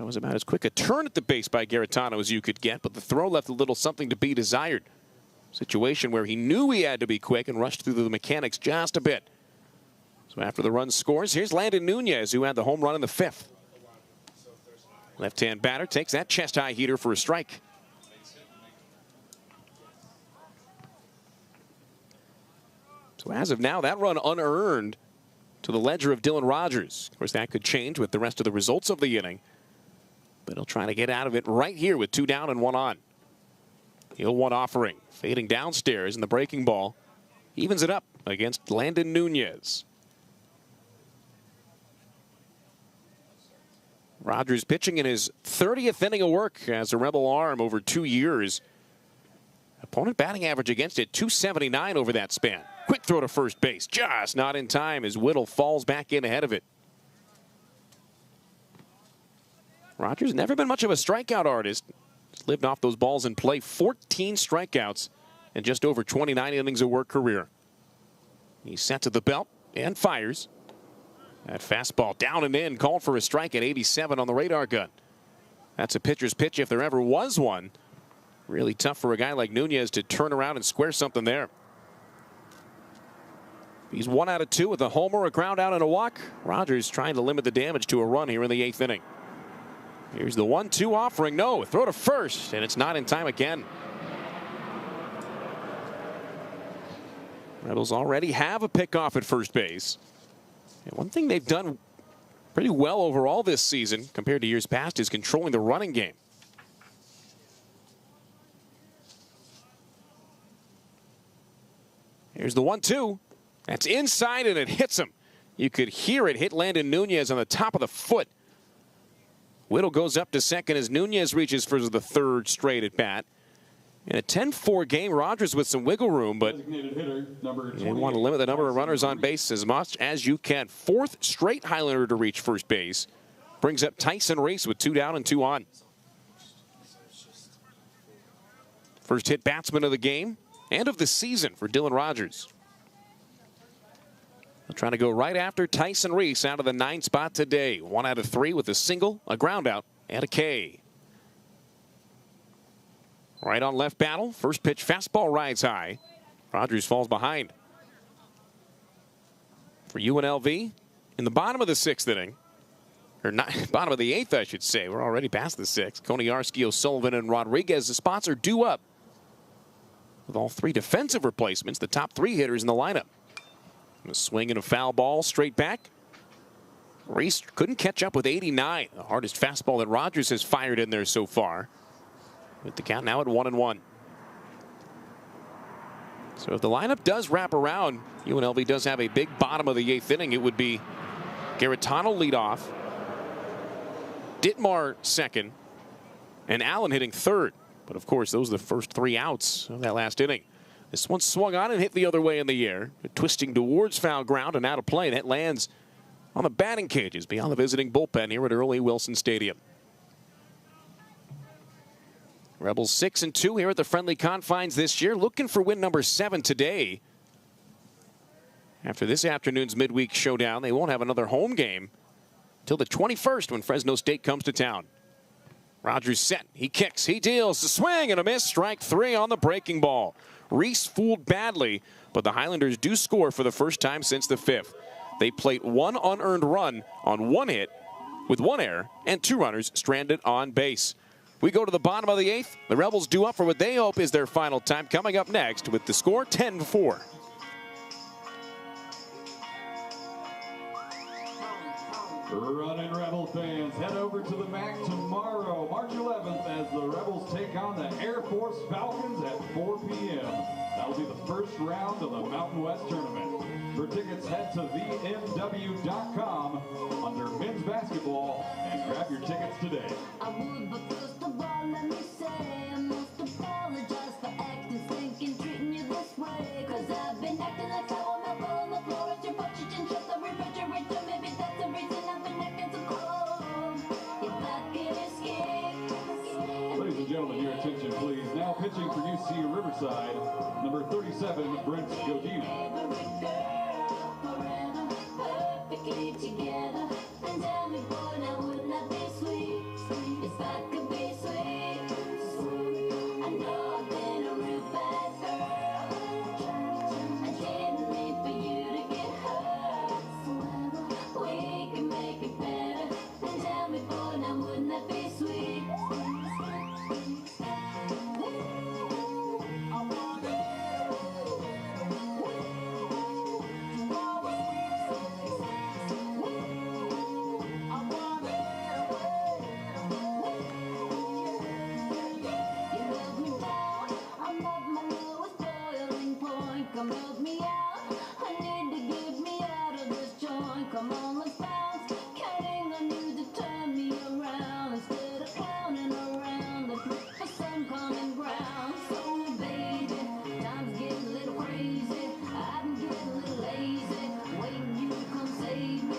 was about as quick a turn at the base by Garitano as you could get, but the throw left a little something to be desired. Situation where he knew he had to be quick and rushed through the mechanics just a bit. So after the run scores, here's Landon Nunez, who had the home run in the 5th. Left-hand batter takes that chest-high heater for a strike. So as of now, that run unearned to the ledger of Dylan Rogers. Of course, that could change with the rest of the results of the inning. But he'll try to get out of it right here with 2 down and 1 on. The 0-1 offering, fading downstairs, and the breaking ball evens it up against Landon Nunez. Rogers pitching in his 30th inning of work as a Rebel arm over 2 years. Opponent batting average against it, .279 over that span. Quick throw to first base, just not in time as Whittle falls back in ahead of it. Rogers never been much of a strikeout artist. Just lived off those balls in play. 14 strikeouts and just over 29 innings of work career. He's set to the belt and fires. That fastball down and in, called for a strike at 87 on the radar gun. That's a pitcher's pitch if there ever was one. Really tough for a guy like Nunez to turn around and square something there. He's 1 out of 2 with a homer, a ground out, and a walk. Rogers trying to limit the damage to a run here in the 8th inning. Here's the 1-2 offering. No, throw to first, and it's not in time again. Rebels already have a pickoff at first base. And one thing they've done pretty well overall this season compared to years past is controlling the running game. Here's the 1-2. That's inside, and it hits him. You could hear it hit Landon Nunez on the top of the foot. Whittle goes up to second as Nunez reaches for the third straight at bat. In a 10-4 game, Rogers with some wiggle room, but they want to limit the number of runners on base as much as you can. Fourth straight Highlander to reach first base. Brings up Tyson Reese with 2 down and 2 on. First hit batsman of the game and of the season for Dylan Rogers. They're trying to go right after Tyson Reese out of the 9 spot today. 1 out of 3 with a single, a ground out, and a K. Right on left battle. First pitch fastball rides high. Rogers falls behind. For UNLV, in the bottom of the 6th inning, or not, bottom of the 8th, I should say. We're already past the 6th. Koniarski, O'Sullivan, and Rodriguez. The spots are due up with all 3 defensive replacements, the top 3 hitters in the lineup. A swing and a foul ball straight back. Reese couldn't catch up with 89, the hardest fastball that Rogers has fired in there so far. With the count now at 1-1. So if the lineup does wrap around, UNLV does have a big bottom of the 8th inning. It would be Garitano lead off, Ditmar second, and Allen hitting third. But of course, those are the first 3 outs of that last inning. This one swung on and hit the other way in the air, twisting towards foul ground and out of play. That lands on the batting cages beyond the visiting bullpen here at Earl E. Wilson Stadium. Rebels 6-2 here at the friendly confines this year, looking for win number 7 today. After this afternoon's midweek showdown, they won't have another home game until the 21st when Fresno State comes to town. Rogers set, he kicks, he deals, a swing and a miss, strike 3 on the breaking ball. Reese fooled badly, but the Highlanders do score for the first time since the 5th. They plate 1 unearned run on 1 hit with 1 error and 2 runners stranded on base. We go to the bottom of the 8th. The Rebels due up for what they hope is their final time. Coming up next with the score 10-4. Running Rebel fans, head over to the MAC tomorrow, March 11th, as the Rebels take on the Air Force Falcons at 4 p.m. That will be the first round of the Mountain West Tournament. For tickets, head to themw.com under men's basketball and grab your tickets today. I would, but first of all, let me say I must apologize for acting, thinking, treating you this way. Cause I've been acting like sour milk on the floor at your oxygen shut the refrigerator. Maybe that's the reason I've been acting so cold. If I could escape. Ladies and gentlemen, your attention please. Now pitching for UC Riverside, number 37, Brent Godina. Together and tell me, boy, now wouldn't that be sweet if I could be sweet? I know I've been a real bad girl. I didn't mean for you to get hurt. We can make it better and tell me, boy, now wouldn't that be sweet? Come help me out. I need to get me out of this joint. Come on, let's bounce. Counting on you to turn me around instead of clowning around. Let's look for some common ground. So, baby, time's getting a little crazy. I'm getting a little lazy. Waiting you to come save me. I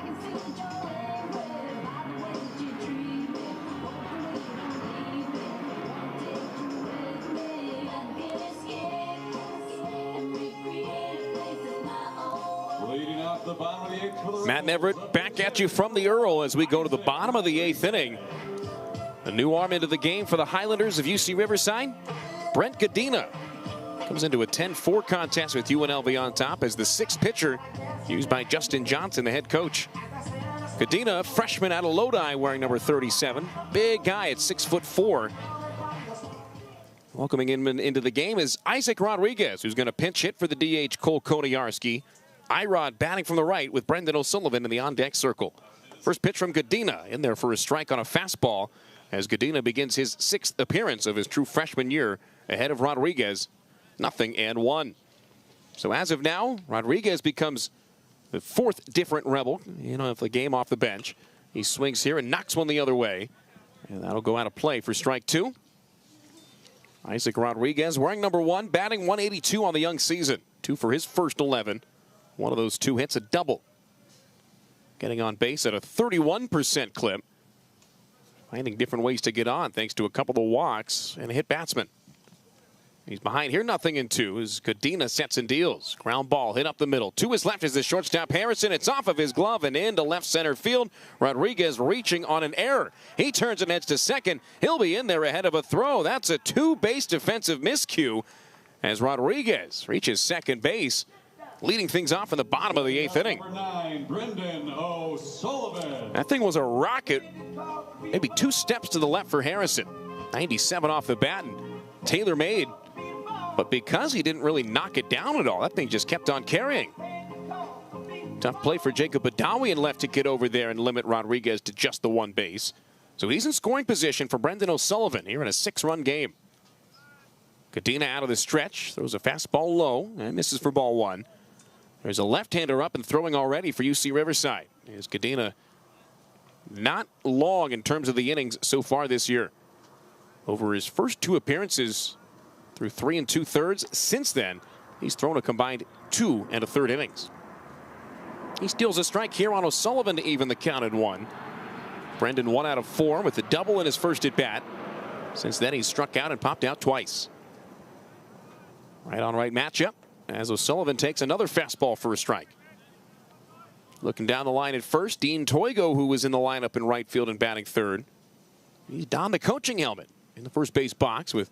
can feel that you're angry by the way that you treat me. Hopefully you don't leave me. Won't take you with me. I can escape. Leading off the bottom of the 8th for the Matt Everett back at you from the Earl as we go to the bottom of the 8th inning. A new arm into the game for the Highlanders of UC Riverside. Brent Godina comes into a 10-4 contest with UNLV on top as the 6th pitcher used by Justin Johnson, the head coach. Cadena, freshman out of Lodi, wearing number 37. Big guy at 6'4". Welcoming him into the game is Isaac Rodriguez, who's going to pinch hit for the DH Cole Koniarski. Irod batting from the right with Brendan O'Sullivan in the on-deck circle. First pitch from Cadena, in there for a strike on a fastball, as Cadena begins his 6th appearance of his true freshman year ahead of Rodriguez. 0-1. So as of now, Rodriguez becomes the 4th different Rebel, of the game off the bench. He swings here and knocks one the other way, and that'll go out of play for strike 2. Isaac Rodriguez wearing number 1, batting 182 on the young season. 2 for his first 11. One of those 2 hits a double. Getting on base at a 31% clip. Finding different ways to get on thanks to a couple of walks and a hit batsman. He's behind here, 0-2 as Cadena sets and deals. Ground ball hit up the middle. To his left is the shortstop Harrison. It's off of his glove and into left center field. Rodriguez reaching on an error. He turns and heads to second. He'll be in there ahead of a throw. That's a 2-base defensive miscue as Rodriguez reaches second base, leading things off in the bottom of the 8th inning. Number 9, Brendan O'Sullivan. That thing was a rocket. Maybe 2 steps to the left for Harrison. 97 off the bat and tailor-made. But because he didn't really knock it down at all, that thing just kept on carrying. Tough play for Jacob Badawi and left to get over there and limit Rodriguez to just the 1 base. So he's in scoring position for Brendan O'Sullivan here in a 6-run game. Cadena out of the stretch, throws a fastball low and misses for ball 1. There's a left-hander up and throwing already for UC Riverside. As Cadena not long in terms of the innings so far this year. Over his first 2 appearances through 3 2/3. Since then, he's thrown a combined 2 1/3 innings. He steals a strike here on O'Sullivan to even the count at 1. Brendan 1 out of 4 with a double in his first at bat. Since then, he's struck out and popped out twice. Right on right matchup as O'Sullivan takes another fastball for a strike. Looking down the line at first, Dean Toigo, who was in the lineup in right field and batting third. He's donned the coaching helmet in the first base box with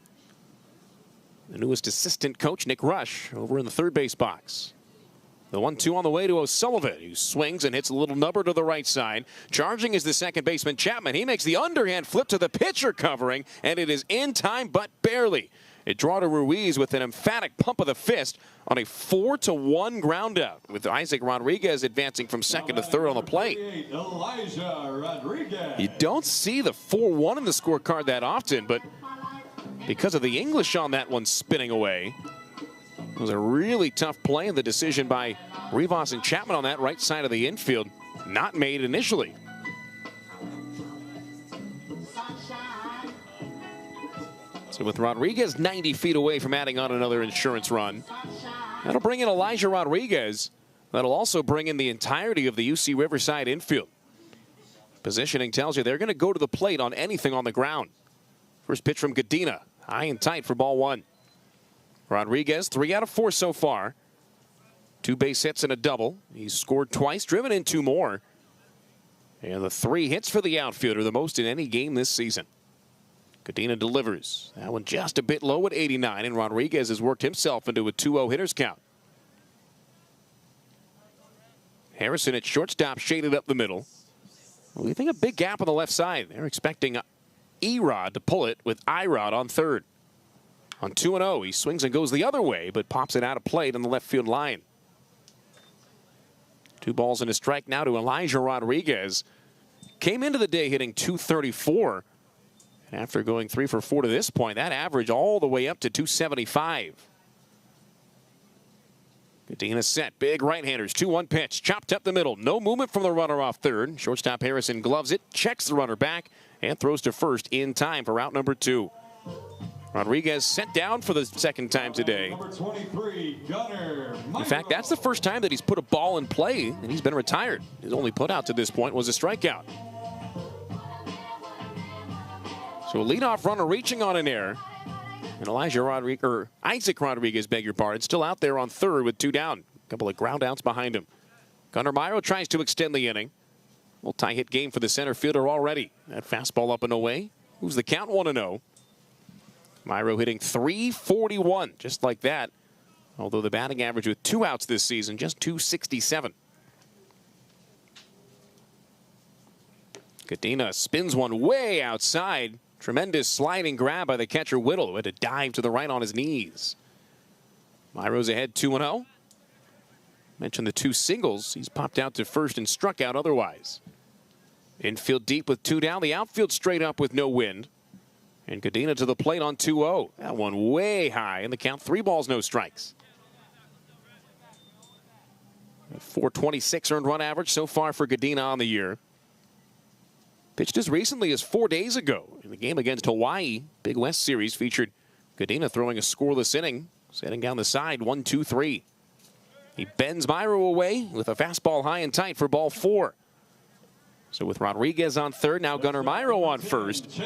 the newest assistant coach, Nick Rush, over in the third base box. The 1-2 on the way to O'Sullivan, who swings and hits a little nubber to the right side. Charging is the second baseman, Chapman. He makes the underhand flip to the pitcher covering, and it is in time, but barely. Eduardo Ruiz with an emphatic pump of the fist on a 4-1 ground out, with Isaac Rodriguez advancing from second to third on the plate. Elijah Rodriguez. You don't see the 4-1 in the scorecard that often, but because of the English on that one spinning away, it was a really tough play, and the decision by Rivas and Chapman on that right side of the infield not made initially. So with Rodriguez 90 feet away from adding on another insurance run, that'll bring in Elijah Rodriguez. That'll also bring in the entirety of the UC Riverside infield. Positioning tells you they're going to go to the plate on anything on the ground. First pitch from Cadena, high and tight for ball 1. Rodriguez 3 out of 4 so far. 2 base hits and a double. He's scored twice, driven in 2 more. And the 3 hits for the outfielder, the most in any game this season. Cadena delivers. That one just a bit low at 89, and Rodriguez has worked himself into a 2-0 hitter's count. Harrison at shortstop, shaded up the middle. We think a big gap on the left side. They're expecting Erod to pull it with Irod on third. On 2-0, he swings and goes the other way, but pops it out of plate on the left field line. 2 balls and a strike now to Elijah Rodriguez. Came into the day hitting .234. And after going 3 for 4 to this point, that average all the way up to .275. Cadena set. Big right-handers. 2-1 pitch. Chopped up the middle. No movement from the runner off third. Shortstop Harrison gloves it, checks the runner back, and throws to first in time for out number 2. Rodriguez sent down for the second time today. Number 23, Gunnar. In fact, that's the first time that he's put a ball in play, and he's been retired. His only put out to this point was a strikeout. So a leadoff runner reaching on an error. And Isaac Rodriguez, beg your pardon, still out there on third with 2 down. A couple of ground outs behind him. Gunnar Myro tries to extend the inning. Well, tie hit game for the center fielder already. That fastball up and away. Who's the count? 1-0. Myro hitting .341, just like that. Although the batting average with 2 outs this season, just .267. Gadina spins one way outside. Tremendous sliding grab by the catcher Whittle, who had to dive to the right on his knees. Myro's ahead 2-0. Mentioned the two singles. He's popped out to first and struck out otherwise. Infield deep with 2 down. The outfield straight up with no wind. And Gadina to the plate on 2-0. That one way high in the count. 3 balls, no strikes. 426 earned run average so far for Gadina on the year. Pitched as recently as 4 days ago in the game against Hawaii. Big West Series featured Gadina throwing a scoreless inning. Setting down the side, 1-2-3. He bends Myro away with a fastball high and tight for ball 4. So with Rodriguez on third, now Gunnar Myro on first.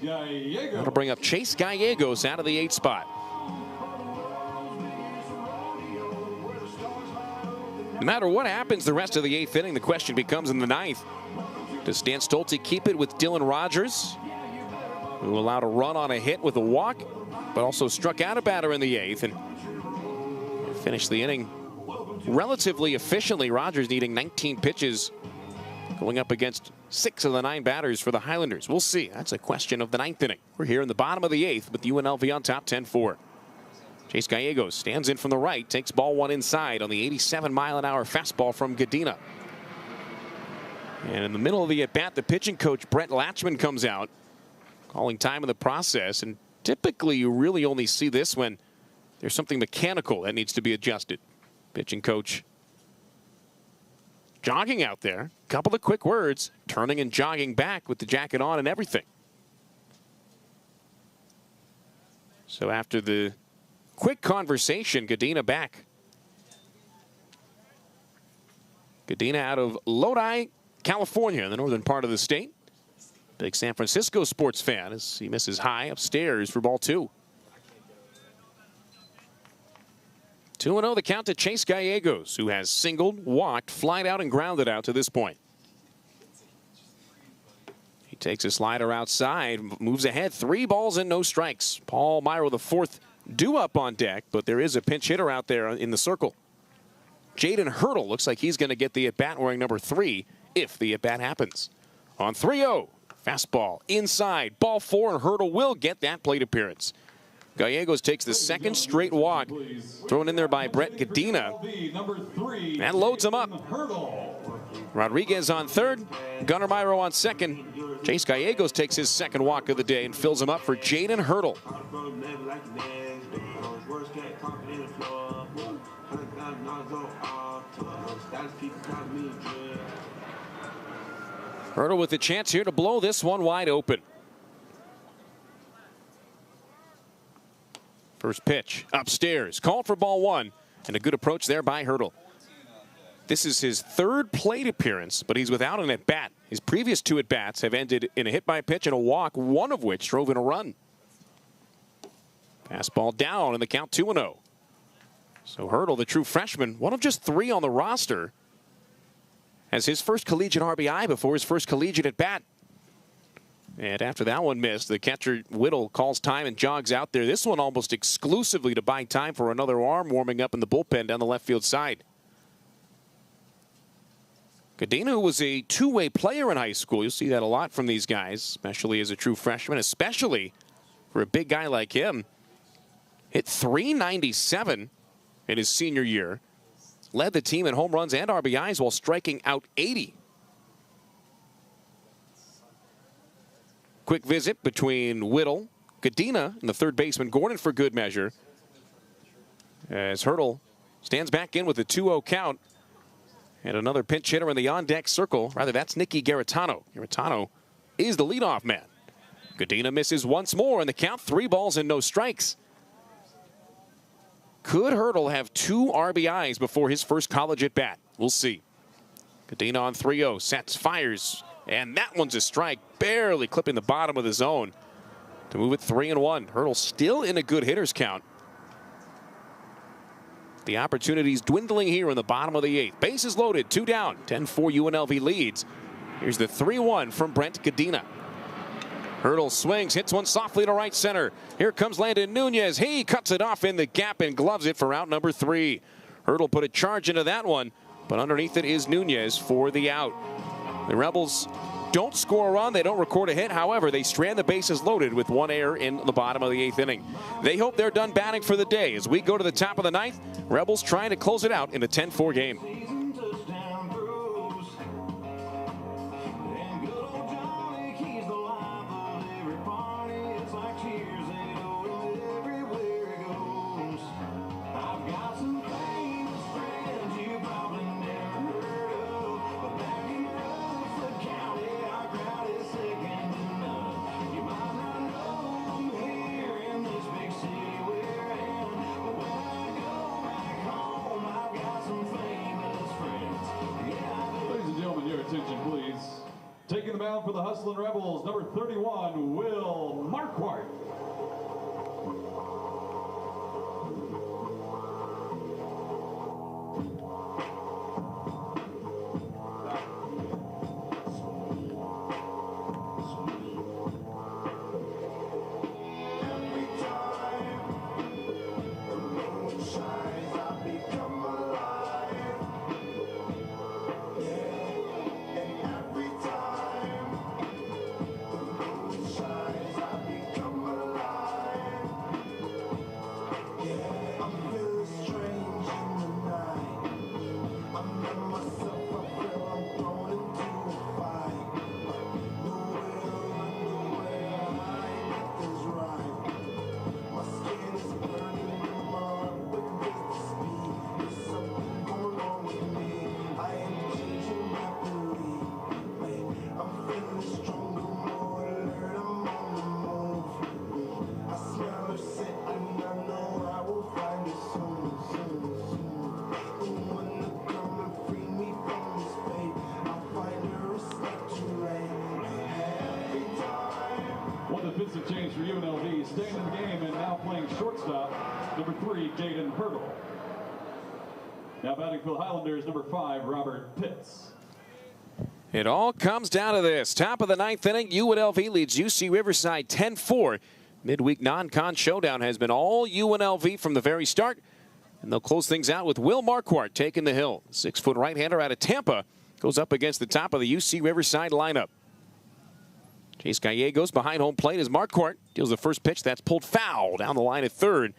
That'll bring up Chase Gallegos out of the 8th spot. No matter what happens the rest of the 8th inning, the question becomes in the 9th. Does Stan Stolte keep it with Dylan Rogers, who allowed a run on a hit with a walk, but also struck out a batter in the 8th and finished the inning relatively efficiently? Rogers needing 19 pitches, going up against 6 of the 9 batters for the Highlanders. We'll see. That's a question of the 9th inning. We're here in the bottom of the 8th with UNLV on top 10-4. Chase Gallegos stands in from the right, takes ball 1 inside on the 87-mile-an-hour fastball from Gadina. And in the middle of the at-bat, the pitching coach, Brent Latchman, comes out, calling time in the process. And typically, you really only see this when there's something mechanical that needs to be adjusted. Pitching coach jogging out there. Couple of quick words, turning and jogging back with the jacket on and everything. So after the quick conversation, Gadina back. Gadina out of Lodi, California, in the northern part of the state. Big San Francisco sports fan as he misses high upstairs for ball 2. 2-0 the count to Chase Gallegos, who has singled, walked, flied out, and grounded out to this point. He takes a slider outside, moves ahead, 3 balls and no strikes. Paul Myro, the 4th, due up on deck, but there is a pinch hitter out there in the circle. Jaden Hurdle looks like he's going to get the at-bat wearing number 3 if the at-bat happens. On 3-0, fastball inside, ball 4, and Hurdle will get that plate appearance. Gallegos takes the 2nd straight walk, thrown in there by Brett Gadina. That loads him up. Rodriguez on 3rd, Gunnar Myro on 2nd. Chase Gallegos takes his 2nd walk of the day and fills him up for Jaden Hurdle. Hurdle with the chance here to blow this one wide open. First pitch upstairs, called for ball 1, and a good approach there by Hurdle. This is his 3rd plate appearance, but he's without an at-bat. His previous 2 at-bats have ended in a hit by pitch and a walk, one of which drove in a run. Fastball down and the count 2-0. So Hurdle, the true freshman, one of just 3 on the roster, has his first collegiate RBI before his first collegiate at-bat. And after that one missed, the catcher Whittle calls time and jogs out there. This one almost exclusively to buy time for another arm warming up in the bullpen down the left field side. Gadina, who was a 2-way player in high school, you'll see that a lot from these guys, especially as a true freshman, especially for a big guy like him. Hit .397 in his senior year. Led the team in home runs and RBIs while striking out 80. Quick visit between Whittle, Gadina, and the 3rd baseman Gordon for good measure. As Hurdle stands back in with a 2-0 count. And another pinch hitter in the on-deck circle. Rather, that's Nicky Garitano. Garitano is the leadoff man. Gadina misses once more in the count. 3 balls and no strikes. Could Hurdle have 2 RBIs before his first college at-bat? We'll see. Gadina on 3-0, sets, fires, and that one's a strike, barely clipping the bottom of the zone to move it 3-1. Hurdle still in a good hitter's count. The opportunities dwindling here in the bottom of the 8th. Bases loaded, 2 down, 10-4 UNLV leads. Here's the 3-1 from Brent Gadina. Hurdle swings, hits one softly to right center. Here comes Landon Nunez. He cuts it off in the gap and gloves it for out number 3. Hurdle put a charge into that one, but underneath it is Nunez for the out. The Rebels don't score a run, they don't record a hit. However, they strand the bases loaded with 1 error in the bottom of the 8th inning. They hope they're done batting for the day. As we go to the top of the 9th, Rebels trying to close it out in a 10-4 game. Touchdown throws. And good old Johnny, he's the life of every party. It's like cheers, they know him everywhere he goes. I've got some famous friends you probably never heard of, but back in Riverside County, our crowd is second to none. You might not know them here in this big city we're in, but when I go back home, I've got some famous friends. Yeah, Ladies and gentlemen, your attention, please. Taking the mound for the Hustlin' Rebels, number 31, Will Marquardt. Every time the moon shines, I become alive. Yeah, and every time the moon shines, I become alive. Yeah, I'm feeling strange in the night. I'm not myself, I feel I'm thrown into a fight. Nowhere to run, nowhere to hide, nothing's right. My skin is burning, my heart quick as the speed. There's something going on with me. I am changing rapidly. Wait, I'm feeling stronger, more alert, I'm on the move. I smell her scent and I know I will find her soon, soon, soon. The one to come and free me from this fate. I'll find her, it's not too late. Every time. One defensive change for UNLV, staying in the game and now playing shortstop, number 3, Jaden Hurdle. Now batting for the Highlanders, number 5, Robert Pitts. It all comes down to this. Top of the 9th inning, UNLV leads UC Riverside 10-4. Midweek non-con showdown has been all UNLV from the very start. And they'll close things out with Will Marquardt taking the hill. 6-foot right-hander out of Tampa goes up against the top of the UC Riverside lineup. Chase Gallegos behind home plate as Marquardt deals the first pitch. That's pulled foul down the line at third.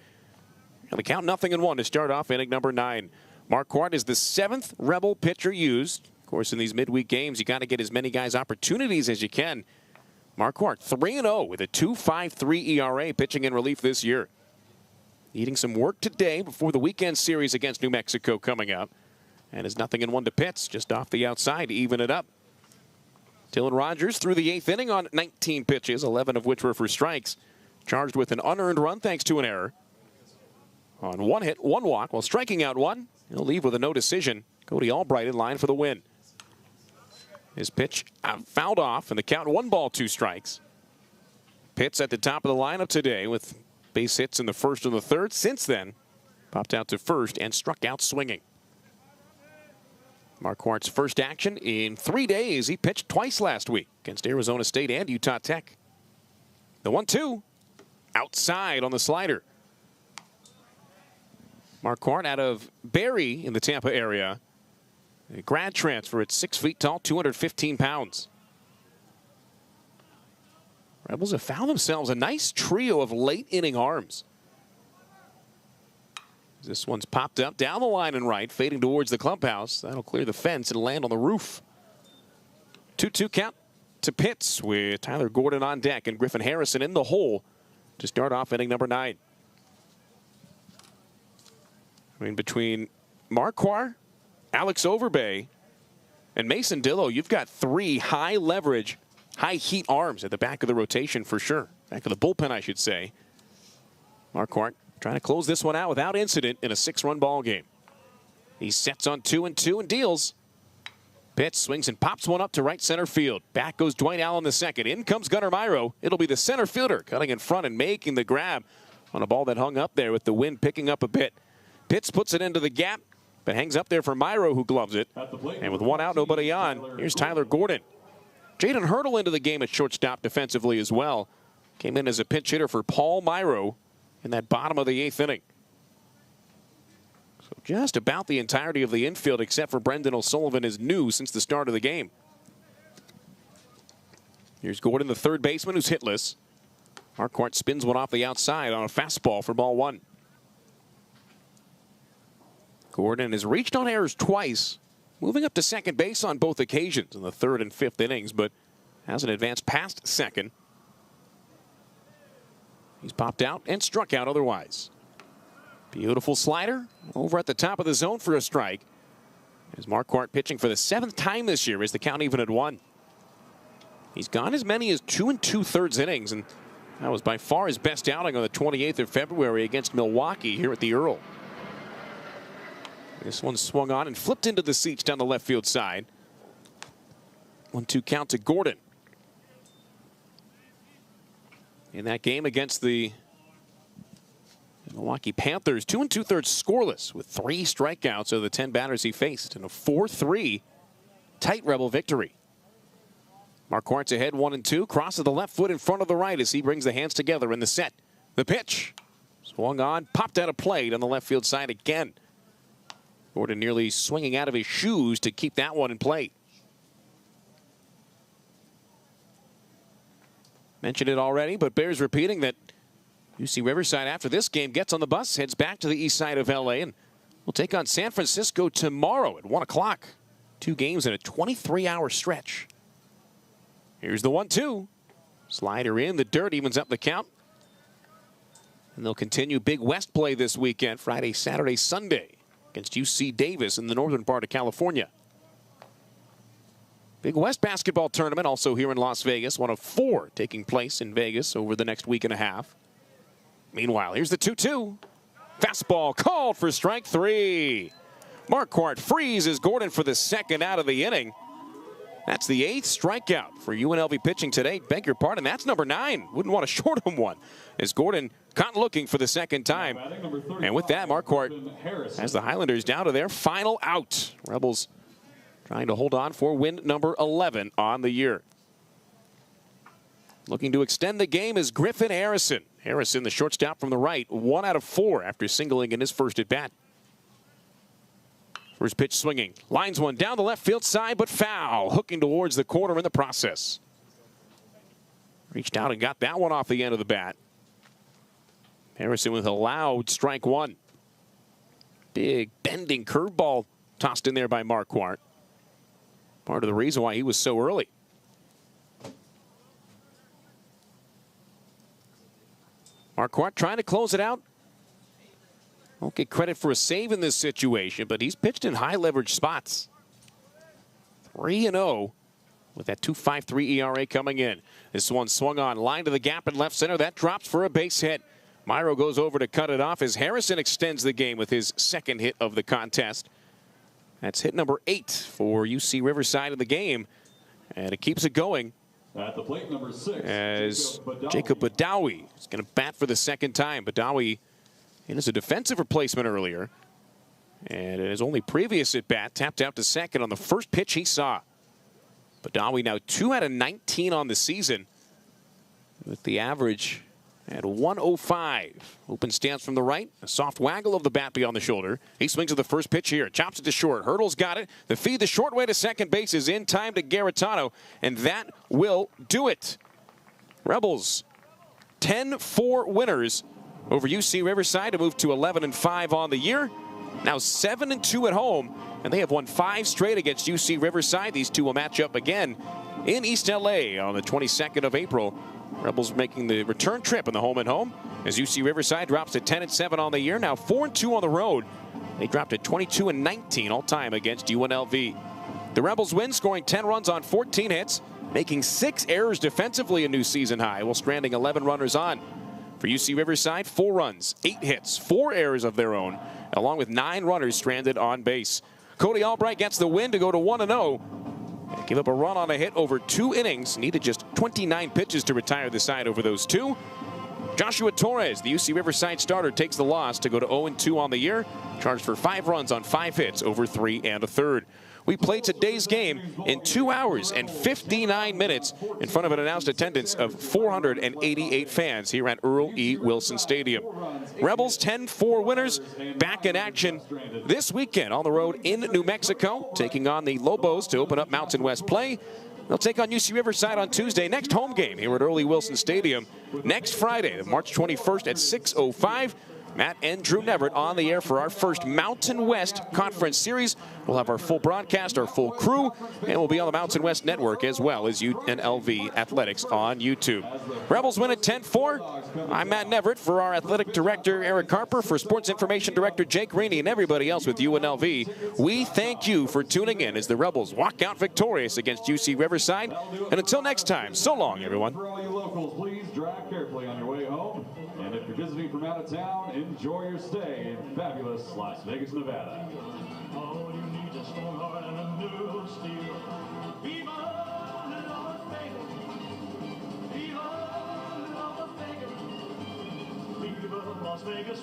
And the count 0-1 to start off inning number 9. Marquardt is the 7th Rebel pitcher used. Of course, in these midweek games, you got to get as many guys opportunities as you can. Marquardt 3-0 with a 2.53 ERA pitching in relief this year. Needing some work today before the weekend series against New Mexico coming up. And is 0-1 to Pitts just off the outside to even it up. Dylan Rogers through the 8th inning on 19 pitches, 11 of which were for strikes. Charged with an unearned run thanks to an error. On 1 hit, 1 walk, while striking out 1. He'll leave with a no decision. Cody Albright in line for the win. His pitch fouled off, and the count 1 ball, 2 strikes. Pitts at the top of the lineup today with base hits in the first and the third. Since then, popped out to first and struck out swinging. Marquardt's first action in 3 days. He pitched twice last week against Arizona State and Utah Tech. The 1-2 outside on the slider. Marquardt out of Barry in the Tampa area. A grad transfer at 6 feet tall, 215 pounds. Rebels have found themselves a nice trio of late inning arms. This one's popped up down the line and right, fading towards the clubhouse. That'll clear the fence and land on the roof. 2-2 count to Pitts with Tyler Gordon on deck and Griffin Harrison in the hole to start off inning number 9. I mean, between Marquardt, Alex Overbay, and Mason Dillo, you've got 3 high leverage, high heat arms at the back of the rotation for sure. Back of the bullpen, I should say. Marquardt trying to close this one out without incident in a 6-run ball game. He sets on 2-2 and deals. Pitts swings and pops one up to right center field. Back goes Dwight Allen the second. In comes Gunnar Myro. It'll be the center fielder cutting in front and making the grab on a ball that hung up there with the wind picking up a bit. Pitts puts it into the gap, but hangs up there for Myro, who gloves it. And with 1 out, nobody on, here's Tyler Gordon. Jaden Hurdle into the game at shortstop defensively as well. Came in as a pinch hitter for Paul Myro in that bottom of the 8th inning. So just about the entirety of the infield, except for Brendan O'Sullivan, is new since the start of the game. Here's Gordon, the third baseman, who's hitless. Marquardt spins one off the outside on a fastball for ball one. Gordon has reached on errors twice, moving up to second base on both occasions in the third and fifth innings, but hasn't advanced past second. He's popped out and struck out otherwise. Beautiful slider over at the top of the zone for a strike. As Marquardt pitching for the 7th time this year, is the count even at 1. He's gone as many as 2 2/3 innings, and that was by far his best outing on the 28th of February against Milwaukee here at the Earl. This one swung on and flipped into the seats down the left field side. 1-2 count to Gordon. In that game against the Milwaukee Panthers, 2 2/3 scoreless with 3 strikeouts of the 10 batters he faced in a 4-3 tight Rebel victory. Marquardt's ahead 1-2, crosses the left foot in front of the right as he brings the hands together in the set. The pitch swung on, popped out of play on the left field side again. Gordon nearly swinging out of his shoes to keep that one in play. Mentioned it already, but bears repeating that UC Riverside, after this game, gets on the bus, heads back to the east side of LA, and will take on San Francisco tomorrow at 1 o'clock. 2 games in a 23-hour stretch. Here's the 1-2. Slider in, the dirt evens up the count. And they'll continue Big West play this weekend, Friday, Saturday, Sunday, against UC Davis in the northern part of California. Big West basketball tournament also here in Las Vegas, one of 4 taking place in Vegas over the next week and a half. Meanwhile, here's the 2-2. Fastball called for strike 3. Marquardt freezes Gordon for the 2nd out of the inning. That's the 8th strikeout for UNLV pitching today. Beg your pardon, that's number 9. Wouldn't want to short him one. As Gordon caught looking for the 2nd time. And with that, Marquardt has the Highlanders down to their final out. Rebels trying to hold on for win number 11 on the year. Looking to extend the game is Griffin Harrison. Harrison, the shortstop from the right, 1 out of 4 after singling in his first at bat. First pitch swinging. Lines one down the left field side, but foul. Hooking towards the corner in the process. Reached out and got that one off the end of the bat. Harrison with a loud strike 1. Big bending curveball tossed in there by Marquardt. Part of the reason why he was so early. Marquardt trying to close it out. Won't get credit for a save in this situation, but he's pitched in high leverage spots. 3-0 with that 2.53 ERA coming in. This one swung on, line to the gap in left center. That drops for a base hit. Myro goes over to cut it off as Harrison extends the game with his 2nd hit of the contest. That's hit number 8 for UC Riverside in the game. And it keeps it going. At the plate, number 6, as Jacob Badawi is going to bat for the 2nd time. Badawi in as a defensive replacement earlier. And in his only previous at bat, tapped out to second on the first pitch he saw. Badawi now 2 out of 19 on the season, with the average at 105. Open stance from the right. A soft waggle of the bat beyond the shoulder. He swings at the first pitch here. Chops it to short. Hurdle's got it. The feed the short way to second base is in time to Garitano. And that will do it. Rebels 10-4 winners over UC Riverside to move to 11-5 on the year. Now 7-2 at home. And they have won 5 straight against UC Riverside. These two will match up again in East LA on the 22nd of April. Rebels making the return trip in the home and home as UC Riverside drops to 10-7 on the year. Now 4-2 on the road. They dropped to 22-19 all time against UNLV. The Rebels win, scoring 10 runs on 14 hits, making 6 errors defensively, a new season high, while stranding 11 runners on. For UC Riverside, 4 runs, 8 hits, 4 errors of their own, along with 9 runners stranded on base. Cody Albright gets the win to go to 1-0. Give up a run on a hit over 2 innings. Needed just 29 pitches to retire the side over those 2. Joshua Torres, the UC Riverside starter, takes the loss to go to 0-2 on the year. Charged for 5 runs on 5 hits over 3 1/3. We played today's game in 2 hours and 59 minutes in front of an announced attendance of 488 fans here at Earl E. Wilson Stadium. Rebels 10-4 winners, back in action this weekend on the road in New Mexico, taking on the Lobos to open up Mountain West play. They'll take on UC Riverside on Tuesday. Next home game here at Earl E. Wilson Stadium next Friday, March 21st at 6:05. Matt and Drew Neverett on the air for our first Mountain West Conference Series. We'll have our full broadcast, our full crew, and we'll be on the Mountain West Network as well as UNLV Athletics on YouTube. Rebels win at 10-4. I'm Matt Neverett for our Athletic Director, Eric Harper, for Sports Information Director, Jake Reaney, and everybody else with UNLV. We thank you for tuning in as the Rebels walk out victorious against UC Riverside. And until next time, so long, everyone. For all you locals, please drive carefully on your way home. And if you're visiting from out of town, enjoy your stay in fabulous Las Vegas, Nevada. All you need is a strong heart and a new steel. Viva Las Vegas. Viva Las Vegas. Viva Las Vegas.